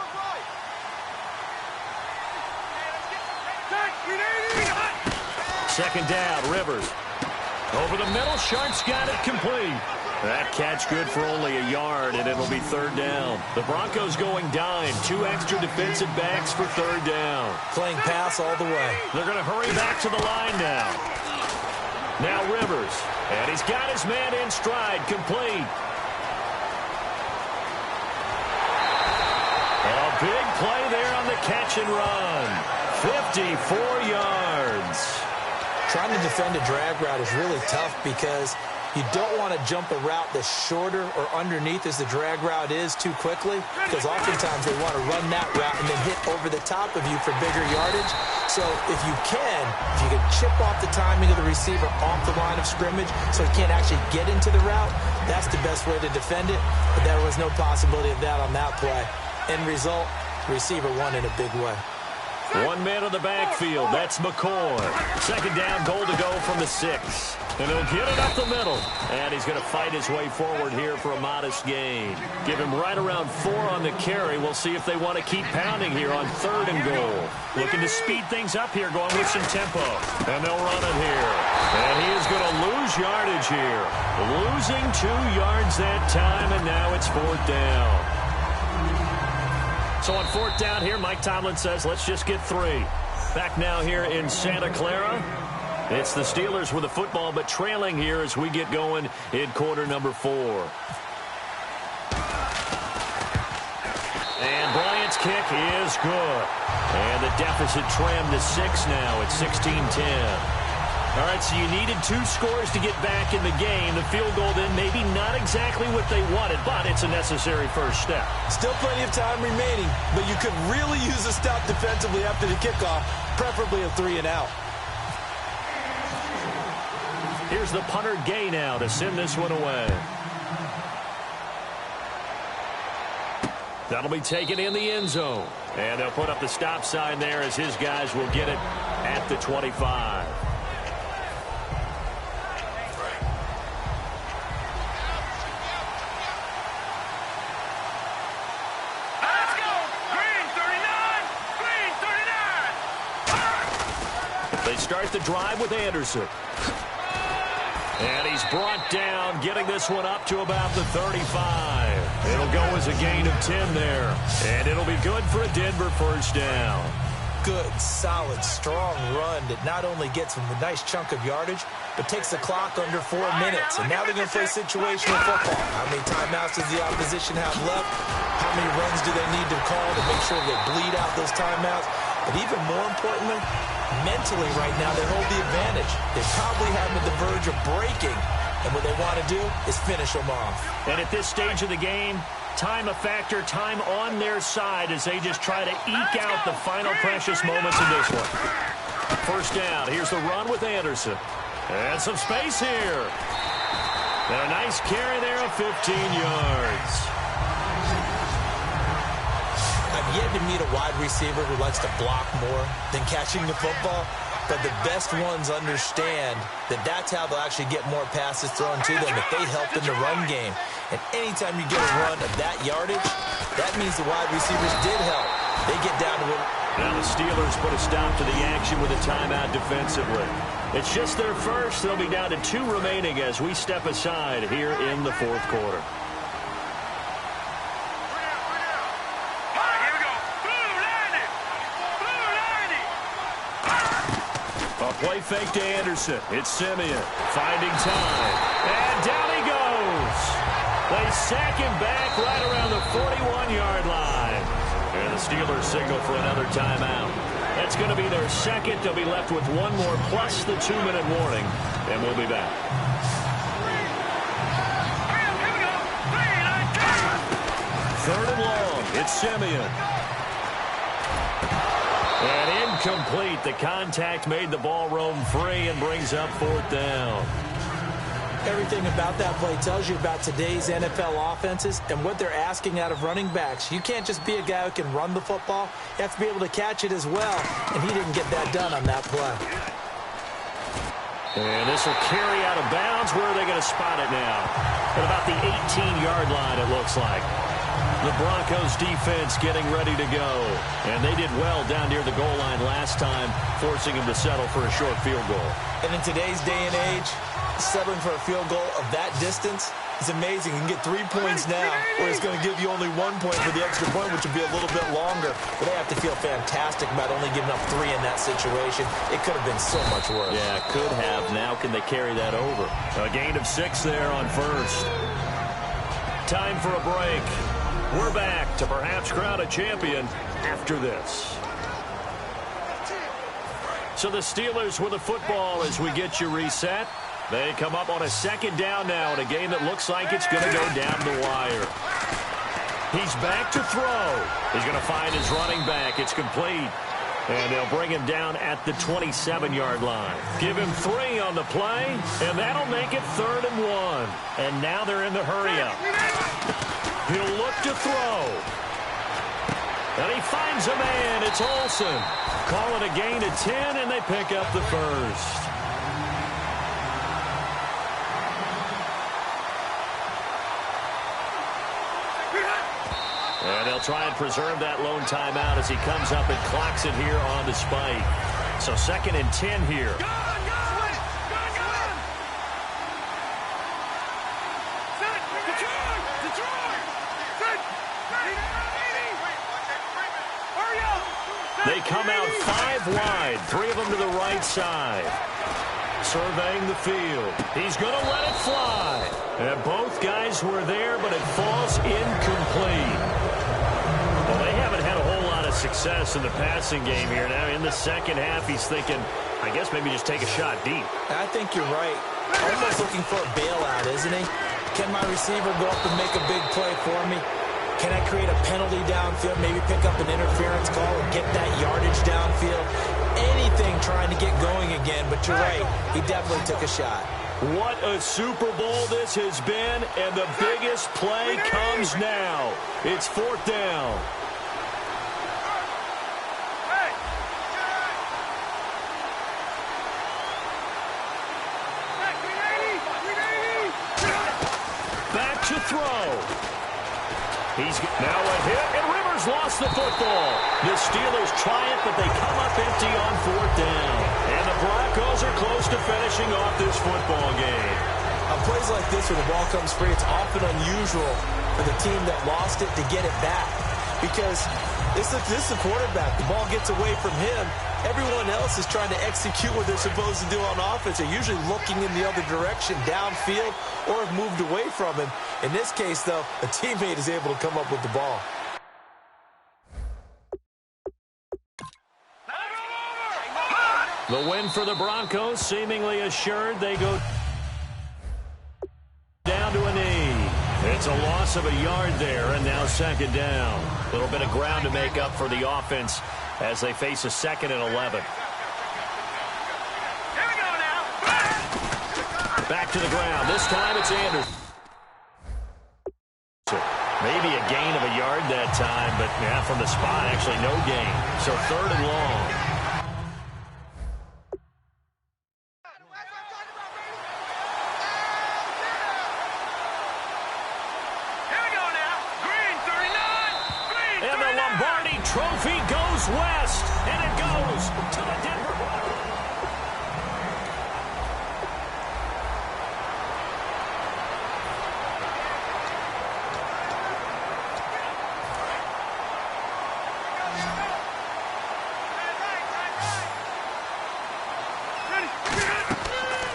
Second down, Rivers. Over the middle, Sharks got it complete. That catch good for only a yard, and it'll be 3rd down. The Broncos going dime. 2 extra defensive backs for 3rd down. Playing pass all the way. They're going to hurry back to the line now. Now Rivers. And he's got his man in stride, complete. A big play there on the catch and run. 54 yards. Trying to defend a drag route is really tough because you don't want to jump a route that's shorter or underneath as the drag route is too quickly, because oftentimes they want to run that route and then hit over the top of you for bigger yardage. So if you can chip off the timing of the receiver off the line of scrimmage so he can't actually get into the route, that's the best way to defend it. But there was no possibility of that on that play. End result, receiver won in a big way. 1 man in the backfield. That's McCoy. Second down, goal to go from the 6. And he'll get it up the middle. And he's going to fight his way forward here for a modest gain. Give him right around 4 on the carry. We'll see if they want to keep pounding here on 3rd and goal. Looking to speed things up here, going with some tempo. And they'll run it here. And he is going to lose yardage here. Losing 2 yards that time, and now it's 4th down. So on 4th down here, Mike Tomlin says, let's just get 3. Back now here in Santa Clara. It's the Steelers with the football, but trailing here as we get going in quarter number 4. And Bryant's kick is good. And the deficit trimmed to 6 now. It's 16-10. All right, so you needed 2 scores to get back in the game. The field goal then maybe not exactly what they wanted, but it's a necessary first step. Still plenty of time remaining, but you could really use a stop defensively after the kickoff, preferably a 3-and-out. Here's the punter Gay now to send this one away. That'll be taken in the end zone. And they'll put up the stop sign there as his guys will get it at the 25. They start the drive with Anderson. And he's brought down, getting this one up to about the 35. It'll go as a gain of 10 there. And it'll be good for a Denver first down. Good, solid, strong run that not only gets them a nice chunk of yardage, but takes the clock under 4 minutes. And now they're going to play situational football. How many timeouts does the opposition have left? How many runs do they need to call to make sure they bleed out those timeouts? But even more importantly, mentally right now, they hold the advantage. They probably have them at the verge of breaking. And what they want to do is finish them off. And at this stage of the game, time a factor, time on their side as they just try to eke out the final precious moments in this one. First down, here's the run with Anderson. And some space here. And a nice carry there of 15 yards. I've yet to meet a wide receiver who likes to block more than catching the football. But the best ones understand that that's how they'll actually get more passes thrown to them if they help in the run game. And anytime you get a run of that yardage, that means the wide receivers did help. They get down to it. Now the Steelers put a stop to the action with a timeout defensively. It's just their first. They'll be down to 2 remaining as we step aside here in the 4th quarter. Play fake to Anderson. It's Simeon finding time. And down he goes. They sack him back right around the 41-yard line. And the Steelers signal for another timeout. That's going to be their second. They'll be left with 1 more plus the 2-minute warning. And we'll be back. Third and long. It's Simeon. And in Incomplete. The contact made the ball roam free and brings up 4th down. Everything about that play tells you about today's NFL offenses and what they're asking out of running backs. You can't just be a guy who can run the football. You have to be able to catch it as well, and he didn't get that done on that play. And this will carry out of bounds. Where are they going to spot it now? At about the 18-yard line, it looks like. The Broncos defense getting ready to go. And they did well down near the goal line last time, forcing them to settle for a short field goal. And in today's day and age, settling for a field goal of that distance is amazing. You can get 3 points now, or it's going to give you only 1 point for the extra point, which would be a little bit longer. But they have to feel fantastic about only giving up 3 in that situation. It could have been so much worse. Yeah, could have. Now can they carry that over? A gain of 6 there on first. Time for a break. We're back to perhaps crown a champion after this. So the Steelers with the football as we get you reset. They come up on a 2nd down now in a game that looks like it's going to go down the wire. He's back to throw. He's going to find his running back. It's complete. And they'll bring him down at the 27-yard line. Give him 3 on the play, and that'll make it 3rd and 1. And now they're in the hurry-up. He'll look to throw. And he finds a man. It's Olsen. Call it a gain of 10, and they pick up the first. And they'll try and preserve that lone timeout as he comes up and clocks it here on the spike. So 2nd and 10 here. They come out 5 wide, 3 of them to the right side. Surveying the field. He's going to let it fly. And both guys were there, but it falls incomplete. Well, they haven't had a whole lot of success in the passing game here. Now, in the second half, he's thinking, I guess maybe just take a shot deep. I think you're right. Almost looking for a bailout, isn't he? Can my receiver go up and make a big play for me? Can I create a penalty downfield, maybe pick up an interference call and get that yardage downfield? Anything trying to get going again, but you're right. He definitely took a shot. What a Super Bowl this has been, and the biggest play comes now. It's 4th down. Back to throw. He's now a hit, and Rivers lost the football. The Steelers try it, but they come up empty on 4th down. And the Broncos are close to finishing off this football game. On plays like this where the ball comes free, it's often unusual for the team that lost it to get it back. Because this is the quarterback. The ball gets away from him. Everyone else is trying to execute what they're supposed to do on offense. They're usually looking in the other direction, downfield, or have moved away from him. In this case, though, a teammate is able to come up with the ball. The win for the Broncos seemingly assured. They go down to a knee. It's a loss of a yard there, and now 2nd down. A little bit of ground to make up for the offense as they face a 2nd and 11. Back to the ground. This time it's Anderson. Maybe a gain of a yard that time, but yeah, from the spot, actually no gain. So 3rd and long. Trophy goes west, and it goes to the Denver Broncos.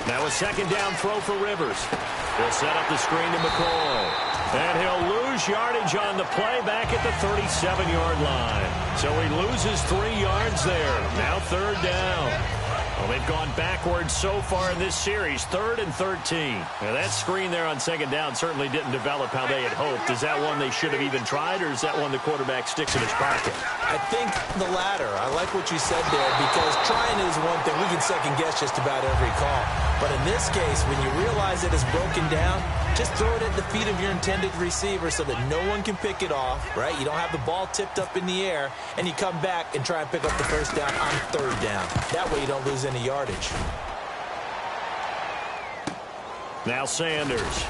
Now a 2nd down throw for Rivers. He'll set up the screen to McCoy. And he'll lose yardage on the play back at the 37-yard line. So he loses 3 yards there. Now 3rd down. Well, they've gone backwards so far in this series, 3rd and 13. Now, that screen there on 2nd down certainly didn't develop how they had hoped. Is that one they should have even tried, or is that one the quarterback sticks in his pocket? I think the latter. I like what you said there, because trying is one thing. We can second-guess just about every call. But in this case, when you realize it is broken down, just throw it at the feet of your intended receiver so that no one can pick it off, right? You don't have the ball tipped up in the air, and you come back and try and pick up the first down on 3rd down. That way you don't lose any yardage. Now Sanders.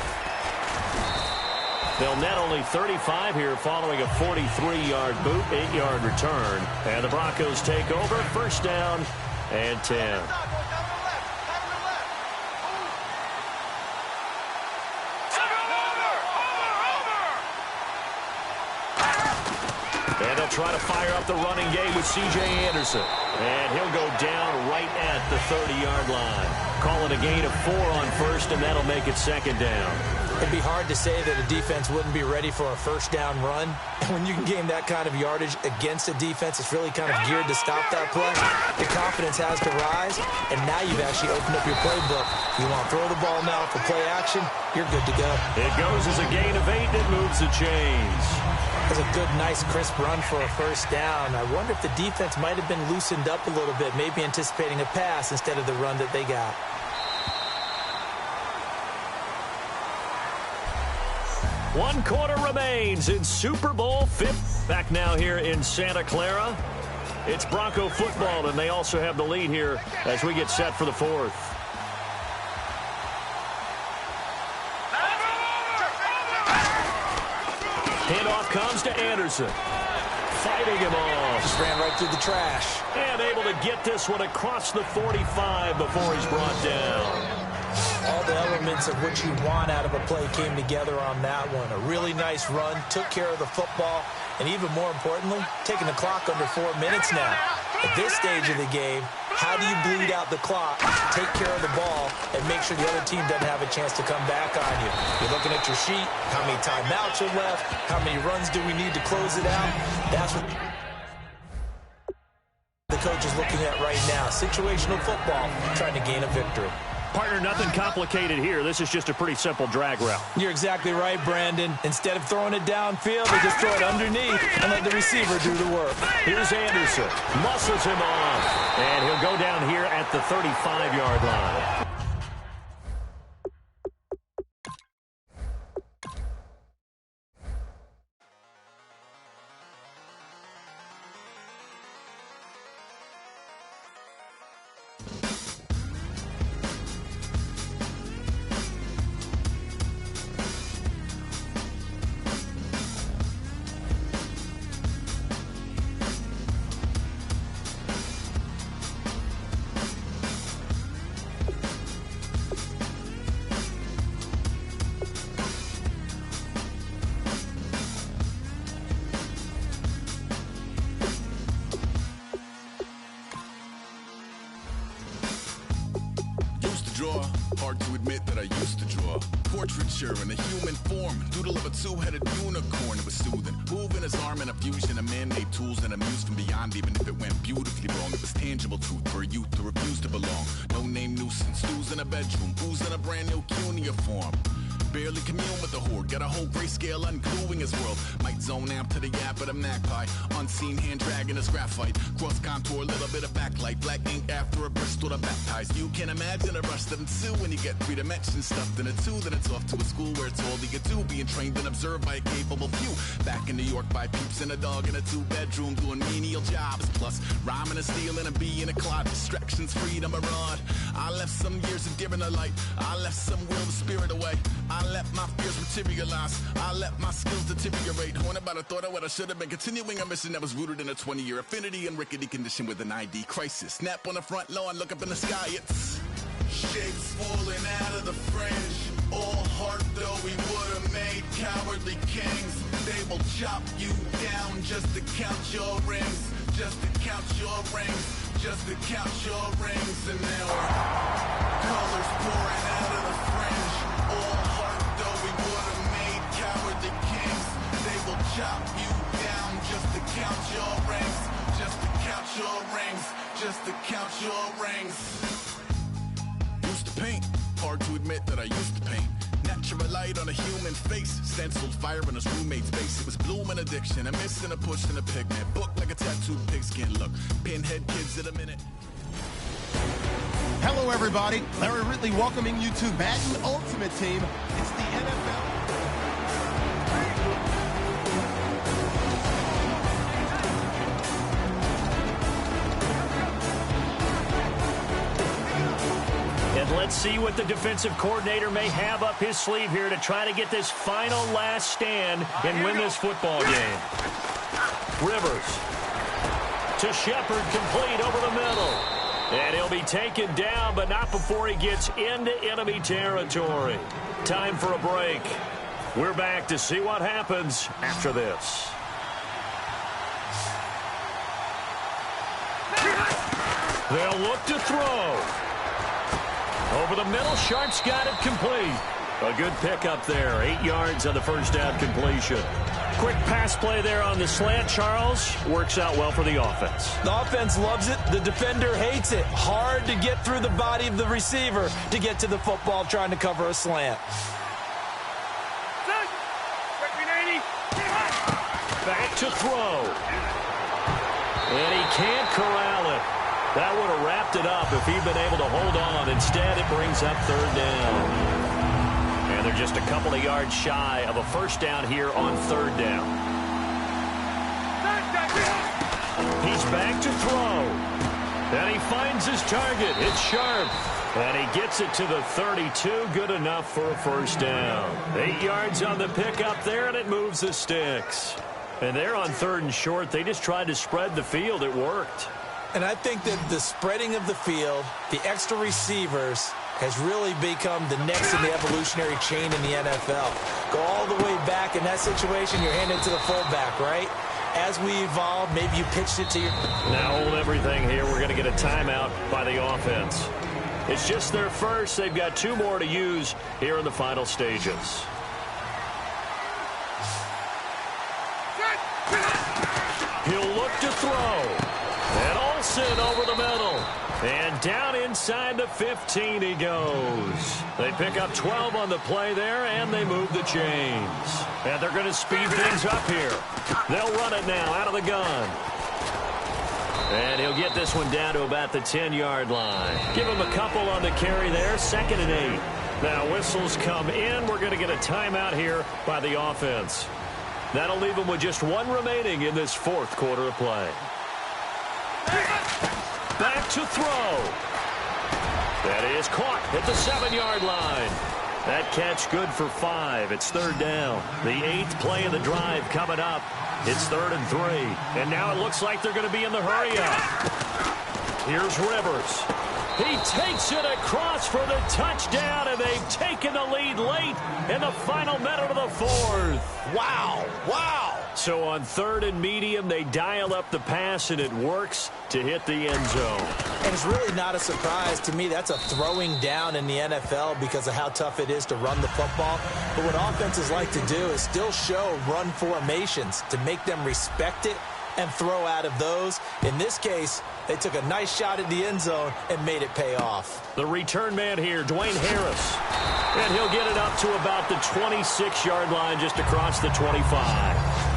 They'll net only 35 here following a 43-yard boot, 8-yard return. And the Broncos take over, 1st down and 10. And they'll try to fire up the running game with C.J. Anderson. And he'll go down right at the 30-yard line. Call it a gain of 4 on 1st, and that'll make it 2nd down. It'd be hard to say that a defense wouldn't be ready for a 1st down run. And when you can gain that kind of yardage against a defense, it's really kind of geared to stop that play. The confidence has to rise, and now you've actually opened up your playbook. You want to throw the ball now for play action, you're good to go. It goes as a gain of 8, and it moves the chains. That's a good, nice, crisp run for a 1st down. I wonder if the defense might have been loosened up a little bit, maybe anticipating a pass instead of the run that they got. One quarter remains in Super Bowl 50. Back now here in Santa Clara. It's Bronco football, and they also have the lead here as we get set for the 4th. Handoff comes to Anderson. Fighting him off. Just ran right through the trash. And able to get this one across the 45 before he's brought down. All the elements of what you want out of a play came together on that one. A really nice run, took care of the football, and even more importantly, taking the clock under 4 minutes now. At this stage of the game, how do you bleed out the clock, take care of the ball, and make sure the other team doesn't have a chance to come back on you? You're looking at your sheet, how many timeouts are left, how many runs do we need to close it out? That's what the coach is looking at right now. Situational football, trying to gain a victory. Partner, nothing complicated here. This is just a pretty simple drag route. You're exactly right, Brandon. Instead of throwing it downfield, they just throw it underneath and let the receiver do the work. Here's Anderson. Muscles him off. And he'll go down here at the 35-yard line. Hard to admit that I used to draw portraiture in a human form, doodle of a two-headed unicorn. It was soothing, moving his arm in a fusion of man-made tools and amused from beyond. Even if it went beautifully wrong, it was tangible truth for a youth to refuse to belong. No name nuisance, stews in a bedroom, booze in a brand new cuneiform. Barely commune with the horde, got a whole grayscale ungluing his world. Might zone amp to the yap of the magpie, unseen hand dragging his graphite. Cross contour, little bit of backlight, black ink after a Bristol to baptize. You can imagine a rush that ensue when you get 3 dimensions stuffed in a 2. Then it's off to a school where it's all you get to, being trained and observed by a capable few. Back in New York by peeps and a dog in a 2-bedroom doing menial jobs. Plus rhyming and stealing and being a clod, distractions, freedom, a rod. I left some years of giving a light, I left some will the spirit away. I let my fears materialize, I let my skills deteriorate. Haunted by the thought of what I should have been, continuing a mission that was rooted in a 20-year affinity and rickety condition with an ID crisis. Snap on the front lawn, look up in the sky, it's shapes falling out of the fringe. All heart though we would have made cowardly kings. They will chop you down just to count your rings, just to count your rings, just to count your rings. And now colors pouring out of the fringe. All heart though we would have made cowardly kings. They will chop you down just to count your rings, just to count your rings, just to count your rings. hard to admit that I used to paint. Natural light on a human face, stenciled fire in his roommate's face. It was blooming addiction, a missing, a push, and a pigment. Book like a tattooed pigskin look. Pinhead kids in a minute. Hello, everybody. Larry Ridley welcoming you to Madden Ultimate Team. It's the NFL. And let's see what the defensive coordinator may have up his sleeve here to try to get this final last stand and win this football game. Rivers to Shepard, complete over the middle. And he'll be taken down, but not before he gets into enemy territory. Time for a break. We're back to see what happens after this. They'll look to throw. Over the middle, Sharp's got it complete. A good pickup there. 8 yards on the first down completion. Quick pass play there on the slant, Charles. Works out well for the offense. The offense loves it. The defender hates it. Hard to get through the body of the receiver to get to the football trying to cover a slant. Back to throw. And he can't corral it. That would have wrapped it up if he'd been able to hold on. Instead, it brings up third down. And they're just a couple of yards shy of a first down here on third down. He's back to throw. And he finds his target. It's Sharp. And he gets it to the 32. Good enough for a first down. 8 yards on the pickup there, and it moves the sticks. And they're on third and short. They just tried to spread the field. It worked. And I think that the spreading of the field, the extra receivers, has really become the next in the evolutionary chain in the NFL. Go all the way back in that situation, you're handed to the fullback, right? As we evolve, maybe you pitched it to your... Now hold everything here. We're going to get a timeout by the offense. It's just their first. They've got 2 more to use here in the final stages. He'll look to throw. And Olsen over the middle. And down inside the 15 he goes. They pick up 12 on the play there, and they move the chains. And they're going to speed things up here. They'll run it now out of the gun. And he'll get this one down to about the 10-yard line. Give him a couple on the carry there. 2nd and 8. Now whistles come in. We're going to get a timeout here by the offense. That'll leave them with just 1 remaining in this 4th quarter of play. Back to throw. That is caught at the 7-yard line. That catch good for 5. It's third down. The 8th play of the drive coming up. It's 3rd and 3. And now it looks like they're going to be in the hurry-up. Here's Rivers. He takes it across for the touchdown, and they've taken the lead late in the final minute of the 4th. Wow. Wow. So on 3rd and medium, they dial up the pass, and it works to hit the end zone. And it's really not a surprise to me. That's a throwing down in the NFL because of how tough it is to run the football. But what offenses like to do is still show run formations to make them respect it and throw out of those. In this case, they took a nice shot at the end zone and made it pay off. The return man here, Dwayne Harris. And he'll get it up to about the 26-yard line, just across the 25.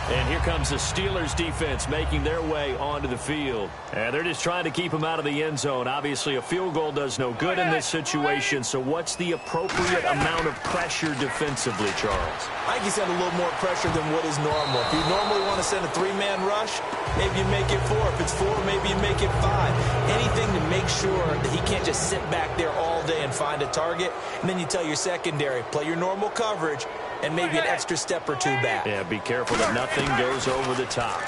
And here comes the Steelers defense making their way onto the field. And they're just trying to keep him out of the end zone. Obviously, a field goal does no good in this situation. So what's the appropriate amount of pressure defensively, Charles? I think you send a little more pressure than what is normal. If you normally want to send a 3-man rush, maybe you make it 4. If it's 4, maybe you make it 5. Anything to make sure that he can't just sit back there all day and find a target. And then you tell your secondary, play your normal coverage, and maybe an extra step or 2 back. Yeah, be careful that nothing goes over the top.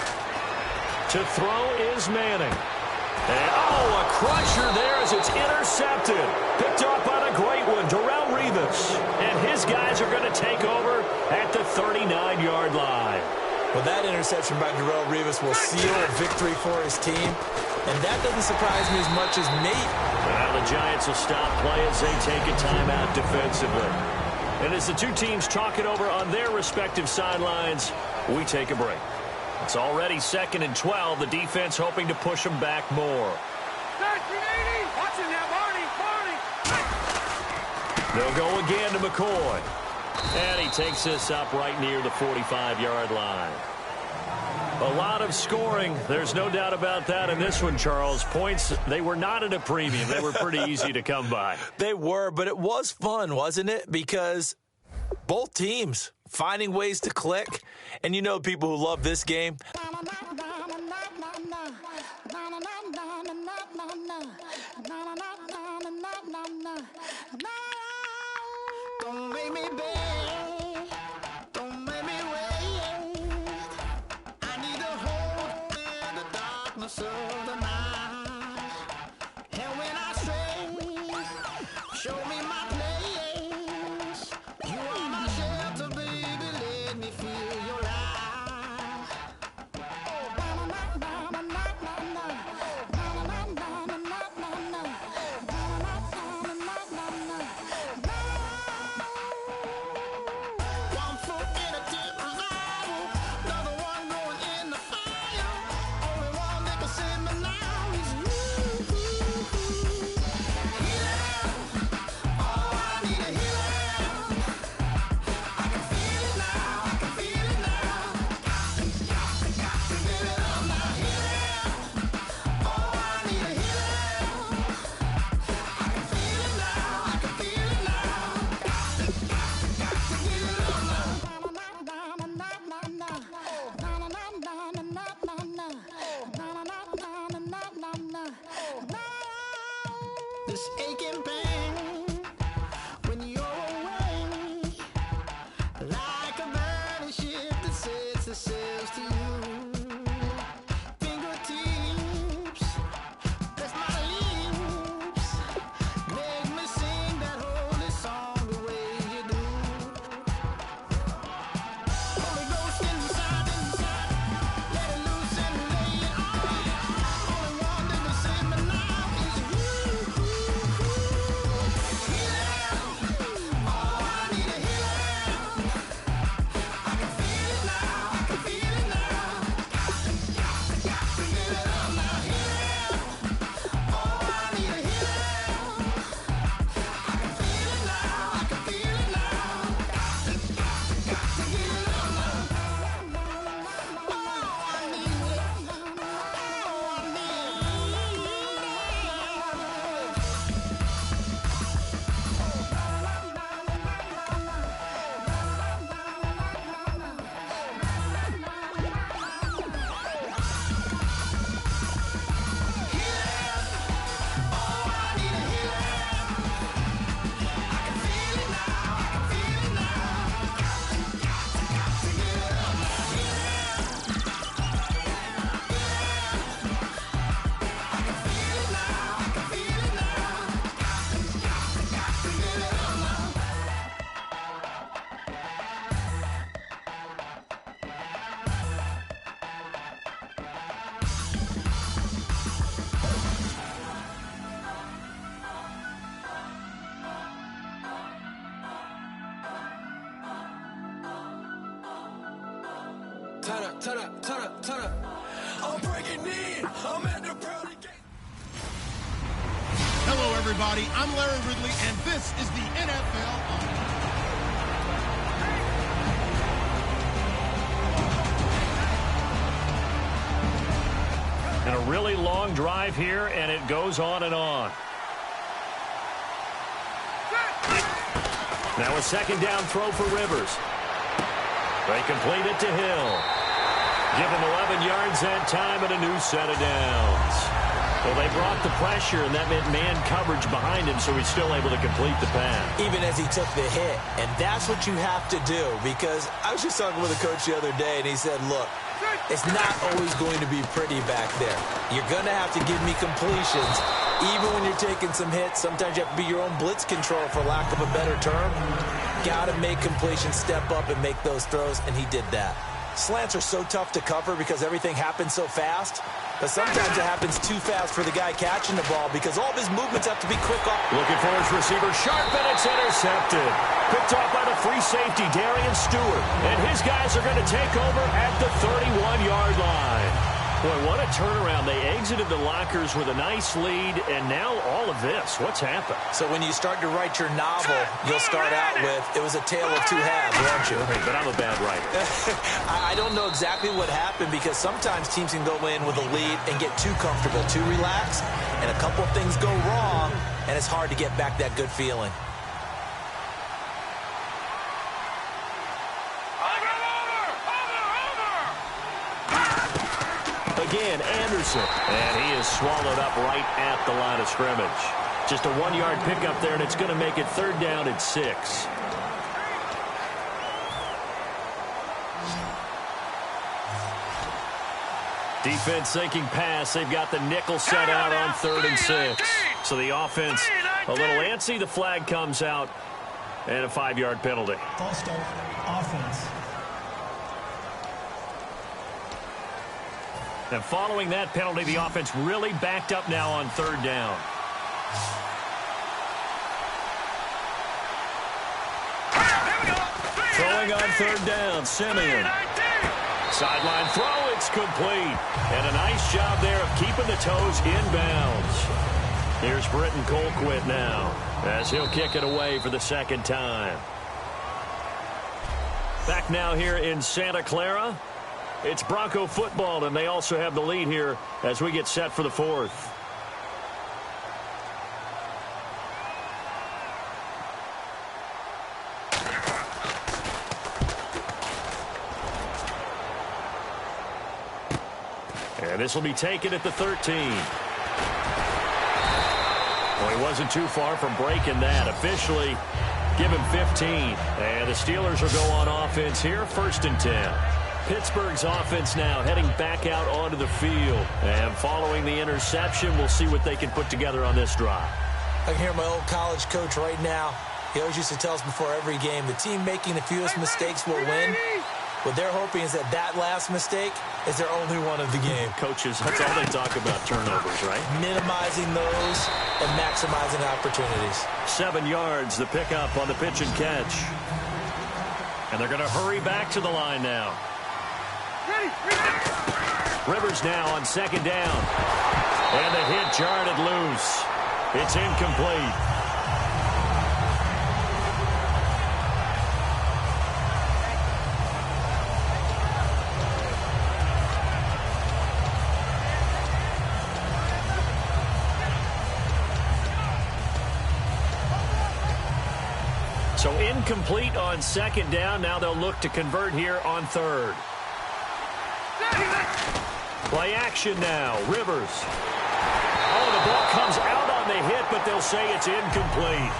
To throw is Manning. And, a crusher there as it's intercepted. Picked off by the great one, Darrelle Revis. And his guys are going to take over at the 39-yard line. Well, that interception by Darrelle Revis will seal a victory for his team. And that doesn't surprise me as much as me. Well, the Giants will stop play as they take a timeout defensively. And as the 2 teams talk it over on their respective sidelines, we take a break. It's already 2nd and 12. The defense hoping to push them back more. Watching now, Barney. They'll go again to McCoy. And he takes this up right near the 45-yard line. A lot of scoring. There's no doubt about that in this one, Charles. Points, they were not at a premium. They were pretty easy to come by. They were, but it was fun, wasn't it? Because both teams finding ways to click. And you know people who love this game. Don't make me beg. Don't make me wait. I need a hold in the darkness of the night. And when I stray, show me my place. You are my shelter, baby. Let me feel your light. One foot in a deep revival, another one going in the fire. Only one that can save me now is you. Healing, oh, I need a healing. I can feel it now, I can feel it now. Got to give it up now. Healing, oh, I need a healing. I can feel it now, I can feel it now. Got to give it up now. This aching pain when you're away, like a burning ship that sets its sails to you. Fingertips, that's my lips, make me sing that holy song the way you do. Holy Ghost inside, let it loose and lay it on. Only one that can save me now is you. Healing, oh, I need a healing. I can feel it now, I can feel it now. Got to give it up now. Healing, oh, I need a healing. I can feel it now, I can feel it now. Got to give it up now. Oh, I need it. Oh, I need Turn up. I'm breaking in. I'm at the pearly gate. Hello, everybody. I'm Larry Ridley, and this is the NFL. And a really long drive here, and it goes on and on. Now a second down throw for Rivers. They complete it to Hill. Give him 11 yards that time and a new set of downs. Well, they brought the pressure, and that meant man coverage behind him, so he's still able to complete the pass. Even as he took the hit. And that's what you have to do, because I was just talking with a coach the other day, and he said, look, it's not always going to be pretty back there. You're going to have to give me completions. Even when you're taking some hits, sometimes you have to be your own blitz control, for lack of a better term. Got to make completions, step up, and make those throws, and he did that. Slants are so tough to cover because everything happens so fast. But sometimes it happens too fast for the guy catching the ball because all of his movements have to be quick off. Looking for his receiver, sharp, and it's intercepted. Picked off by the free safety, Darian Stewart. And his guys are going to take over at the 31-yard line. Boy, what a turnaround. They exited the lockers with a nice lead, and now all of this. What's happened? So when you start to write your novel, you'll start out with, it was a tale of two halves, won't you? But I'm a bad writer. I don't know exactly what happened because sometimes teams can go in with a lead and get too comfortable, too relaxed, and a couple of things go wrong, and it's hard to get back that good feeling. Again, Anderson. And he is swallowed up right at the line of scrimmage. Just a 1-yard pickup there, and it's going to make it 3rd down and 6. Defense thinking pass. They've got the nickel set out on 3rd and 6. So the offense a little antsy. The flag comes out, and a 5-yard penalty. False start, offense. And following that penalty, the offense really backed up now on 3rd down. Throwing on 3rd down, Simeon. Sideline throw, it's complete. And a nice job there of keeping the toes inbounds. Here's Britton Colquitt now, as he'll kick it away for the 2nd time. Back now here in Santa Clara. It's Bronco football, and they also have the lead here as we get set for the 4th. And this will be taken at the 13. Well, he wasn't too far from breaking that. Officially, give him 15. And the Steelers will go on offense here, 1st and 10. Pittsburgh's offense now heading back out onto the field. And following the interception, we'll see what they can put together on this drive. I can hear my old college coach right now. He always used to tell us before every game, the team making the fewest mistakes will win. What they're hoping is that that last mistake is their only one of the game. Coaches, that's all they talk about, turnovers, right? Minimizing those and maximizing opportunities. 7 yards, the pickup on the pitch and catch. And they're going to hurry back to the line now. Rivers now on 2nd down. And the hit jarred it loose. It's incomplete. So incomplete on 2nd down. Now they'll look to convert here on 3rd. Play action now. Rivers. Oh, the ball comes out on the hit, but they'll say it's incomplete.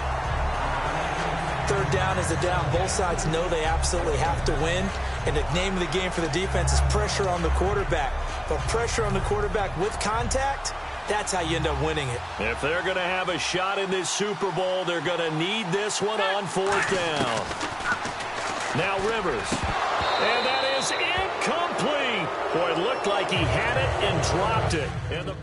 3rd down is a down. Both sides know they absolutely have to win. And the name of the game for the defense is pressure on the quarterback. But pressure on the quarterback with contact, that's how you end up winning it. If they're going to have a shot in this Super Bowl, they're going to need this one on 4th down. Now Rivers. And that is incomplete. Boy, it looked like he had it and dropped it. And the